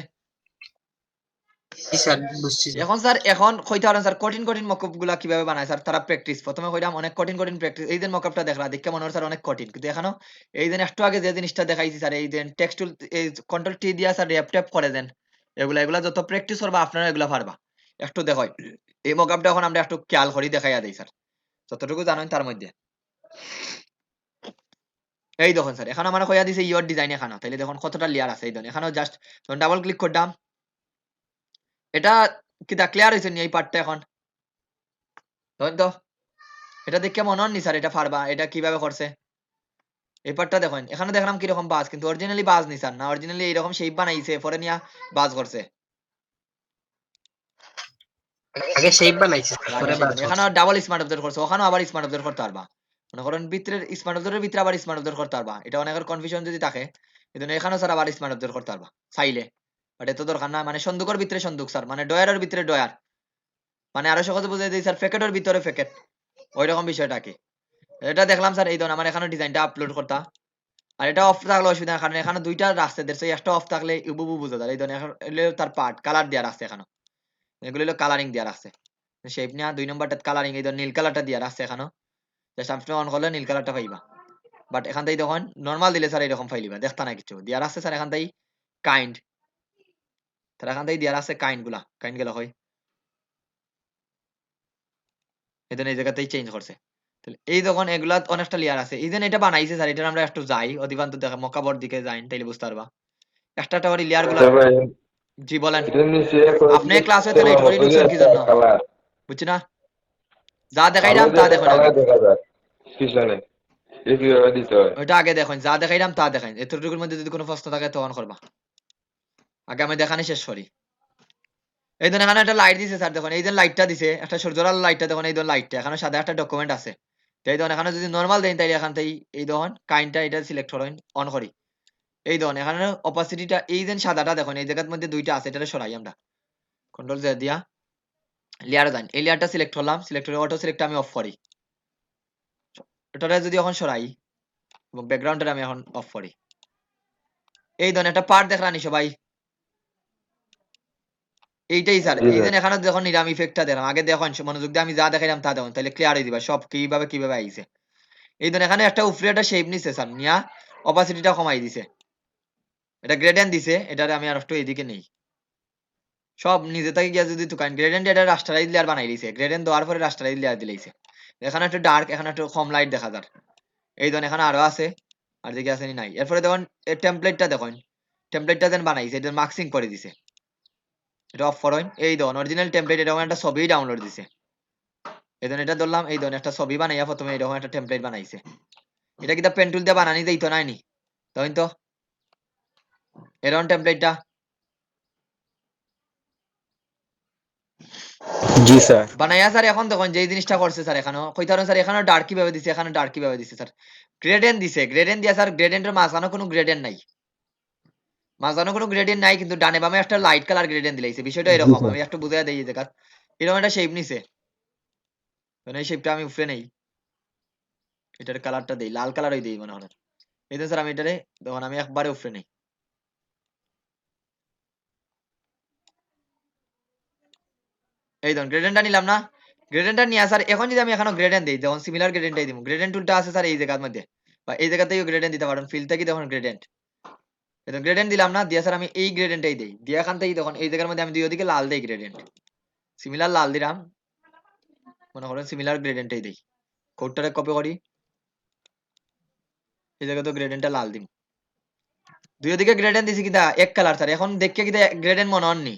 জি স্যার বুঝছি এখন স্যার এখন কইতে পারেন স্যার কঠিন মকআপ গুলা কিভাবে বানায় স্যার তারা প্র্যাকটিস প্রথমে কইলাম অনেক কঠিন প্র্যাকটিস এই যে মকআপটা দেখলা দেখে মনে হয় স্যার অনেক কঠিন কিন্তু এখনো এই দিন একটু আগে যে জিনিসটা দেখাইছি স্যার এই দেন টেক্সট টুল এই কন্ট্রোল টি দিয়া স্যার র্যাপ ট্যাপ করে দেন এগুলা যত প্র্যাকটিস করবা আপনারা এগুলা পারবা একটু দেখাই এই মকআপটা এখন আমরা একটু খেয়াল করি দেখাইয়া দেই স্যার যতটুকু জানেন তার মধ্যে এই দেখুন স্যার এখন আমার কইয়া দিছে ইওর ডিজাইন এখানে তাইলে দেখুন কতটা লেয়ার আছে এই দেখুন এখানেও জাস্ট ডাবল ক্লিক করলাম এটা কিটা ক্লিয়ার হইছে নি এই পার্টটা এখন ধরেন তো এটা দেখে মনে হননি স্যার এটা পারবা এটা কিভাবে করছে এই পার্টটা দেখেন এখানে দেখলাম কিরকম বাজ কিন্তু অরিজিনালি বাজ নি স্যার না অরিজিনালি এইরকম শেপ বানাইছে পরে নিয়া বাজ করছে আগে শেপ বানাইছে পরে বাজ এখানে ডাবল স্মার্ট অবজার্ভ করছে ওখানে আবার স্মার্ট অবজার্ভ করতে পারবা মনে করেন ভিতরের স্মার্ট অবজার্ভের ভিতরে আবার স্মার্ট অবজার্ভ করতে পারবা এটা অনেকের কনফিউশন যদি থাকে এজন্য এখানেও স্যার আবার স্মার্ট অবজার্ভ করতে পারবা চাইলে বাট এত দরকার না মানে সন্দুকের ভিতরে সন্দুক স্যার মানে ডয়ারের ভিতরে ডয়ার মানে আরো সহজে বুঝাই দিই স্যার প্যাকেটের ভিতরে প্যাকেট ওইরকম বিষয়টা কি এটা দেখলাম স্যার এই ধরুন আমার এখানে ডিজাইনটা আপলোড করতা আর এটা অফ থাকলে অসুবিধা কারণ এখানে দুইটা রাস্তা দেখছে একটা অফ থাকলে উবু বুঝা যায় এই ধরুন তার পার্ট কালার দেওয়া রাখছে এখানে এগুলো হলো কালারিং দেওয়া রাখছে শেপ নিয়ে 2 নম্বরটা কালারিং এই ধরুন নীল কালারটা দেওয়া রাখছে এখানে জাস্ট আপনি অন করলে নীল কালারটা পাইবা বাট এখান থেকে দেখুন নর্মাল দিলে স্যার এরকম পাইলিবা দেখতা না কিছু দেওয়া রাখছে স্যার এখান থেকে কাইন্ড তার এখান থেকে দেওয়া রাখছে কাইন্ড গুলা হয় এই ধরুন এই জায়গাতেই চেঞ্জ করছে এই যখন এগুলা অনেকটা লেয়ার আছে এই এটা বানাইছে স্যার এটা আমরা একটু যাই অধিকান্ত দেখা মকাবর দিকে যাই তাইলে বুঝতে পারবা একটা টাওয়ার লেয়ার গুলা জি বলেন আপনি ক্লাসে তো লেট করে নিচ্ছেন কি জন্য বুঝছি না যা দেখাইলাম তা দেখুন পিছনে এটা কিভাবে দিতে হয়? ওইটা আগে দেখুন, যা দেখাইলাম তা দেখাইন, এতটুকুর মধ্যে যদি কোনো প্রশ্ন থাকে তখন করবা। আগে আমি দেখানি শেষ করি। এই ধরুন এখানে একটা লাইট দিছে স্যার, দেখুন এই যে লাইটটা দিছে, একটা সূর্যের আলো লাইটটা, দেখুন এই ধরুন লাইটটা এখানে সাদা একটা ডকুমেন্ট আছে। তো এই ধরুন এখানে যদি নর্মাল দেন তাইলে এখান থেকে এই ধরুন কাইনটা এটা সিলেক্ট করেন, অন করি। এই ধরুন এখানে অপাসিটিটা এই যে সাদাটা দেখুন এই জায়গার মধ্যে দুইটা আছে, এটা সরাই আমরা কন্ট্রোল জে দিয়া লেয়ার দেন, এই লেয়ারটা সিলেক্ট করলাম, সিলেক্ট করে অটো সিলেক্ট আমি অফ করি। এটা যদি এখন সরাই এবং ব্যাকগ্রাউন্ডটা আমি এখন অফ করি, এই ধরুন একটা পার্ট দেখলানি সবাই, এইটাই স্যার। জি এই যে স্যার। এখানে যখন নিরাম ইফেক্টটা দিলাম, আগে দেখুন মনোযোগ দিয়ে আমি যা দেখাইলাম তা দেখুন, তাহলে ক্লিয়ার হয়ে দিবা সব কিভাবে কিভাবে আইছে। এই ধরুন এখানে একটা উপরে একটা শেপ নিছে স্যার, নিয়া অপাসিটিটা কমাই দিছে, এটা গ্রেডেন্ট দিছে, এটারে আমি আর একটু এইদিকে নেই, সব নিজে থেকে গিয়া যদি তুকান গ্রেডেন্ট এটা রাস্টারাইজ লেয়ার বানাই দিছে, গ্রেডেন্ট দেওয়ার পরে রাস্টারাইজ লেয়ার দিলাইছে। এখানে একটু ডার্ক, এখানে একটু কম লাইট দেখা যার। এই ধরুন এখানে আরো আছে, আর দিকে আসেনি নাই। এরপরে দেখুন এই টেমপ্লেটটা দেখুন, টেমপ্লেটটা দেন বানাইছে, এটা মার্কসিং করে দিছে, এটা অফ করেন। এই দেখুন অরিজিনাল টেমপ্লেট, এটা একটা ছবি ডাউনলোড দিছে। এই ধরুন এটা ধরলাম, এই ধরুন একটা ছবি বানাইয়া প্রথমে এরকম একটা টেমপ্লেট বানাইছে। এটা কিন্তু পেন টুল দিয়ে বানানি যাইতো নাইনি, তখন তো এরকম টেমপ্লেটটা জি স্যার। বানাইয়া স্যার। এখন দেখুন যে জিনিসটা করছে স্যার, এখানেও কইতারেন স্যার, এখানে ডার্ক কিভাবে দিছে, এখানে ডার্ক কিভাবে দিছে স্যার, গ্রেডেন্ট দিছে, গ্রেডেন্ট দিয়া স্যার গ্রেডেন্টের মাঝখানে কোনো গ্রেডেন্ট নাই, মাঝখানে কোনো গ্রেডেন্ট নাই, কিন্তু ডানে বামে একটা লাইট কালার গ্রেডেন্ট দিলাইছে। বিষয়টা জি এরকম, স্যার। আমি একটু বুঝাই দেই, এই জায়গা এরকম একটা শেপ নিছে, এই শেপটা আমি উপরে নেই, এটার কালারটা দেই লাল কালার হই দেই মনে হয়। এই তো স্যার আমি এটারে দেখুন আমি একবারে উপরে নেই, এই ধরুন গ্রেডেন্টটা নিলাম না, গ্রেডেন্টটা নিয়ে স্যার এখন যদি আমি এখানে গ্রেডেন্ট দিই, যেমন সিমিলার গ্রেডেন্টটাই দিব, গ্রেডেন্ট টুলটা আছে স্যার এই জায়গার মধ্যে, বা এই জায়গাতেও গ্রেডেন্ট দিতে পারেন, ফিল থেকে দেখুন গ্রেডেন্ট, এই গ্রেডেন্ট দিলাম না, দিয়ে স্যার আমি এই গ্রেডেন্টটাই দিই, দিয়ে এখান থেকে দেখুন এই জায়গার মধ্যে আমি দুই ওদিকে লাল দেই গ্রেডেন্ট, সিমিলার লাল দিলাম, মনে করেন সিমিলার গ্রেডেন্টটাই দিই, কোডটারে কপি করি, এই জায়গাতে গ্রেডেন্টটা লাল দিম, দুই ওদিকে গ্রেডেন্ট দিছি কিনা এক কালার স্যার, এখন দেখে কিনা গ্রেডেন্ট মনে হননি।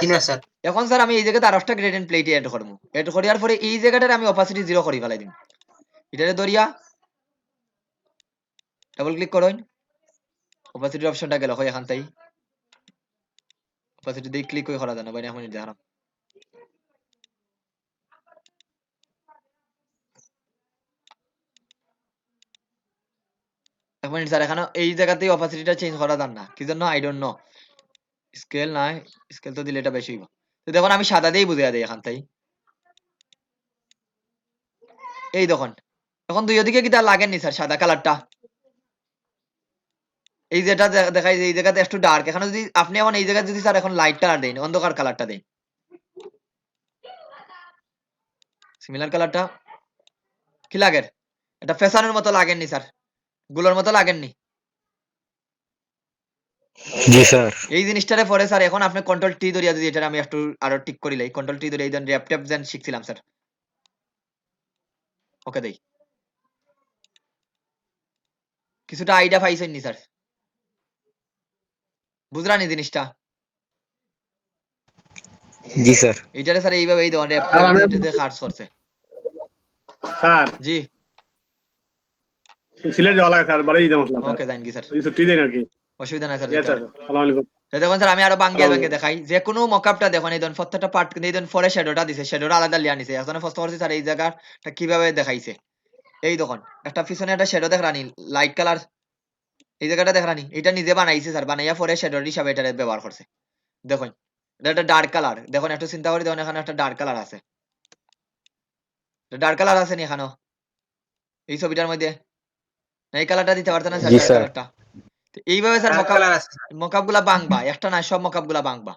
কিনা স্যার? এখন স্যার আমি এই জায়গাতে আরো একটা গ্রেডেন্ট প্লেট এড করবো, এড করার পরে এই জায়গাটার আমি অপাসিটি 0 করি ফেলাই দিম, এটারে ধরিয়া ডাবল ক্লিক করুন, অপাসিটির অপশনটা গেল হয় এখান থেকে, অপাসিটি দিয়ে ক্লিক করে করা যায় না ভাই, এখন দেখালাম। এক মিনিট স্যার, এখানে এই জায়গাতেই অপাসিটিটা চেঞ্জ করা যান না, কি জন্য আই ডোন্ট নো, স্কেল নাই, স্কেল তো দিলে এটা বেশি হইব। তো দেখুন আমি সাদা দিয়েই বুঝিয়ে দিই এখান থেকে, এই দেখুন এখন দুই ওদিকে কি তার লাগেননি স্যার সাদা কালারটা, এই যেটা দেখাই এই জায়গাতে একটু ডার্ক, এখানে যদি আপনি এখন এই জায়গায় যদি স্যার এখন লাইট কালার দেন, অন্ধকার কালারটা দেন, সিমিলার কালারটা কি লাগের, এটা ফ্যাশনের মতো লাগেননি স্যার, গুলোর মতো লাগেননি, জি স্যার। এই জিনিসটারে পরে স্যার এখন আপনি কন্ট্রোল টি ধরিয়া যদি এটা আমি একটু আরো টিক করি লাই, কন্ট্রোল টি ধরে এই র্যাপ ট্যাপ যেন শিখছিলাম স্যার, ওকে দেই, কিছুটা আইডিয়া পাইছেন নি স্যার, বুঝলাম এই জিনিসটা, জি স্যার। এইটারে স্যার এইভাবে এই ধরনের র্যাপ আর ট্যাপ আমি দিয়ে কাজ করছে। স্যার জি সিলেট যাওয়া লাগে স্যার, বাড়ি যেতে মতলাম okay thank you sir, sir ছুটি দেন আর কি। অসুবিধা নাই স্যার, ইয়ে যেতে স্যার, পারেন। আসসালামু আলাইকুম। তো দেখুন স্যার আমি আরো বাঙ্গিয়া বাঙ্গিয়ে দেখাই, যে কোনো মকআপটা দেখুন এই ধরুন প্রত্যেকটা পার্ট এই ধরুন ফরে শ্যাডোটা দিছে, শ্যাডোটা আলাদা লিয়া নিছে, এখন ফার্স্ট করছি স্যার এই জায়গাটা কিভাবে দেখাইছে, এই দেখুন একটা পিছনে একটা শ্যাডো দেখরানি লাইট কালার, এই জায়গাটা দেখরানি এটা নিজে বানাইছে স্যার, বানাইয়া পরে শ্যাডোর হিসাবে এটা ব্যবহার করছে, দেখুন এটা একটা ডার্ক কালার, দেখুন একটু চিন্তা করে দেখুন এখানে একটা ডার্ক কালার আছে, ডার্ক কালার আছে নি এখানেও এই ছবিটার মধ্যে, না এই কালারটা দিতে পারতেন না স্যার জি ডার্ক স্যার। কালারটা, তো এইভাবে স্যার Dark colour আছে। মকআপ গুলা বাংবা, একটা না সব মকআপ গুলা বাংবা,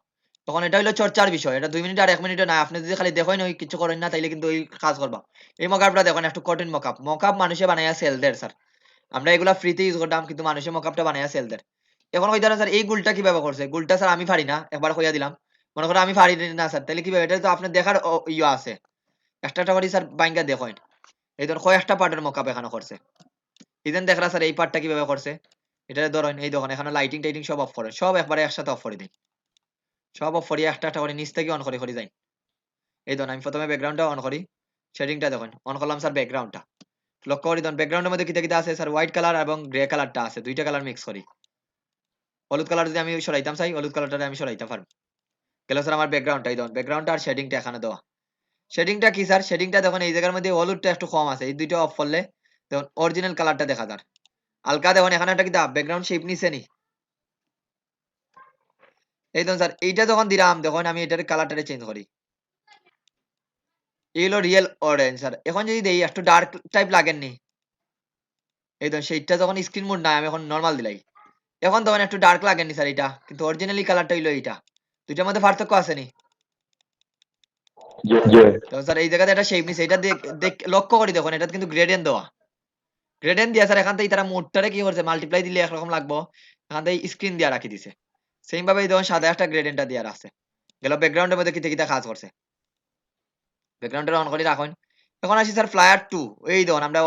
তখন এটা হলো চর্চার বিষয়, এটা 2 মিনিট আর 1 মিনিটে না, আপনি যদি খালি দেখেন ওই কিছু করেন না তাইলে কিন্তু ওই কাজ করবা। এই মকআপটা দেখেন একটু কঠিন মকআপ, মকআপ মানুষে বানাইয়া সেল দেয় স্যার, আমরা এগুলা ফ্রিতে ইউজ করতাম, কিন্তু মানুষের মকআপটা বানাইয়া সেল দেয়। এখন ওই ধরেন স্যার এই গুলটা কিভাবে করছে, গুলটা স্যার আমি পারি না, একবার কইয়া দিলাম, মনে করেন আমি পারি না স্যার, তাহলে কিভাবে, এটা তো আপনি দেখার ইয়ে আছে, একটা একটা করে স্যার বাইঙ্গা দেখেন, এই ধর কয়েকটা পার্টের মকআপ এখানে করছে, ইদেন দেখরা স্যার এই পার্টটা কিভাবে করছে, এটা ধরেন এই দেখুন এখানে লাইটিং টাইটিং সব অফ করে, সব একবারে একসাথে অফ করে দিই, সব অফ করি একটা একটা করে নিচ থেকে অন করে করে যাই, এই ধরুন আমি প্রথমে ব্যাকগ্রাউন্ডটা অন করি, শেডিংটা দেখুন অন করলাম স্যার ব্যাকগ্রাউন্ডটা লক্ষ্য করি দেখুন ব্যাকগ্রাউন্ডের মধ্যে কিতা কিতা আছে স্যার হোয়াইট কালার এবং গ্রে কালারটা আছে দুইটা কালার মিক্স করি হলুদ কালার যদি আমি সরাইতাম চাই হলুদ কালারটা আমি সরাইতে পারবো গেল স্যার আমার ব্যাকগ্রাউন্ডটাই দেখুন ব্যাকগ্রাউন্ডটা আর শেডিংটা এখানে দেওয়া শেডিংটা কি স্যার শেডিংটা দেখুন এই জায়গার মধ্যে হলুদটা একটু কম আছে এই দুইটা অফ করলে দেখুন অরিজিনাল কালারটা দেখা যায় হালকা দেখুন এখানে একটা কিতা ব্যাকগ্রাউন্ড শেপ নিছে নি এই দেখুন স্যার এইটা যখন দিলাম দেখুন আমি এটার কালারটা চেঞ্জ করি এই হলো রিয়েল অরেঞ্জ স্যার এখন যদি দেই একটু ডার্ক টাইপ লাগেননি এই দেখুন সেইটা যখন স্ক্রিন মোড নাই আমি এখন নরমাল দিলাই এখন তখন একটু ডার্ক লাগেনি স্যার এটা কিন্তু অরিজিনালি কালারটা হইলো এইটা দুইটার মধ্যে পার্থক্য আছে নি জি তো স্যার এই জায়গাতে একটা শেপ নিছে এটা দেখ লক্ষ্য করি দেখুন এটা কিন্তু গ্রেডিয়েন্ট দেওয়া গ্রেডিয়েন্ট দিয়া স্যার এখান থেকে তারা মোডটারে কি করছে মাল্টিপ্লাই দিলে একরকম লাগবো এখান থেকে স্ক্রিন দিয়া রাখি দিছে সেম ভাবে দেখুন সাদা একটা গ্রেডিয়েন্টটা দিয়া রাখছে গেল ব্যাকগ্রাউন্ডের মধ্যে কিতে কিতে কাজ করছে ব্যাকগ্রাউন্ডের অন করে রাখুন এখন আসি স্যার ফ্লায়ার 2 এই দেখুন আমরা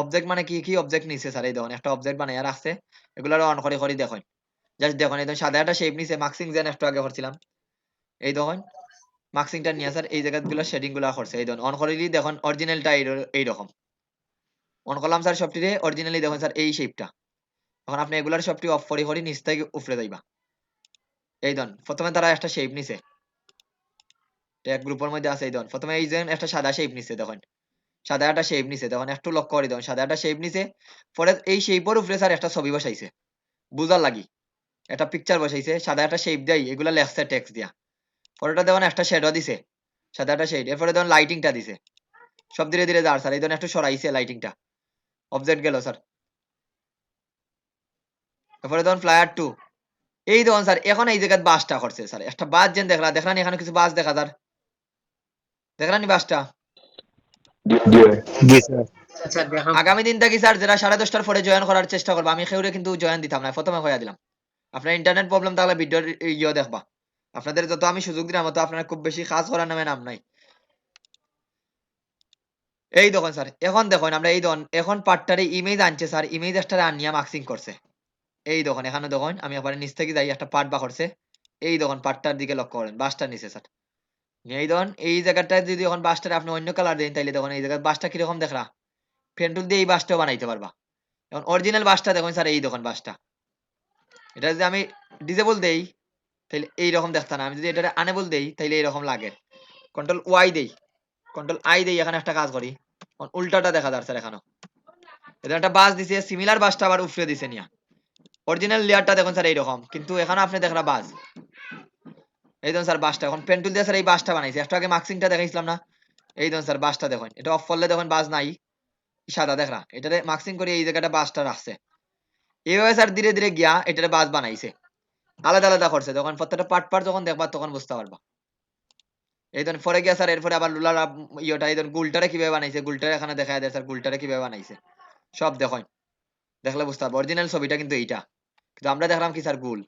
অবজেক্ট মানে কি কি অবজেক্ট নিছে স্যার এই দেখুন একটা অবজেক্ট বানাইয়া রাখছে এগুলোর অন করে করে দেখুন জাস্ট দেখুন এই দেখুন সাদা একটা শেপ নিছে মার্কসিং যেন একটু আগে করছিলাম এই দেখুন মার্কসিংটা নিয়ে স্যার এই জায়গাগুলো শেডিং গুলো করছে এই দেখুন অন করিলি দেখুন অরিজিনালটা এইরকম অন করলাম স্যার সবটিরে অরিজিনালি দেখুন স্যার এই শেপটা এখন আপনি এগুলার সবটি অফ করে করে নিচ থেকে উপরে যাইবা এই দেখুন প্রথমে তারা একটা শেপ নিছে এক গ্রুপের মধ্যে আছে এই দেখুন প্রথমে এই যে একটা সাদা শেপ নিছে দেখুন সাদা একটা শেপ নিছে দেখুন একটু লক্ষ্য করে দেখুন সাদা একটা শেপ নিছে পরে এই শেপের উপরে স্যার একটা ছবি বসাইছে বুঝার লাগি একটা পিকচার বসাইছে সাদা একটা শেপ দেয় এগুলা লেখছে টেক্সট দিয়া পরেটা দেখুন একটা শ্যাডো দিছে সাদা একটা শেড এরপরে দেখুন লাইটিংটা দিছে সব ধীরে ধীরে যার স্যার এই ধরুন একটু সরাইছে লাইটিংটা অবজেক্ট গেল স্যার এরপরে দেখুন ফ্লায়ার 2 এই দেখুন স্যার এখন এই জায়গায় বাসটা করছে স্যার একটা বাস যেন দেখলাম এখানে কিছু বাস দেখা যার দেখলাম নি বাসটা জি আচ্ছা দেখো আগামী দিন থেকে স্যার যারা 10:30টার পরে জয়েন করার চেষ্টা করবো আমি কেউরে কিন্তু জয়েন দিতাম না প্রথমে হইয়া দিলাম আপনার ইন্টারনেট প্রবলেম থাকলে ভিডিওর ইয়ে দেখবা আপনাদের যত আমি সুযোগ দিলাম তত আপনারা খুব বেশি কাজ করার নামে নাম নাই এই দেখুন স্যার এখন দেখুন আমরা এই দেখুন এখন পার্টটারে ইমেজ আনছে স্যার ইমেজ একটা আনিয়া মার্কসিং করছে এই দেখুন এখানে দেখুন আমি আবার নিচ থেকে যাই একটা পার্ট বা করছে এই দেখুন পার্টটার দিকে লক্ষ্য করেন বাসটা নিচে স্যার এই দেখুন এই জায়গাটায় যদি এখন বাসটারে আপনি অন্য কালার দেন তাইলে দেখুন এই জায়গায় বাসটা কিরকম দেখরা পেন্টুল দিয়ে এই বাসটাও বানাইতে পারবা এখন অরিজিনাল বাসটা দেখুন স্যার এই দেখুন বাসটা এটা যদি আমি ডিজেবল দেই তাহলে এইরকম দেখতে না আমি যদি এটা আনেবল দেই তাহলে এইরকম লাগে কন্ট্রোল ওয়াই দেই কন্ট্রোল আই দেই এখানে একটা কাজ করি উল্টাটা দেখা যাচ্ছে স্যার এখানে এটা একটা বাস দিছে সিমিলার বাসটা আবার উফরে দিছে নিয়া অরিজিনাল লেয়ারটা দেখুন স্যার এইরকম কিন্তু এখানে আপনি দেখরা বাস এই দেখুন স্যার বাসটা এখন পেন্টুল দিয়ে স্যার এই বাসটা বানাইছে একটু আগে মার্কসিংটা দেখাইছিলাম না এই দেখুন স্যার বাসটা দেখুন এটা অফ করলে দেখুন বাস নাই সাদা দেখরা এটারে মার্কসিং করে এই জায়গাটা বাসটা রাখছে এইভাবে স্যার ধীরে ধীরে গিয়া এটারে বাস বানাইছে আলাদা আলাদা করছে যখন প্রত্যেকটা পার্ট পার্ট যখন দেখবা তখন বুঝতে পারবা এই ধরুন পরে গিয়া স্যার এরপরে আবার লুলার ইয়েটা এই ধরুন গুলটারে কিভাবে বানাইছে গুলটারে এখানে দেখা যায় স্যার গুলটারে কিভাবে বানাইছে সব দেখুন দেখলে বুঝতে পারবো অরিজিনাল ছবিটা কিন্তু এইটা কিন্তু আমরা দেখলাম কি স্যার গুল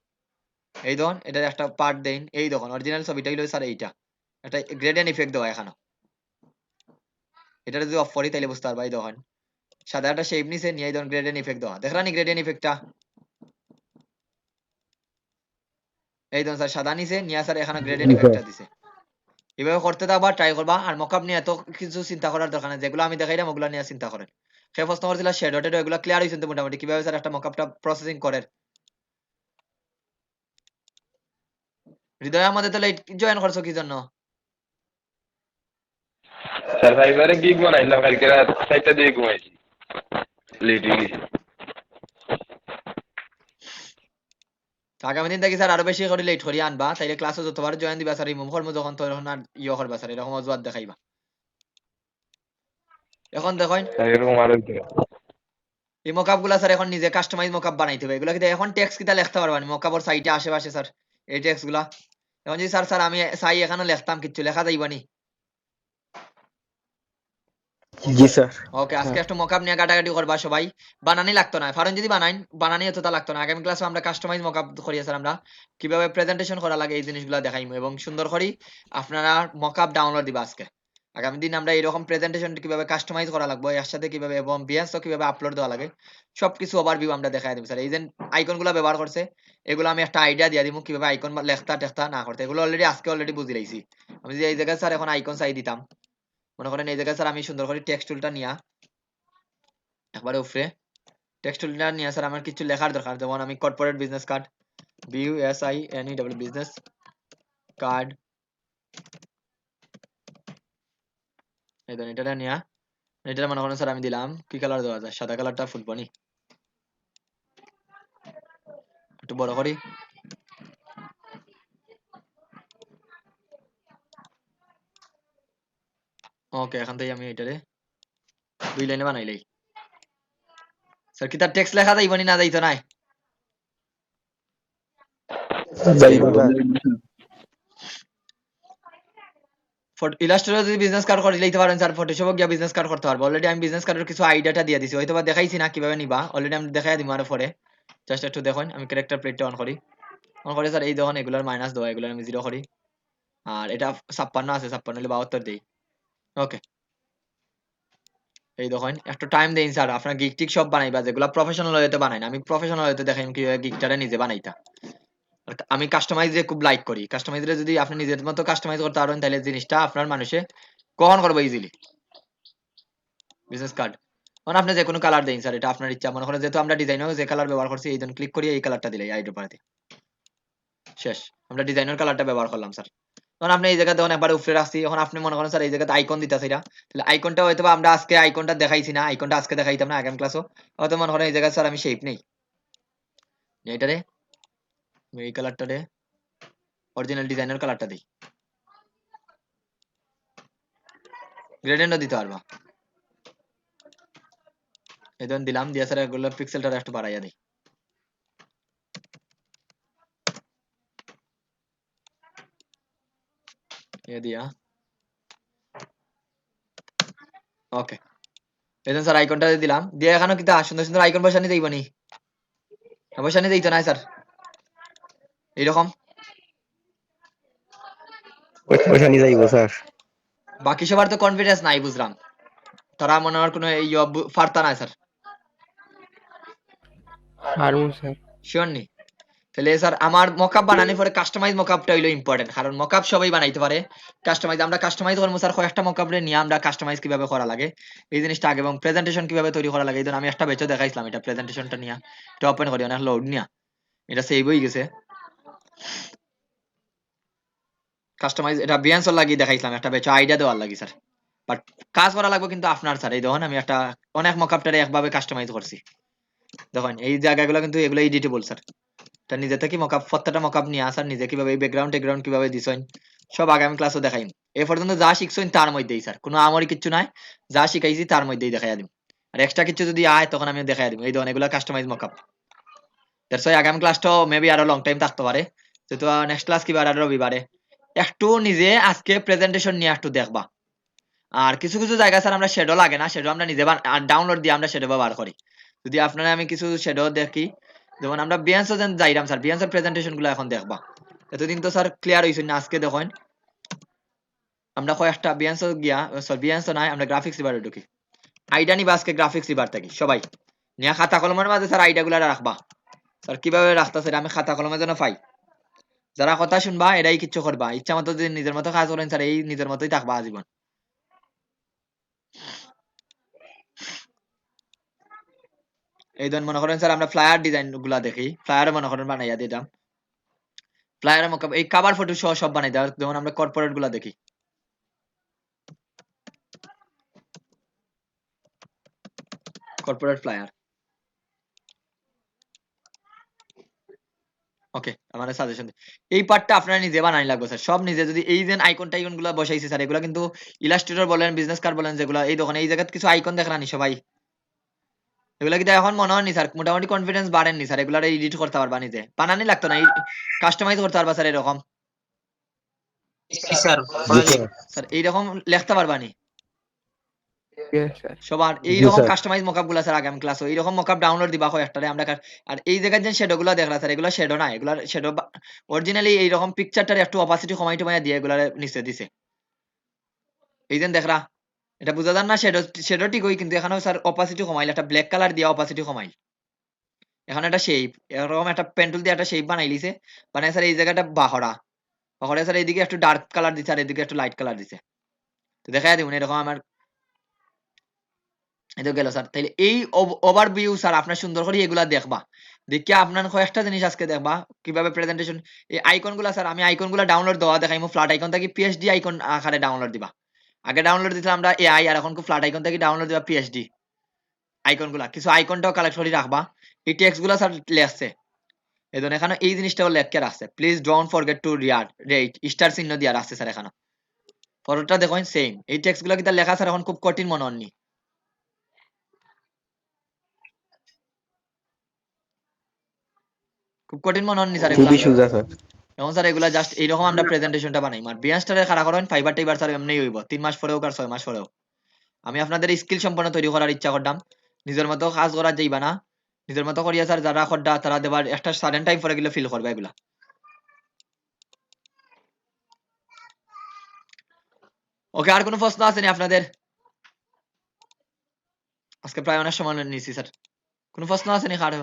এই দেখুন এটার একটা পার্ট দেন এই দেখুন অরিজিনাল ছবিটা হইলো স্যার এইটা একটা গ্রেডিয়েন্ট ইফেক্ট দেওয়া এখানে এটা যদি অফ করি তাহলে বুঝতে পারবা এই দেখুন সাদা একটা শেপ নিছে নিয়ে এই ধরুন গ্রেডিয়েন্ট ইফেক্ট দেওয়া দেখলাম গ্রেডিয়েন্ট ইফেক্টটা এই দেখুন স্যার সাদা নিছে নিয়ে স্যার এখানে গ্রেডিয়েন্ট ইফেক্টটা দিছে এভাবে করতে থাকবা ট্রাই করবা আর মকআপ নিয়ে এত কিছু চিন্তা করার দরকার নেই যেগুলো আমি দেখাইলাম ওগুলো নিয়ে চিন্তা করেন সে প্রশ্ন করছিল শ্যাডো টেডো এগুলো ক্লিয়ার হয়েছে তো মোটামুটি কিভাবে স্যার একটা মকআপটা প্রসেসিং করেন হৃদয় আমাদের তাহলে জয়েন করছো কি জন্য স্যার ফাইবারে গিগ বানাইলাম কালকে রাত 4টা দিয়ে ঘুমাইছি লেট হয়ে গেছি আগামী দিন থেকে স্যার আরো বেশি করে লেট করিয়ে আনবা তাইলে ক্লাসে যতবার জয়েন দিবা স্যার রিমুভ করবো যখন তখন আর ইয়ে করবা স্যার এরকম অজুহাত দেখাইবা এখন দেখুন এরকম আর হইতে এই মকআপ গুলা স্যার এখন নিজে কাস্টমাইজ মকআপ বানাইতে হবে এগুলা কিন্তু এখন টেক্সট কিটা লিখতে পারবা মকআপের সাইটে আশেপাশে স্যার এই টেক্সট গুলা এখন যদি স্যার আমি চাই এখানে লিখতাম কিছু লেখা যাইবা নি জি স্যার ওকে আজকে একটু মকআপ নিয়ে কাটাকাটি করবা সবাই বানানি লাগতো না কারণ যদি বানাই বানানি অতটা লাগতো না আগামী ক্লাসে আমরা কাস্টমাইজ মকআপ করি স্যার আমরা কিভাবে প্রেজেন্টেশন করা লাগে এই জিনিসগুলো দেখাইমু এবং সুন্দর করি আপনারা মকআপ ডাউনলোড দিবা আজকে আগামী দিন আমরা এরকম প্রেজেন্টেশন কিভাবে কাস্টমাইজ করা লাগবে এর সাথে কিভাবে এবং বিয়ান্স কিভাবে আপলোড দেওয়া লাগে সবকিছু ওভারভিউ আমরা দেখাই দেব স্যার এই যে আইকনগুলো ব্যবহার করছে এগুলো আমি একটা আইডিয়া দিয়ে দিমু কিভাবে আইকন লেখতা টেখতা না করতে এগুলো আজকে অলরেডি বুঝি লাইছি আমি যদি এই জায়গায় স্যার এখন আইকন চাই দিতাম মনে করেন এই জায়গায় স্যার আমি সুন্দর করে টেক্সট টুলটা নিয়া একবারে উপরে টেক্সট টুলটা নিয়ে স্যার আমার কিছু লেখার দরকার, যেমন আমি corporate business card, BUSINEW business card, এই ধরেন এটা নিয়া এটা মনে করেন স্যার আমি দিলাম কি কালার দেওয়া যায়, সাদা কালারটা ফুটবো নি, একটু বড় করি। ওকে, এখান থেকে আমি এটারে 2 লাইনে বানাইলাই। স্যার কি তার টেক্সট লেখা যাইব নি না যাইতো নাই? ইলাস্ট্রেটর যদি বিজনেস কার্ড করে লিখতে পারেন স্যার, ফটোশপে গিয়া বিজনেস কার্ড করতে পারবো। অলরেডি আমি বিজনেস কার্ডের কিছু আইডিয়াটা দিয়ে দিছি, হয়তো বা দেখাইছি না কিভাবে নিবা, অলরেডি আমি দেখাই দিব আর পরে। জাস্ট একটু দেখুন, আমি ক্যারেক্টার প্লেটটা অন করি। অন করে স্যার এই দেখুন এগুলার মাইনাস দেওয়া, এগুলার আমি 0 করি। আর এটা 56 আছে, 56 হলে 72 দেই। ওকে, এই দেখুন একটু টাইম দেন স্যার, আপনার গিগ টিক সব বানাইবা যেগুলা প্রফেশনাল হইতে বানাই না, আমি প্রফেশনাল হইতে দেখাই কিভাবে গিগটারে নিজে বানাইতা। আর আমি কাস্টমাইজে খুব লাইক করি, কাস্টমাইজে যদি আপনি নিজের মতো কাস্টমাইজ করতে পারেন তাহলে জিনিসটা আপনার মানুষে গ্রহণ করবে ইজিলি। বিজনেস কার্ড মানে আপনি যে কোনো কালার দেন স্যার, এটা আপনার ইচ্ছা। মনে করেন যেহেতু আমরা ডিজাইনার যে কালার ব্যবহার করছি, এই জন্য ক্লিক করি এই কালারটা দিলে আইডি পারে শেষ, আমরা ডিজাইনার কালারটা ব্যবহার করলাম স্যার। তখন আপনি এই জায়গায় দেখুন একবার উপরে রাখছি, এখন আপনি মনে করেন স্যার এই জায়গাতে আইকন দিতেছি এটা, তাহলে আইকনটা হয়তো আমরা আজকে আইকনটা দেখাইছি না, আইকনটা আজকে দেখাইতাম না আগামী ক্লাসও, হয়তো মনে করেন এই জায়গায় স্যার আমি শেপ নেই এটারে, এই কালারটারে অরিজিনাল ডিজাইনার কালারটা দিই, গ্রেডিয়েন্টও দিতে পারবা। এই ধরুন দিলাম, দিয়ে স্যার এগুলো পিক্সেলটা একটু বাড়াইয়া দিই, এ দিয়া ওকে। এই ধরুন স্যার আইকনটা দিলাম, দিয়ে এখানে কিন্তু সুন্দর সুন্দর আইকন বসানি দেইব নি, বসানি দিইতো না স্যার এইরকম। ওইখানে যাইবো স্যার। বাকি সবার তো কনফিডেন্স নাই বুঝলাম, তারা মনে হয় কোনো ফারতা নাই স্যার, পারবো স্যার। শিওর নি? তাহলে স্যার আমার মকআপ বানানোর পরে কাস্টমাইজ মকআপটা হইলো ইম্পর্টেন্ট, কারণ মকআপ সবাই বানাইতে পারে, কাস্টমাইজ আমরা কাস্টমাইজ করবো স্যার, কয়েকটা মকআপ নিয়ে আমরা কাস্টমাইজ কিভাবে করা লাগে এই জিনিসটা আগে, এবং প্রেজেন্টেশন কিভাবে তৈরি করা লাগে। এই ধরুন আমি একটা বেচও দেখাইছিলাম, এটা প্রেজেন্টেশনটা নিয়ে এটা ওপেন করি, অনেক লোড নিয়ে এটা সেভ হয়ে গেছে। কাস্টমাইজ এটা বিয়ান্সর লাগিয়ে দেখাইছিলাম, একটা বেচো আইডিয়া দেওয়ার লাগি স্যার, বাট কাজ করা লাগবে কিন্তু আপনার স্যার। এই দেখুন আমি একটা অনেক মকআপটারে একভাবে কাস্টমাইজ করছি, দেখুন এই জায়গাগুলো কিন্তু এগুলো এডিটেবল স্যার। তা নিজে থেকে মকআপ প্রত্যেকটা মকআপ নিয়ে আসার, নিজে কিভাবে এই ব্যাকগ্রাউন্ড কিভাবে দিছেন সব আগামী ক্লাসও দেখাইম। এ পর্যন্ত যা শিখছেন তার মধ্যেই স্যার, কোনো আমারই কিছু নাই, যা শিখাইছি তার মধ্যেই দেখাইয়া দিম। আর এক্সট্রা কিছু যদি আয় তখন আমি দেখাইয়া দিব। এই ধরুন এগুলো কাস্টমাইজ মকআপ। দ্যাটস ওয়াই আগামী ক্লাসটাও মেবি আরো লং টাইম থাকতে পারে, যেহেতু নেক্সট ক্লাস কি বার আর রবিবারে। একটু নিজে আজকে প্রেজেন্টেশন নিয়ে একটু দেখবা। আর কিছু কিছু জায়গা স্যার আমরা শ্যাডো লাগে না, শ্যাডো আমরা নিজে ডাউনলোড দিয়ে আমরা শ্যাডো ব্যবহার করি। যদি আপনারা আমি কিছু শ্যাডো দেখি, যেমন আমরা বিয়ান্স যাইরাম স্যার, বিয়ান্সের প্রেজেন্টেশন গুলো এখন দেখবা। এতদিন তো স্যার ক্লিয়ার হইছে না, আজকে দেখেন আমরা কয়েকটা বিয়ান্স গিয়া, সরি বিয়ান্স নাই, আমরা গ্রাফিক্স রিভারে ঢুকি। আইডিয়া নিবা আজকে গ্রাফিক্স রিভার থাকি সবাই নিয়া, খাতা কলমের মাঝে স্যার আইডিয়া গুলা রাখবা। স্যার কিভাবে রাখতা স্যার আমি খাতা কলমের জন্য পাই, যারা কথা শুনবা এরাই কিচ্ছু করবা, ইচ্ছা মতো যদি নিজের মতো কাজ করেন স্যার এই নিজের মতোই থাকবা আজীবন। এই ধরুন মনে করেন স্যার আমরা ফ্লায়ার ডিজাইন গুলা দেখি, ফ্লায়ার মনে করেন বানাইয়া দিতাম, ফ্লায়ার এই কভার ফটো সহ সব বানাই দেওয়া। যেমন আমরা কর্পোরেট গুলা দেখি, কর্পোরেট ফ্লায়ার। ওকে, আমার সাজেশন এই পার্টটা আপনারা নিজে বানাই লাগবে স্যার, সব নিজে। যদি এই যে আইকন টাইকন গুলা বসাইছে স্যার, এগুলা কিন্তু ইলাস্ট্রেটর বলেন বিজনেস কার্ড বলেন যেগুলা, এই দোকানে এই জায়গায় কিছু আইকন দেখলানি সবাই, এগুলা কিন্তু এখন মনে হয়নি স্যার, মোটামুটি কনফিডেন্স বাড়েননি স্যার, এগুলা এডিট করতে পারবা নিজে, বানানি লাগতো না, কাস্টমাইজ করতে পারবা স্যার এরকম। স্যার স্যার এইরকম লিখতে পারবা নি সবার, জি এইরকম স্যার। কাস্টমাইজ মকআপ গুলা স্যার আগামী ক্লাসে এইরকম মকআপ ডাউনলোড দিবা হয় একটারে আমরা আর এই জায়গায় যে শ্যাডো গুলা দেখলা স্যার, এগুলা শ্যাডো না, এগুলা শ্যাডো অরিজিনালি এইরকম পিকচারটার একটু অপাসিটি কমাই টমাই দিয়ে এগুলা নিচে দিছে, এই যে দেখরা এটা বুঝা যান না, শ্যাডো শ্যাডো ঠিকই, কিন্তু এখানে স্যার অপাসিটি কমাইল, একটা ব্ল্যাক কালার দিয়ে অপাসিটি কমাইল, এখন একটা শেপ এরকম একটা পেন্টুল দিয়ে একটা শেপ বানাই লিছে, মানে স্যার এই জায়গাটা বাহরা বাহরা স্যার এইদিকে একটু ডার্ক কালার দিছে আর এদিকে একটু লাইট কালার দিছে। তো দেখাই দিবেন এরকম আমার এটা গেল স্যার। তাইলে এই ওভারভিউ স্যার আপনার সুন্দর করে এগুলা দেখবা, দেখে আপনার কয়েকটা জিনিস আজকে দেখবা কিভাবে প্রেজেন্টেশন। এই আইকন গুলা স্যার আমি আইকন গুলা ডাউনলোড দেওয়া দেখাইমু। ফ্ল্যাট আইকন থেকে পিএইচডি আইকন আকারে ডাউনলোড দিবা। আগে ডাউনলোড দিছিলাম আমরা এআই, আর এখন ফ্ল্যাট আইকন থেকে ডাউনলোড দিবা পিএইচডি আইকন গুলা। কিছু আইকনটাও কালেক্ট করে রাখবা। এই টেক্সট গুলা স্যার লেখছে এই ধরনের, এখানে এই জিনিসটাও লেখকে রাখছে, please don't forget to rate star চিহ্ন দিয়া রাখছে স্যার। এখানে পরেরটা দেখুন সেম, এই টেক্সট গুলা কিন্তু লেখা স্যার এখন খুব কঠিন মনে হয়নি। খুব কঠিন মনে হয়নি স্যার এগুলা। খুবই সোজা স্যার। এখন স্যার এগুলা জাস্ট এইরকম আমরা প্রেজেন্টেশনটা বানাই। আর বিয়াস্টারে খাড়া করেন ফাইবার টাইবার স্যার এমনি হইব 3 মাস পরেও আর 6 মাস পরেও। আমি আপনাদের স্কিল সম্পন্ন তৈরি করার ইচ্ছা করতাম, নিজের মতো কাজ করা যাইবা না, নিজের মতো করিয়া স্যার যারা খড্ডা তারা দেবার একটা সাডেন টাইম পরে গেলে ফিল করবে এগুলা। ওকে, আর কোনো প্রশ্ন আছে নি আপনাদের? আজকে প্রায় অনেক সময় নিয়েছি স্যার, কোনো প্রশ্ন আছে নি কারো?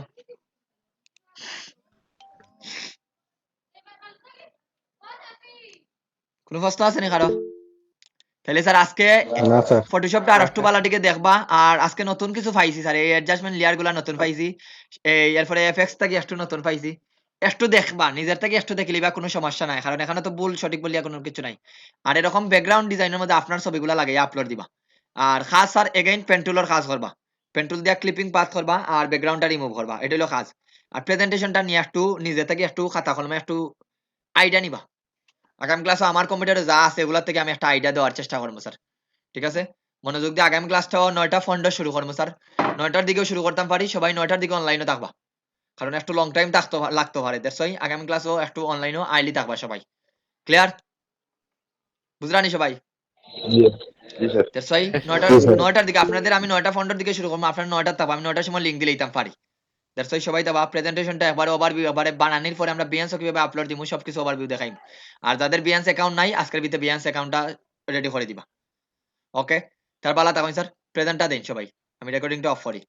কোনো প্রশ্ন আছে নি কারো? তাহলে স্যার আজকে না স্যার। ফটোশপটা আর একটু ভালোটিকে দেখবা। আর আজকে নতুন কিছু পাইছি স্যার, এই অ্যাডজাস্টমেন্ট লেয়ার গুলা নতুন পাইছি, এই এরপরে এফএক্স থেকে একটু নতুন পাইছি। একটু দেখবা, নিজের থেকে একটু দেখে লিবা, কোনো সমস্যা নাই, কারণ এখানে তো ভুল সঠিক বলিয়া কোনো কিছু নাই। আর এরকম ব্যাকগ্রাউন্ড ডিজাইনের মধ্যে আপনার ছবিগুলা লাগাই আপলোড দিবা। আর খাস স্যার এগেইন পেন্টুলের কাজ করবা, পেন্টুল দিয়া ক্লিপিং পাথ করবা আর ব্যাকগ্রাউন্ডটা রিমুভ করবা, এটা হলো কাজ। আর প্রেজেন্টেশনটা নিয়ে একটু নিজে থেকে একটু খাতা কলমে একটু আইডিয়া নিবা। আগামী ক্লাসে আমার কম্পিউটারে যা আছে এগুলোর থেকে আমি একটা আইডিয়া দেওয়ার চেষ্টা করবো স্যার, ঠিক আছে? মনোযোগ দিয়ে আগামী ক্লাসটাও 9টা ফন্ড শুরু করবো স্যার, 9টার দিকেও শুরু করতাম পারি, সবাই 9টার দিকে অনলাইনে থাকবা, কারণ একটু লং টাইম লাগতে পারে। দ্যাটস ওয়াই আগামী ক্লাসও একটু অনলাইনেও আইলি থাকবা সবাই। ক্লিয়ার? বুঝলানি সবাই? জি স্যার। দ্যাটস ওয়াই 9টার দিকে আপনাদের আমি 9টা ফন্ডের দিকে শুরু করবো, আপনারা 9টার থাকবো, আমি 9টার সময় লিঙ্ক দিলে দিতাম পারি। দ্যাটস ওয়াই সবাই দেবা। প্রেজেন্টেশনটা একবার ওভারভিউ এবারে বানানোর পরে আমরা বিয়ান্স কিভাবে আপলোড দিমু সবকিছু ওভারভিউ দেখাই। আর যাদের বিয়ান্স অ্যাকাউন্ট নাই আজকের ভিতরে বিয়ান্স অ্যাকাউন্টটা রেডি করে দিবা। ওকে, তার পালা তখন স্যার প্রেজেন্টটা দিন সবাই, আমি রেকর্ডিংটা অফ করি।